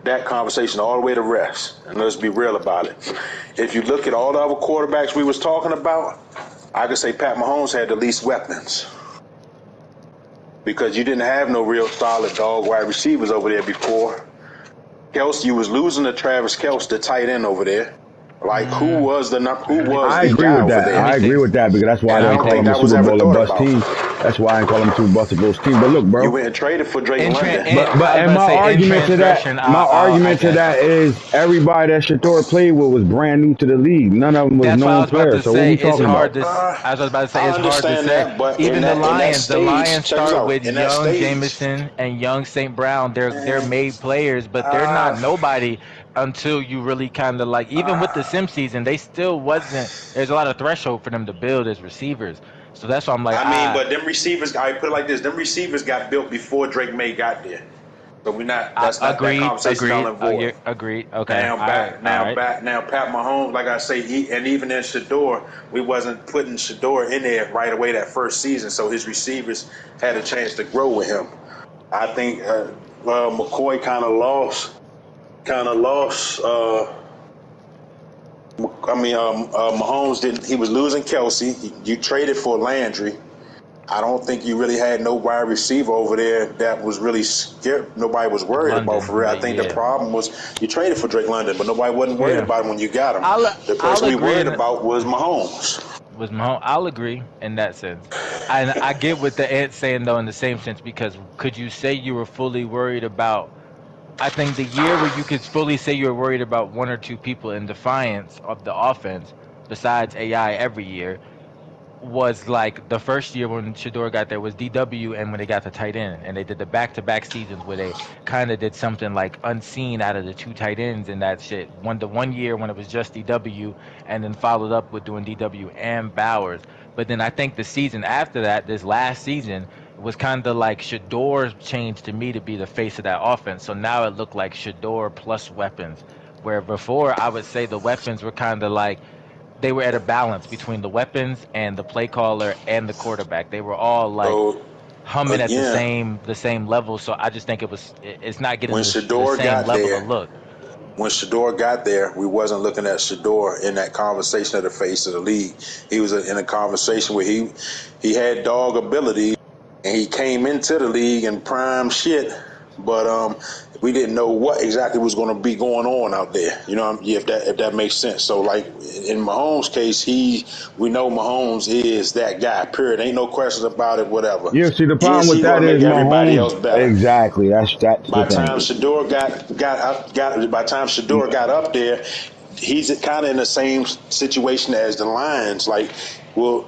that conversation all the way to rest. And let's be real about it. If you look at all the other quarterbacks we was talking about, I could say Pat Mahomes had the least weapons because you didn't have no real solid dog wide receivers over there before. Kelce, you was losing to Travis Kelce, the tight end over there. Like who was the I agree guy with over that. there? I agree with that because that's why I And I didn't don't call think him a that was Super ever Bowl or thought bust about. team. That's why I didn't call him a Super Bowl bust team. But look, You bro. went and traded for Drake London. But I was and about to my say in argument to transgression. that, my I argument to guess that is everybody that Shador played with was brand new to the league. None of them was that's what I known was about to players. So what say. we It's talking hard about? to. I was about to say I it's hard to understand say. that, but Even in that The stage, Lions check this start with out. In that young stage, Jameson and young St. Brown. They're made players, but they're not uh, nobody until you really kind of like. Even with the sim season, they still wasn't. There's a lot of threshold for them to build as receivers. So that's why I'm like, I mean, but them receivers, I put it like this: them receivers got built before Drake May got there. So we're not. I That's not that agreed, conversation null agreed, and void. agreed. Okay, all right. Now, Pat Mahomes, like I say, and even in Shador, we wasn't putting Shador in there right away that first season, so his receivers had a chance to grow with him. I think McCoy kind of lost. Mahomes didn't. He was losing Kelsey. You traded for Landry. I don't think you really had no wide receiver over there that was really scared. Nobody was worried about London, for real. I but think the yeah, problem was you traded for Drake London, but nobody wasn't worried yeah. about him when you got him. The I'll person we agree worried in about was Mahomes. was Mahomes. I'll agree in that sense. And I get what the Ant's saying though in the same sense because could you say you were fully worried about? I think the year where you could fully say you were worried about one or two people in defiance of the offense, besides AI every year, was like the first year when Shador got there was DW and when they got the tight end and they did the back-to-back seasons where they kind of did something like unseen out of the two tight ends and that shit. One year when it was just DW and then followed up with doing DW and Bowers. But then I think the season after that, this last season, was kind of like Shador changed to me to be the face of that offense. So now it looked like Shador plus weapons. Where before I would say the weapons were kind of like they were at a balance between the weapons and the play caller and the quarterback. They were all like So humming at again, the same level. So I just think it's not getting when the Shador same got level there, of look. we wasn't looking at Shador in that conversation of the face of the league. He was in a conversation where he had dog ability, and he came into the league in prime shit. But we didn't know what exactly was going to be going on out there. You know, if that makes sense. So, like in Mahomes' case, we know Mahomes is that guy. Period. Ain't no questions about it. Whatever. Yeah. See, the problem Is with he that going to make is everybody Mahomes. else better? Exactly. That's the By the thing. time Shador by the time Shador got up there, he's kind of in the same situation as the Lions. Like, well,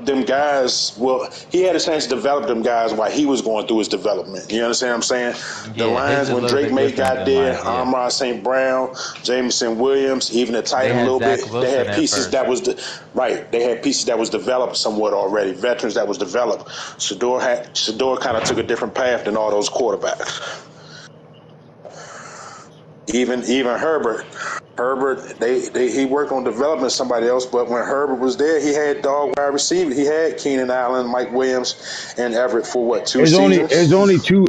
them guys. Well, he had a chance to develop them guys while he was going through his development. You understand what I'm saying? The Yeah, his Lions, is a when little Drake bit May different got than there, Lions. Yeah, Amon St. Brown, Jameson Williams, even the tight they end a had little Zach bit. They Wilson had at pieces first. that was right. They had pieces that was developed somewhat already. Veterans that was developed. Shador kind of took a different path than all those quarterbacks. Even Herbert, he worked on developing somebody else, but when Herbert was there, he had dog wide receiver. He had Keenan Allen, Mike Williams, and Everett for what, two It's only seasons?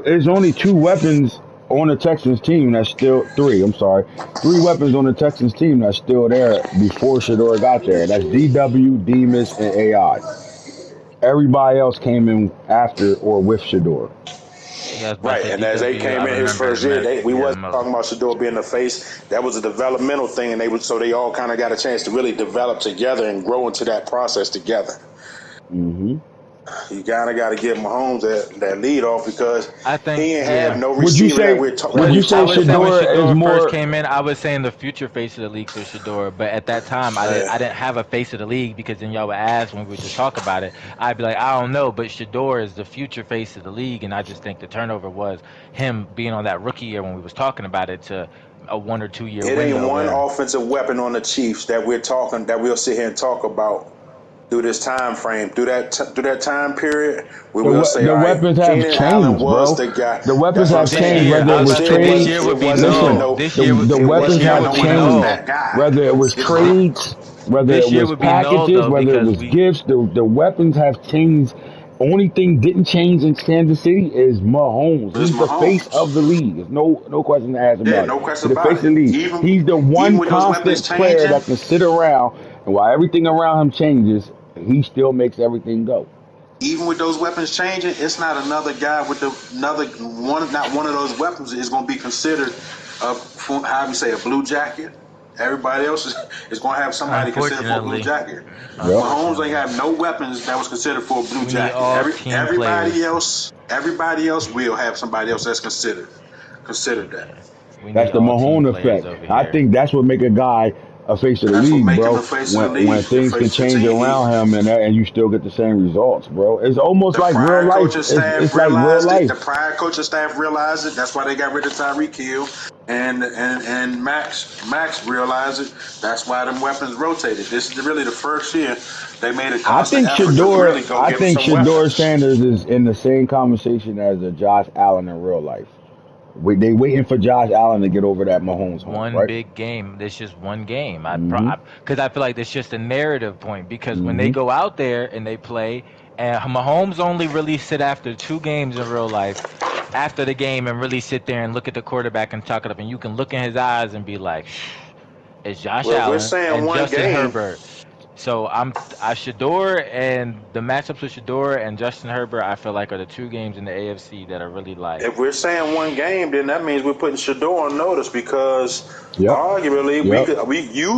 it's only two weapons on the Texans team that's still three. I'm sorry, three weapons on the Texans team that's still there before Shador got there. That's DW, Demas, and AI. Everybody else came in after or with Shador. Yeah, I was about to Right, say and as they DW. I came in his remember the first year, Met. we Yeah, the wasn't most. talking about Shador being the face. That was a developmental thing, and so they all kind of got a chance to really develop together and grow into that process together. Hmm. You kind of got to give Mahomes that lead off because I think he ain't have yeah. no Would you receiver say that would you we're I say talking would say when about. Shador is Shador first more? came in, I was saying the future face of the league for Shador. But at that time, Uh, I didn't have a face of the league because then y'all would ask when we would just talk about it. I'd be like, I don't know, but Shador is the future face of the league, and I just think the turnover was him being on that rookie year when we was talking about it to a 1 or 2 year it ain't window one where offensive weapon on the Chiefs that we'll sit here and talk about through this time frame, through that time period, we will say, The all right, weapons have Keenan Allen changed, was bro. the guy. The weapons That's what I'm have This changed, saying. year, whether It it I was was was about to still say this trades. year wasn't. It would be wasn't even Listen, null. no. the It weapons wasn't even have Would no. be He was changed, null. that guy. whether it was It was no. trades, whether This it year was would be null packages, though whether it because was we gifts. The weapons have changed. Only thing didn't change in Kansas City is Mahomes. It's He's the face Mahomes. of the league. There's no question asked Yeah, about it. no question He's the about face it. of the league. Even He's the even one with those weapons constant player changing, that can sit around, and while everything around him changes, he still makes everything go. even with those weapons changing, it's not another guy with another one. Not one of those weapons is going to be considered how we say a blue jacket. Everybody else is going to have somebody considered for a blue unfortunately, jacket. Yep. Mahomes ain't unfortunately, have no weapons that was considered for a blue we need jacket. all team players. Everybody else will have somebody else that's considered that. Yeah, we That's need the all team Mahone players effect. over I here. think that's what make a guy a face of the That's what league, make him bro. the face of the league, When the things can face of the change team. around him and you still get the same results, bro. It's almost The like real prior life. coaching It's staff like real realized it. The life. prior coaching staff realized it. That's why they got rid of Tyreek Hill, and Max realized it. That's why them weapons rotated. This is really the first year they made a constant effort to really go I get him think some Shador weapons. Sanders is in the same conversation as a Josh Allen in real life. They waiting for Josh Allen to get over that Mahomes hump, One right? big game. There's just one game. Mm-hmm. Because I feel like it's just a narrative point. Because when they Mm-hmm. go out there and they play, and Mahomes only really sit after 2 games in real life, after the game, and really sit there and look at the quarterback and talk it up, and you can look in his eyes and be like, Shh, it's Josh Well, if we're Allen saying and one Justin game, Herbert. So I Shador and the matchups with Shador and Justin Herbert, I feel like are the 2 games in the AFC that are really like, if we're saying one game, then that means we're putting Shador on notice because Yep. arguably Yep.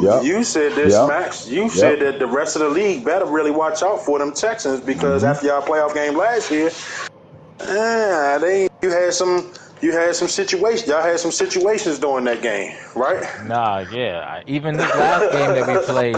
Yep. you said this, Yep. Max. You said Yep. that the rest of the league better really watch out for them Texans because Mm-hmm. after y'all playoff game last year, you had some situations. Y'all had some situations during that game, right? nah, yeah. Even this last game that we played,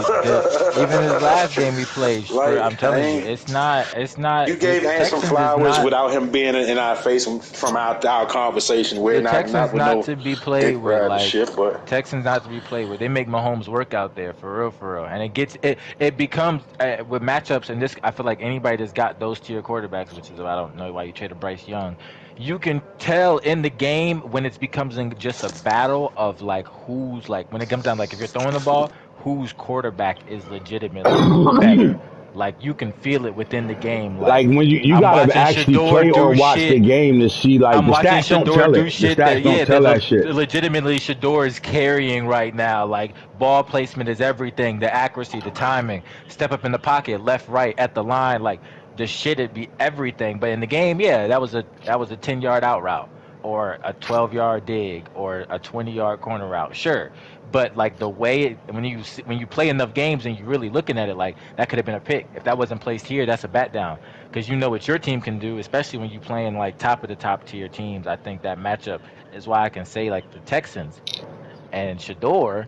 even this last game we played, for Like I'm I telling you, ain't. it's not You gave the Ant some Texans is flowers not without him being in our face from our conversation. We're the not Texans with not no to be played dick with. riding Like shit, but Texans not to be played with. They make Mahomes work out there for real, and it becomes with matchups. And this, I feel like anybody that's got those tier quarterbacks, which is I don't know why you traded Bryce Young. You can tell in the game when it becomes just a battle of like who's like when it comes down like if you're throwing the ball, whose quarterback is legitimately better. Like you can feel it within the game. Like Like when you I'm gotta watching actually Shador play or do watch the shit. game to see like I'm the watching stats don't Shador tell do it. The shit stats that don't yeah, tell that shit. legitimately Shador is carrying right now. Like ball placement is everything, the accuracy, the timing, step up in the pocket, left, right, at the line, like the shit it'd be everything. But in the game, yeah, that was a 10-yard out route or a 12-yard dig or a 20-yard corner route. Sure. But like the way when you play enough games and you're really looking at it, like that could have been a pick. If that wasn't placed here, that's a bat down because you know what your team can do, especially when you're playing like top of the top tier teams. I think that matchup is why I can say like the Texans and Shador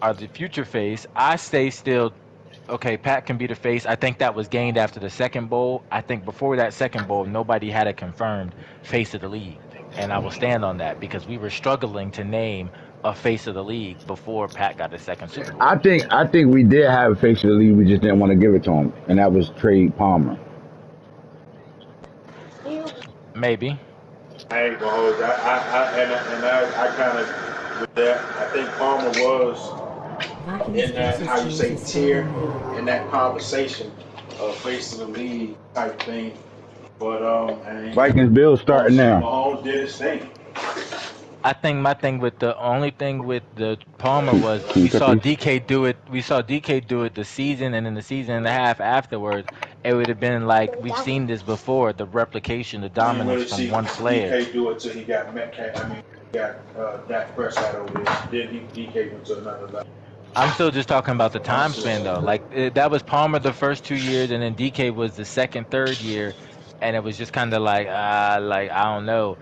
are the future face. I stay still. Okay, Pat can be the face. I think that was gained after the second bowl. I think before that second bowl, nobody had a confirmed face of the league. And I will stand on that because we were struggling to name a face of the league before Pat got the second Super Bowl. I think we did have a face of the league. We just didn't want to give it to him, and that was Trey Palmer. Maybe. I ain't gonna hold you. I kind of with that. I think Palmer was Vikings in that versus how you Joes say is tier starting now. in that conversation of facing the league type thing. But and Vikings Bills starting now. Mahomes did his thing. I think my thing with the only thing with the Palmer was Can you we cut saw these? DK do it. We saw DK do it the season and then the season and a half afterwards. It would have been like we've seen this before, the replication, the We didn't dominance really from see one player. DK do it till he got Metcalf. He got Dak Prescott over there. Then DK went to another level. I'm still just talking about the I'm time span though. still, Like that was Palmer the first 2 years, and then DK was the second, third year, and it was just kind of like I don't know.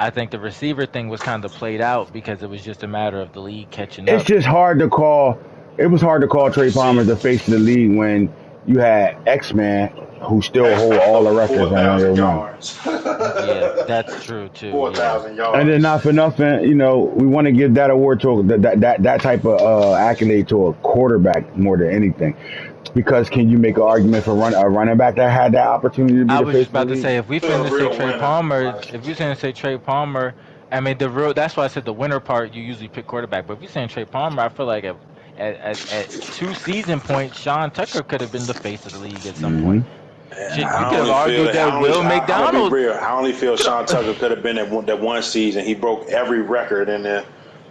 I think the receiver thing was kind of played out because it was just a matter of the league catching It's up. just hard to call. It was hard to call Trey Palmer see. the face of the league when you had X Man. who still Had hold all the over records on one year 4,000 run. yards. Yeah, that's true too. Yeah. 4,000 And then yards. not for nothing, we want to give that award to that type of accolade to a quarterback more than anything. Because can you make an argument for a running back that had that opportunity to be I the was face just of the about to league? say, if we Still finna a say real Trey winner. Palmer, Like, if you saying say Trey Palmer, I mean the real. That's why I said the winner part. You usually pick quarterback, but if you saying Trey Palmer, I feel like at two season points, Sean Tucker could have been the face of the league at some point. Shit, you I could have only feel argued that that Will I'm gonna be McDonald. real. I only feel Could Sean Tucker could have been that one season. He broke every record in the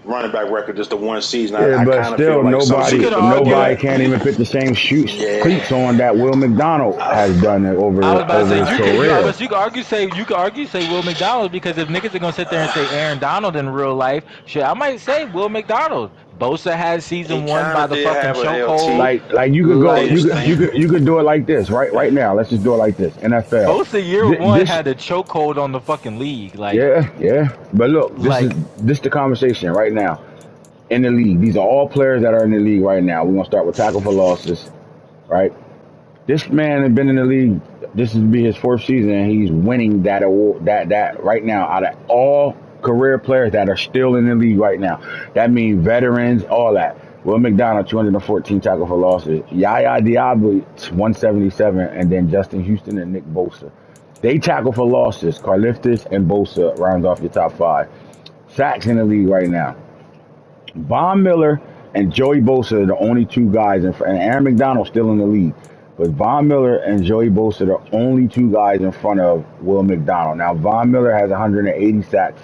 running back record just the one season. Yeah, I but kind of feel still, like some you nobody could seasons before argue. nobody that. can't even put the same shoes cleats Yeah. on that Will McDonald has done it I was about to over say his you could. I career. was you could argue say Will McDonald because if niggas are gonna sit there and say Aaron Donald in real life, shit, I might say Will McDonald. Bosa had He season one kind by of the did fucking have an LT. chokehold. Like you could go Like Did stink. you could do it like this right now. Let's just do it like this. NFL. Bosa year one This had a chokehold on the fucking league. yeah. But look, Like this the conversation right now in the league. These are all players that are in the league right now. We're gonna start with tackle for losses, right? This man has been in the league. This will be his fourth season, and he's winning that award. That right now, out of all career players that are still in the league right now, that means veterans, all that. Will McDonald, 214 tackle for losses. Yaya Diaby, 177, and then Justin Houston and Nick Bosa. They tackle for losses. Karliftis and Bosa rounds off your top five. Sacks in the league right now. Von Miller and Joey Bosa are the only two guys, and Aaron McDonald's still in the league. But Von Miller and Joey Bosa are the only two guys in front of Will McDonald. Now, Von Miller has 180 sacks,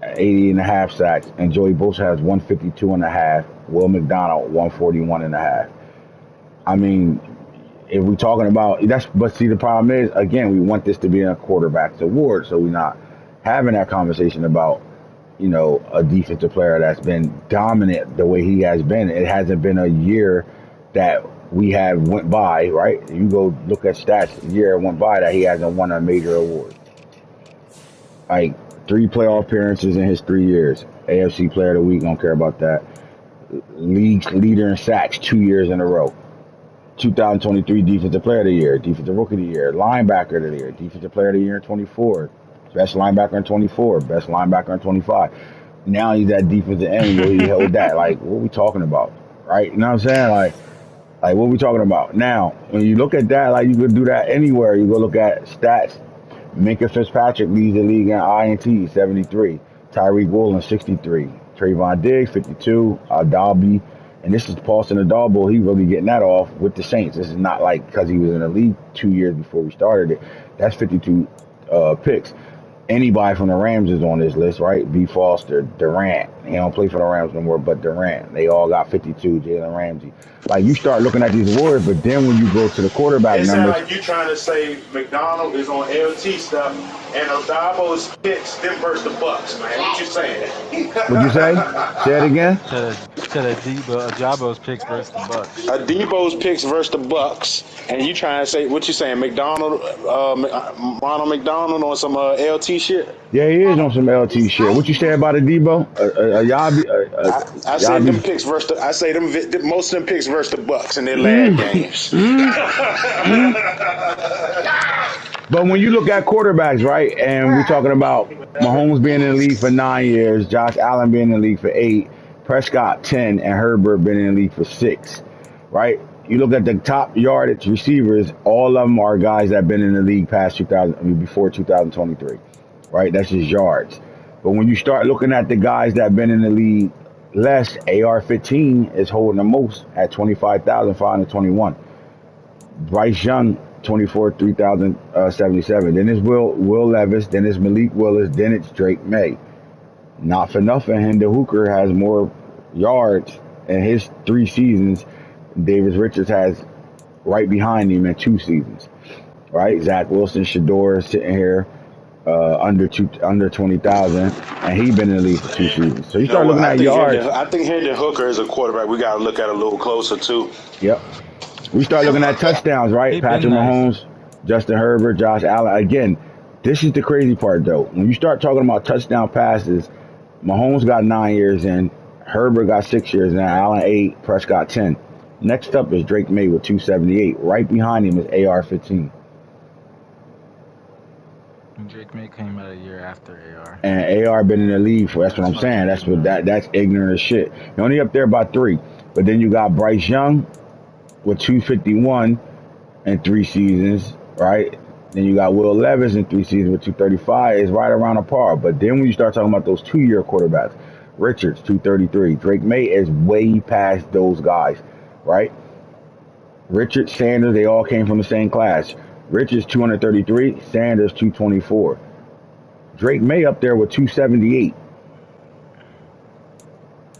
80 and a half sacks, and Joey Bosa has 152 and a half. Will McDonald, 141 and a half. I mean, if we're talking about that's, but see, the problem is, again, we want this to be a quarterback's award, so we're not having that conversation about a defensive player that's been dominant the way he has been. It hasn't been a year that we have went by, right? You go look at stats, a year went by that he hasn't won a major award. Like 3 playoff appearances in his 3 years. AFC Player of the Week, don't care about that. League leader in sacks 2 years in a row. 2023 Defensive Player of the Year, Defensive Rookie of the Year, Linebacker of the Year, Defensive Player of the Year in 24. Best linebacker in 24, best linebacker in 25. Now he's at defensive end where he held that. Like, what are we talking about? Right? You know what I'm saying? Like what are we talking about? Now, when you look at that, like you could do that anywhere. You go look at stats. Minka Fitzpatrick leads the league in INT, 73. Tyreek Woolen, 63. Trayvon Diggs, 52. Dalby, and this is Paulson Adalbo. He really getting that off with the Saints. This is not like because he was in the league 2 years before we started it. That's 52 picks. Anybody from the Rams is on this list, right? B. Foster, Durant. He don't play for the Rams no more, but Durant. They all got 52. Jalen Ramsey. Like, you start looking at these awards, but then when you go to the quarterback It sounds numbers, like you trying to say McDonald is on LT stuff and Odabo's picks them versus the Bucks, man. What you saying? what'd you say? Say it again. to the Jabo's picks versus the Bucks. Adebo's picks versus the Bucks, and you trying to say what you saying? McDonald, Ronald McDonald on some LT shit. Yeah, he is on some LT shit. What you say about Adebo? I say them picks versus I say them most of them picks versus the Bucks in their last games. But when you look at quarterbacks, right, and we're talking about Mahomes being in the league for 9 years, Josh Allen being in the league for 8, Prescott 10, and Herbert been in the league for 6, right? You look at the top yardage receivers, all of them are guys that have been in the league past before 2023, right? That's just yards. But when you start looking at the guys that have been in the league less, AR-15 is holding the most at 25,521. Bryce Young, 24, 3,077. Then it's Will Levis. Then it's Malik Willis. Then it's Drake May. Not for nothing, Hendon Hooker has more yards in his 3 seasons. Davis Richards has right behind him in 2 seasons. Right? Zach Wilson, Shador sitting here under 20,000, and he been in the league for 2 seasons. So you start looking at yards. I think Hendon Hooker is a quarterback we got to look at a little closer too. Yep. We start looking at touchdowns, right? Patrick Mahomes, Justin Herbert, Josh Allen. Again, this is the crazy part, though. When you start talking about touchdown passes, Mahomes got 9 years in, Herbert got 6 years in, Allen 8, Prescott 10. Next up is Drake May with 278. Right behind him is AR-15. Drake May came out a year after AR. And AR been in the league for, that's what I'm Fucking saying. ignorant. That's ignorant as shit. He only up there by 3. But then you got Bryce Young with 251 in 3 seasons, right? Then you got Will Levis in 3 seasons with 235. Is right around a par. But then when you start talking about those 2-year quarterbacks, Richards 233. Drake May is way past those guys, right? Richards, Sanders, they all came from the same class. Richards 233, Sanders 224. Drake May up there with 278.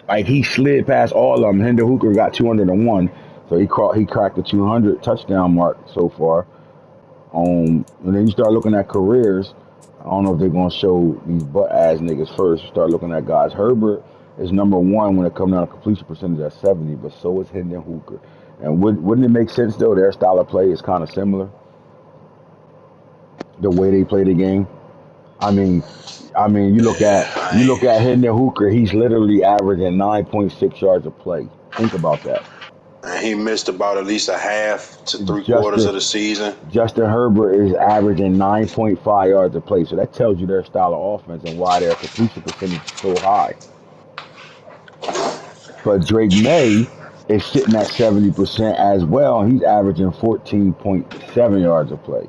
Like he slid past all of them. Hendon Hooker got 201, so he cracked the 200 touchdown mark so far. And then you start looking at careers. I don't know if they're gonna show these butt ass niggas first. You start looking at guys. Herbert is number 1 when it comes down to completion percentage at 70, but so is Hendon Hooker. And wouldn't it make sense though? Their style of play is kind of similar. The way they play the game. I mean, you look at Hendon Hooker. He's literally averaging 9.6 yards a play. Think about that. And he missed about at least a half to 3/4 Justin of the season. Justin Herbert is averaging 9.5 yards a play. So that tells you their style of offense and why their completion percentage is so high. But Drake May is sitting at 70% as well. He's averaging 14.7 yards a play.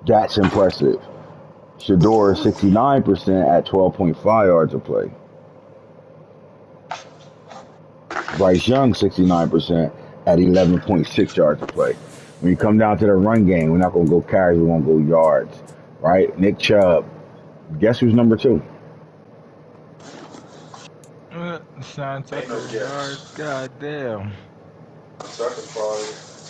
That's impressive. Shador is 69% at 12.5 yards a play. Bryce Young 69% at 11.6 yards a play. When you come down to the run game, we're not going to go carries, we're going to go yards, right? Nick Chubb, guess who's number 2? Sean Tucker yards. God damn.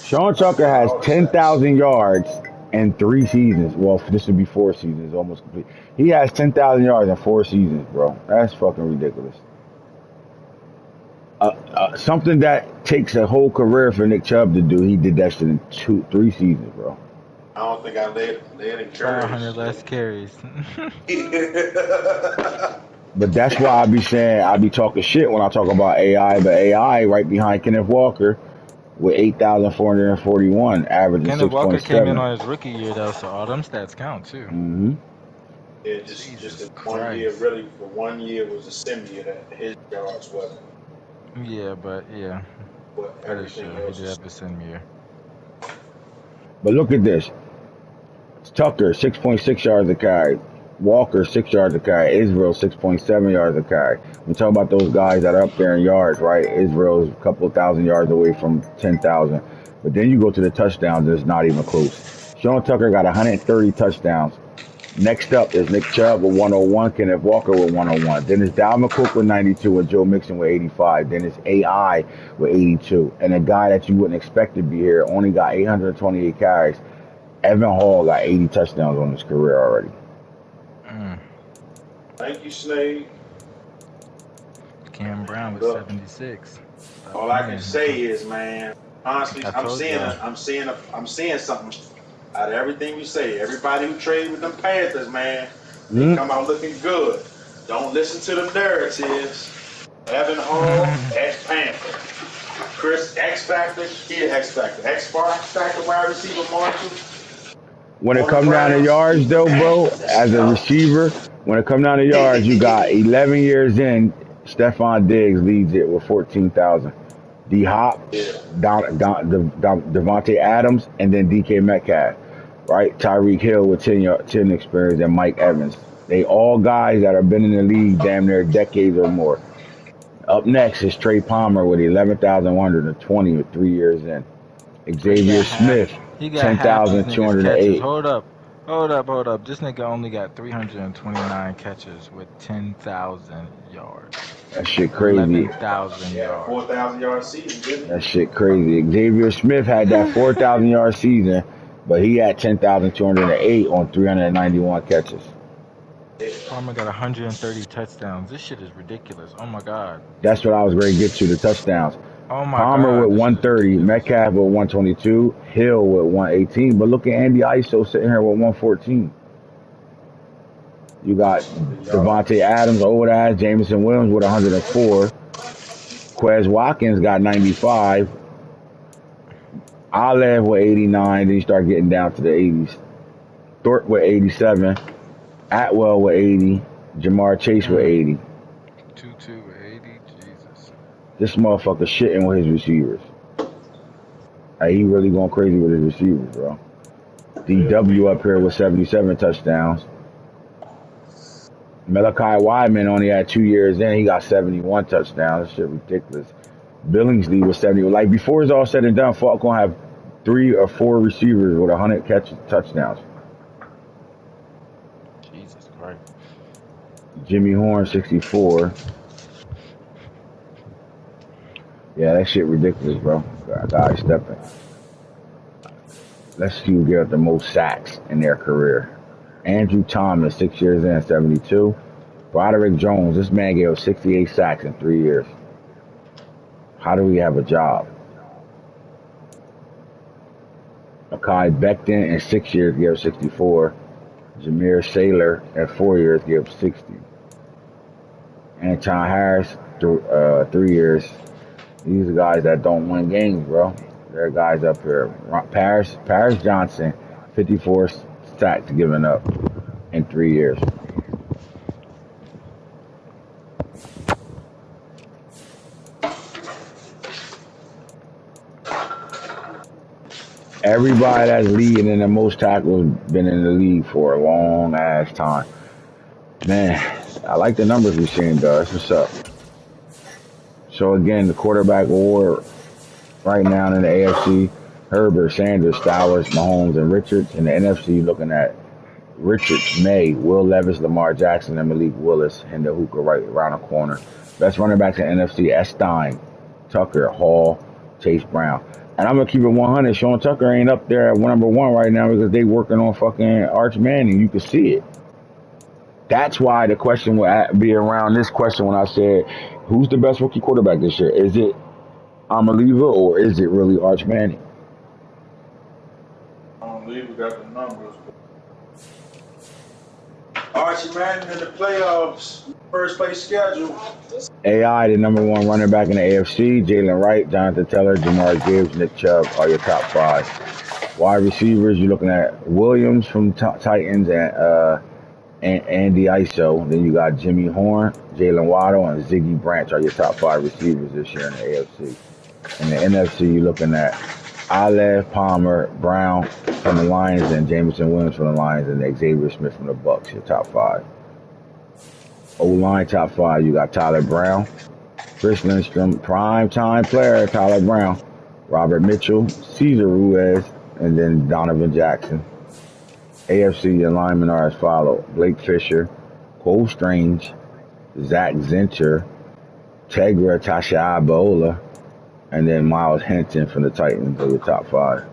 Sean Tucker has 10,000 yards in 3 seasons. Well, this would be 4 seasons, almost complete. He has 10,000 yards in 4 seasons, bro. That's fucking ridiculous. Something that takes a whole career for Nick Chubb to do, he did that shit in 3 seasons, bro. I don't think I led in carries. 500 less carries. But that's why I be saying, I be talking shit when I talk about AI, but AI right behind Kenneth Walker with 8,441, averaging 6.7. Kenneth Walker came in on his rookie year though, so all them stats count too. Mm-hmm. Yeah, just 1 year, really, for 1 year was a sim year that his yards wasn't. Yeah, but yeah, But that is true. everything He else did is have the same year. But look at this. Tucker, 6.6 yards a carry. Walker, 6 yards a carry. Israel, 6.7 yards a carry. We talk about those guys that are up there in yards, right? Israel's a couple of thousand yards away from 10,000. But then you go to the touchdowns, it's not even close. Sean Tucker got 130 touchdowns. Next up is Nick Chubb with 101, Kenneth Walker with 101. Then it's Dalvin Cook with 92 and Joe Mixon with 85. Then it's AI with 82. And a guy that you wouldn't expect to be here only got 828 carries. Evan Hall got 80 touchdowns on his career already. Thank you, Slade. Cam Brown with 76. All I can say is, man, honestly, I'm seeing something out of everything we say. Everybody who traded with them Panthers, man, they come out looking good. Don't listen to them narratives. Evan Hall, ex-Panther. Chris, X-Factor, X-Factor. X-Factor, wide receiver, Marshall. When it comes down to yards, though, bro, as a receiver, when it comes down to yards, you got 11 years in, Stephon Diggs leads it with 14,000. D-Hop, Devontae Adams, and then DK Metcalf, right? Tyreek Hill with 10 experience, and Mike Evans. They all guys that have been in the league damn near decades or more. Up next is Trey Palmer with 11,120 with 3 years in. Xavier Smith, he got half these niggas' catches. 10,208. Hold up. This nigga only got 329 catches with 10,000 yards. That shit crazy. 11,000 yards. 4,000 yard season. That shit crazy. Xavier Smith had that 4,000 yard season, but he had 10,208 on 391 catches. Palmer got 130 touchdowns. This shit is ridiculous. Oh my god. That's what I was ready to get to, the touchdowns. Oh my Palmer god. with 130, Metcalf with 122, Hill with 118. But look at Andy Iso sitting here with 114. You got Devontae Adams, old ass, Jameson Williams with 104. Quez Watkins got 95. Olive with 89. Then you start getting down to the 80s. Thorpe with 87. Atwell with 80. Jamar Chase with 80. 2-2 with 80. Jesus. This motherfucker shitting with his receivers. Like, he really going crazy with his receivers, bro. DW up here with 77 touchdowns. Malachi Wyman only had 2 years in. He got 71 touchdowns. That shit ridiculous. Billingsley was 70. Like, before it's all said and done, Falk gonna have 3 or 4 receivers with 100 touchdowns. Jesus Christ. Jimmy Horn, 64. Yeah, that shit ridiculous, bro. Guys stepping. Let's see who get the most sacks in their career. Andrew Thomas, 6 years in, 72. Broderick Jones, this man gave up 68 sacks in 3 years. How do we have a job? Mekhi Becton in 6 years gave up 64. Jameer Saylor in 4 years gave up 60. Anton Harris, 3 years. These are guys that don't win games, bro. They're guys up here. Paris Johnson, 54 sacks given up in 3 years. Everybody that's leading in the most tackles been in the league for a long ass time. Man, I like the numbers we're seeing, though. That's what's up. So again, the quarterback award right now in the AFC: Herbert, Sanders, Stowers, Mahomes, and Richards. In the NFC, looking at Richards, May, Will Levis, Lamar Jackson, and Malik Willis, and the hookah right around the corner. Best running backs in the NFC: Estein, Tucker, Hall, Chase Brown. And I'm gonna keep it 100. Sean Tucker ain't up there at number 1 right now because they working on fucking Arch Manning. You can see it. That's why the question will be around this question when I said, who's the best rookie quarterback this year? Is it Amaliva or is it really Arch Manning? Unbelievable got the numbers. Archie Manning in the playoffs, first place schedule. AI, the number 1 running back in the AFC: Jalen Wright, Jonathan Taylor, Jamar Gibbs, Nick Chubb are your top 5. Wide receivers, you're looking at Williams from Titans and Andy Iso. Then you got Jimmy Horn, Jalen Waddle, and Ziggy Branch are your top 5 receivers this year in the AFC. In the NFC, you're looking at Aleph, Palmer, Brown from the Lions, and Jameson Williams from the Lions, and Xavier Smith from the Bucks, your top 5. O-line top 5, you got Tyler Brown, Chris Lindstrom, prime time player Tyler Brown, Robert Mitchell, Cesar Ruiz, and then Donovan Jackson. AFC alignment are as follows: Blake Fisher, Cole Strange, Zach Zinter, Tegra Tashabola, and then Miles Hinton from the Titans are the top 5.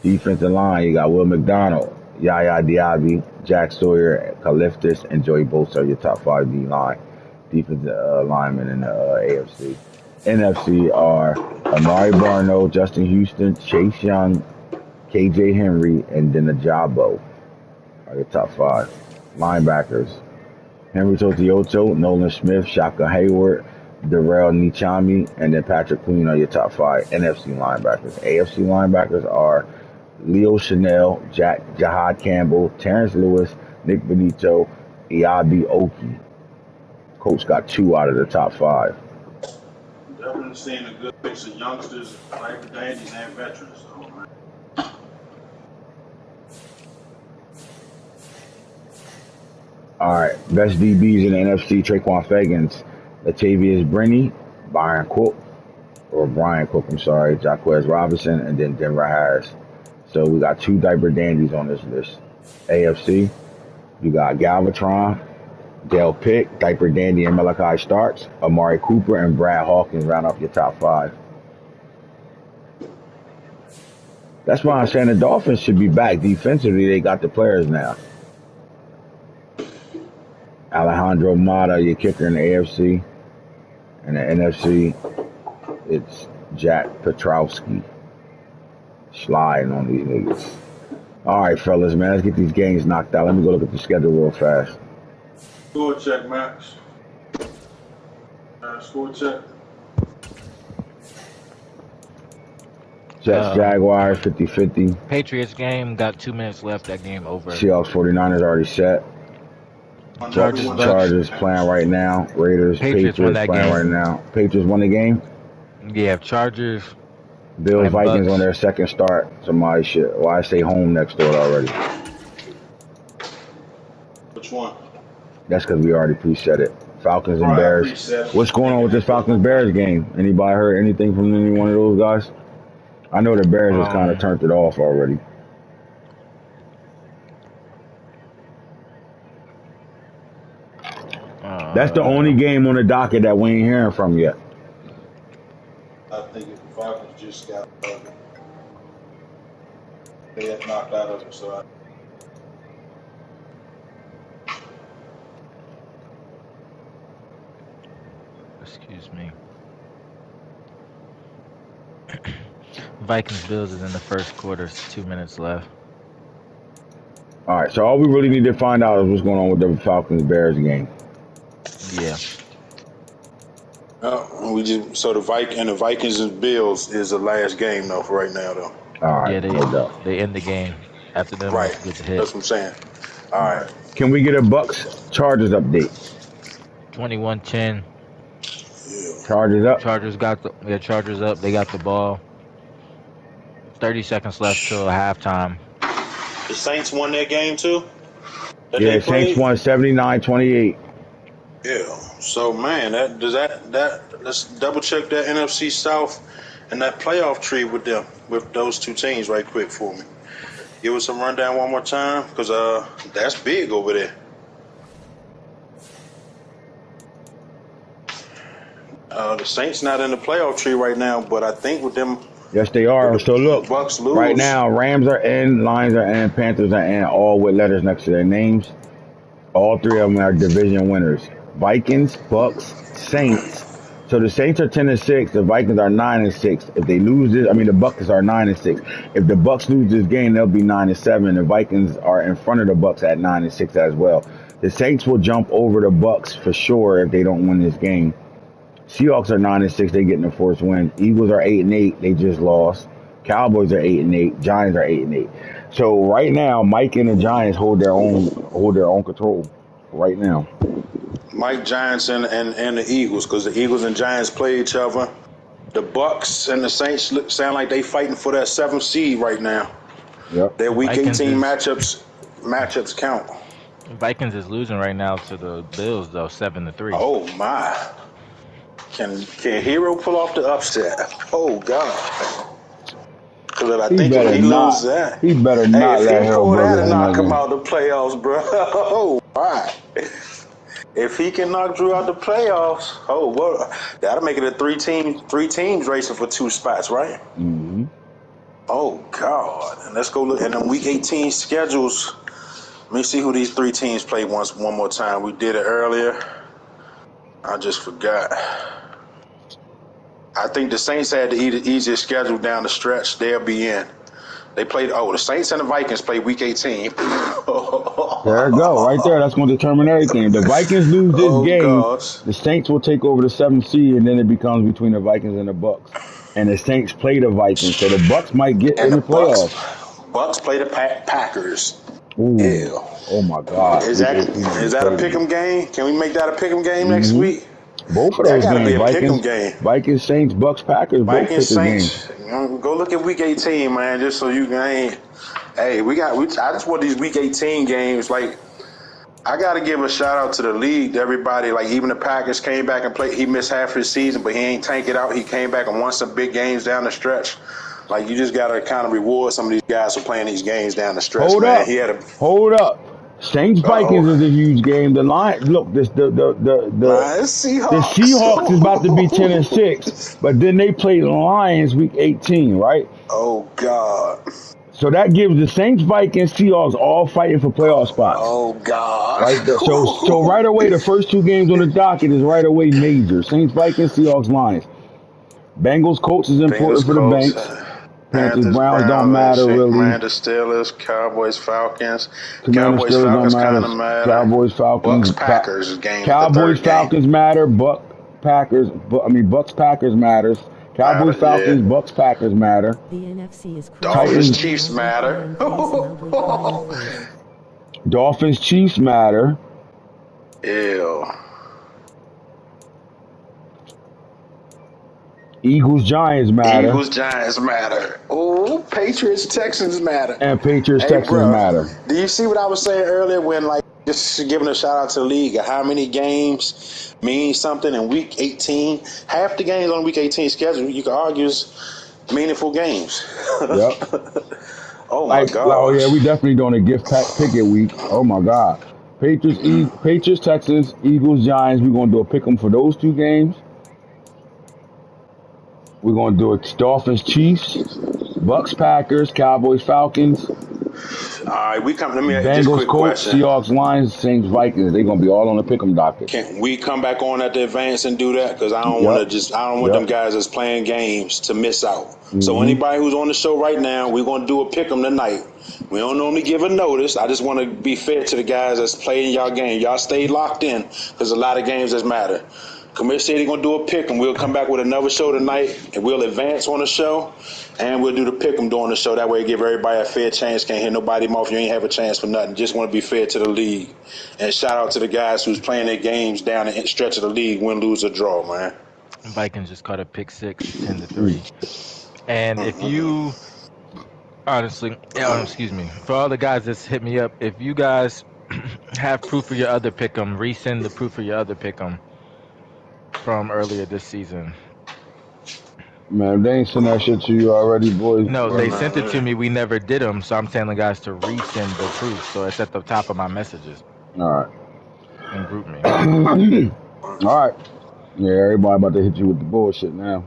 Defensive line, you got Will McDonald, Yaya Diaby, Jack Sawyer, Kaliftis, and Joey Bosa are your top 5 D-line. Defensive linemen in the AFC. NFC are Amari Barno, Justin Houston, Chase Young, KJ Henry, and then Ajabo are your top 5. Linebackers: Henry Totioto, Nolan Smith, Shaka Hayward, Darrell Nichami, and then Patrick Queen are your top 5 NFC linebackers. AFC linebackers are Leo Chanel, Jahad Campbell, Terrence Lewis, Nick Benito, Iabi Oki. Coach got 2 out of the top 5. Definitely seeing a good mix of youngsters, like dandies, and veterans. All right, best DBs in the NFC: Traquan Fagans, Latavius Brenny, Brian Cook, I'm sorry, Jaquez Robinson, and then Denver Harris. So we got 2 diaper dandies on this list. AFC, you got Galvatron, Dale Pick, Diaper Dandy, and Malachi Starks. Amari Cooper and Brad Hawkins round off your top 5. That's why I'm saying the Dolphins should be back defensively. They got the players now. Alejandro Mata, your kicker in the AFC. In the NFC, it's Jack Petrowski. Sliding on these niggas. All right, fellas, man, let's get these games knocked out. Let me go look at the schedule real fast. Score check, Max. Score check. Jets, Jaguars, 50-50. Patriots game got 2 minutes left. That game over. Seahawks, 49ers already set. Chargers, Bucks, Bucks. Chargers playing right now. Raiders, Patriots won Patriots that playing game. right now. Patriots won the game. Yeah, Chargers. Bills, And Vikings Bucks. on their second start. Somebody shit. Well, I stay home next door already. Which one? That's because we already preset it. Falcons and Right, Bears. preset. What's going on with this Falcons Bears game? Anybody heard anything from any one of those guys? I know the Bears has kind of turned it off already. That's the only game on the docket that we ain't hearing from yet. I think if the Falcons just got they had knocked out of them, so Excuse me. Vikings Bills is in the first quarter. 2 minutes left. All right, so all we really need to find out is what's going on with the Falcons Bears game. Yeah. the Vikings and Bills is the last game though for right now though. All right, Yeah, they end the game after them. Right, Get the hit. that's what I'm saying. All right. Can we get a Bucks Chargers update? 21-10. Yeah. Chargers up. Chargers up. They got the ball. 30 seconds left till halftime. The Saints won that game too. Yeah, Saints won 79-28. Yeah. So man, let's double check that NFC South and that playoff tree with those two teams right quick for me. Give us a rundown one more time, because that's big over there. The Saints not in the playoff tree right now, but I think with them. Yes, they are. So look, Bucks lose. Right now, Rams are in, Lions are in, Panthers are in, all with letters next to their names. All three of them are division winners. Vikings, Bucks, Saints. So the Saints are 10-6. The Vikings are 9-6. If they lose this, the Bucks are 9-6. If the Bucks lose this game, they'll be 9-7. The Vikings are in front of the Bucks at 9-6 as well. The Saints will jump over the Bucks for sure if they don't win this game. Seahawks are 9-6. They getting the first win. Eagles are 8-8. They just lost. Cowboys are 8-8. Giants are 8-8. So right now, Mike and the Giants hold their own control. Right now. Mike, Giants, and the Eagles, because the Eagles and Giants play each other. The Bucks and the Saints sound like they fighting for that 7th seed right now. Yep. Their Week 18 Vikings matchups count. Vikings is losing right now to the Bills though, 7-3. Oh my! Can Hero pull off the upset? Oh God! Because I think if he loses that, he better not let Hero pull that Burger and knock him again. out the playoffs, bro. Oh my! If he can knock Drew out the playoffs, that'll make it a three teams racing for 2 spots, right? Mm-hmm. Oh God! And let's go look at them Week 18 schedules. Let me see who these 3 teams play one more time. We did it earlier. I just forgot. I think the Saints had the easiest schedule down the stretch. They'll be in. They played. The Saints and the Vikings play Week 18. There you go, right there. That's going to determine everything. If the Vikings lose this game, gosh. The Saints will take over the 7th seed, and then it becomes between the Vikings and the Bucks. And the Saints play the Vikings, so the Bucks might get in the playoffs. Bucks play the Packers. Ooh. Yeah. Oh my God. Is that a pick'em game? Can we make that a pick'em game next week? Both of those games, be a pick'em game. Vikings, Saints, Bucks, Packers, Vikings, both pick'em games. Go look at Week 18, man, just so you can. Hey, I just want these Week 18 games. Like, I got to give a shout out to the league, to everybody. Like, even the Packers came back and played. He missed half his season, but he ain't tank it out. He came back and won some big games down the stretch. Like, you just got to kind of reward some of these guys for playing these games down the stretch. Hold up. Saints Vikings is a huge game. The Lions, look, the Seahawks is about to be 10-6, but then they play the Lions Week 18, right? Oh God! So that gives the Saints, Vikings, Seahawks all fighting for playoff spots. Oh God! Right there. So right away, the first 2 games on the docket is right away major. Saints, Vikings, Seahawks, Lions. Bengals, Colts is important for the Banks. Panthers, Browns don't matter really. Commanders, Steelers, Cowboys, Falcons. Cowboys, Falcons kind of matter. Cowboys, Falcons, Bucks, Packers game. Cowboys, Falcons matter. Bucks, Packers matters. Cowboys, Yeah. Falcons, Bucks, Packers matter. The NFC is cruising Dolphins, with Titans, a Chiefs loudly matter. crying face, loudly crying face. Dolphins, Chiefs matter. Ew. Eagles, Giants matter. Eagles, Giants matter. Oh, Patriots, Texans matter. And Patriots, Hey, Texans bro, matter. do you see what I was saying earlier when, like, just giving a shout out to the league of how many games mean something in week 18? Half the games on week 18 schedule, you could argue, is meaningful games. Yep. Oh, my Oh yeah, gosh. we definitely doing a gift pack picket week. Oh my God. Patriots, Texans, Eagles, Giants. We're gonna do a pick 'em for those two games. We're gonna do it Dolphins, Chiefs, Bucks, Packers, Cowboys, Falcons, All right, let me just Bengals, quick Colts, question. Seahawks, Lions, Saints, Vikings. They're gonna be all on the pick 'em docket. Can we come back on at the advance and do that? Because Yep. I don't want them Yep. guys that's playing games to miss out. So Mm-hmm. anybody who's on the show right now, we're gonna do a pick 'em tonight. We don't normally give a notice. I just want to be fair to the guys that's playing y'all game. Y'all stay locked in because a lot of games that matter. Commissioner said he's gonna do a pick 'em. We'll come back with another show tonight, and we'll advance on the show, and we'll do the pick 'em during the show. That way, give everybody a fair chance. Can't hit nobody off. You ain't have a chance for nothing. Just want to be fair to the league, and shout out to the guys who's playing their games down the stretch of the league, win, lose, or draw, man. Vikings just caught a pick six, 10-3. And if you honestly, excuse me, for all the guys that's hit me up, if you guys have proof of your other pick 'em, resend the proof of your other pick 'em from earlier this season. Man, if they ain't sent that shit to you already, boys. No, they sent it to Man, me. We never did them, so I'm telling the guys to resend the proof. So it's at the top of my messages All in group me. right. All right. Yeah, everybody about to hit you with the bullshit now.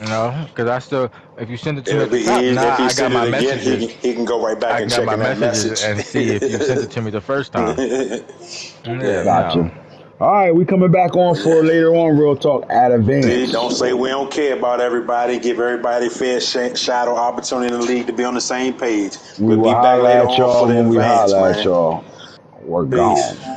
No, because I still, if you send it to me it'll at the be top, easy if now he I got send my it again. messages. He can go right back I and got check my in that messages message. and see if you sent it to me the first time. Yeah, Gotcha. no. All right, we coming back on for later on Real Talk at See, Advance. don't say we don't care about everybody. Give everybody a fair shadow opportunity in the league to be on the same page. We We'll will be back holler later at on y'all for the when we advance, holler at man. y'all. We're Peace. gone.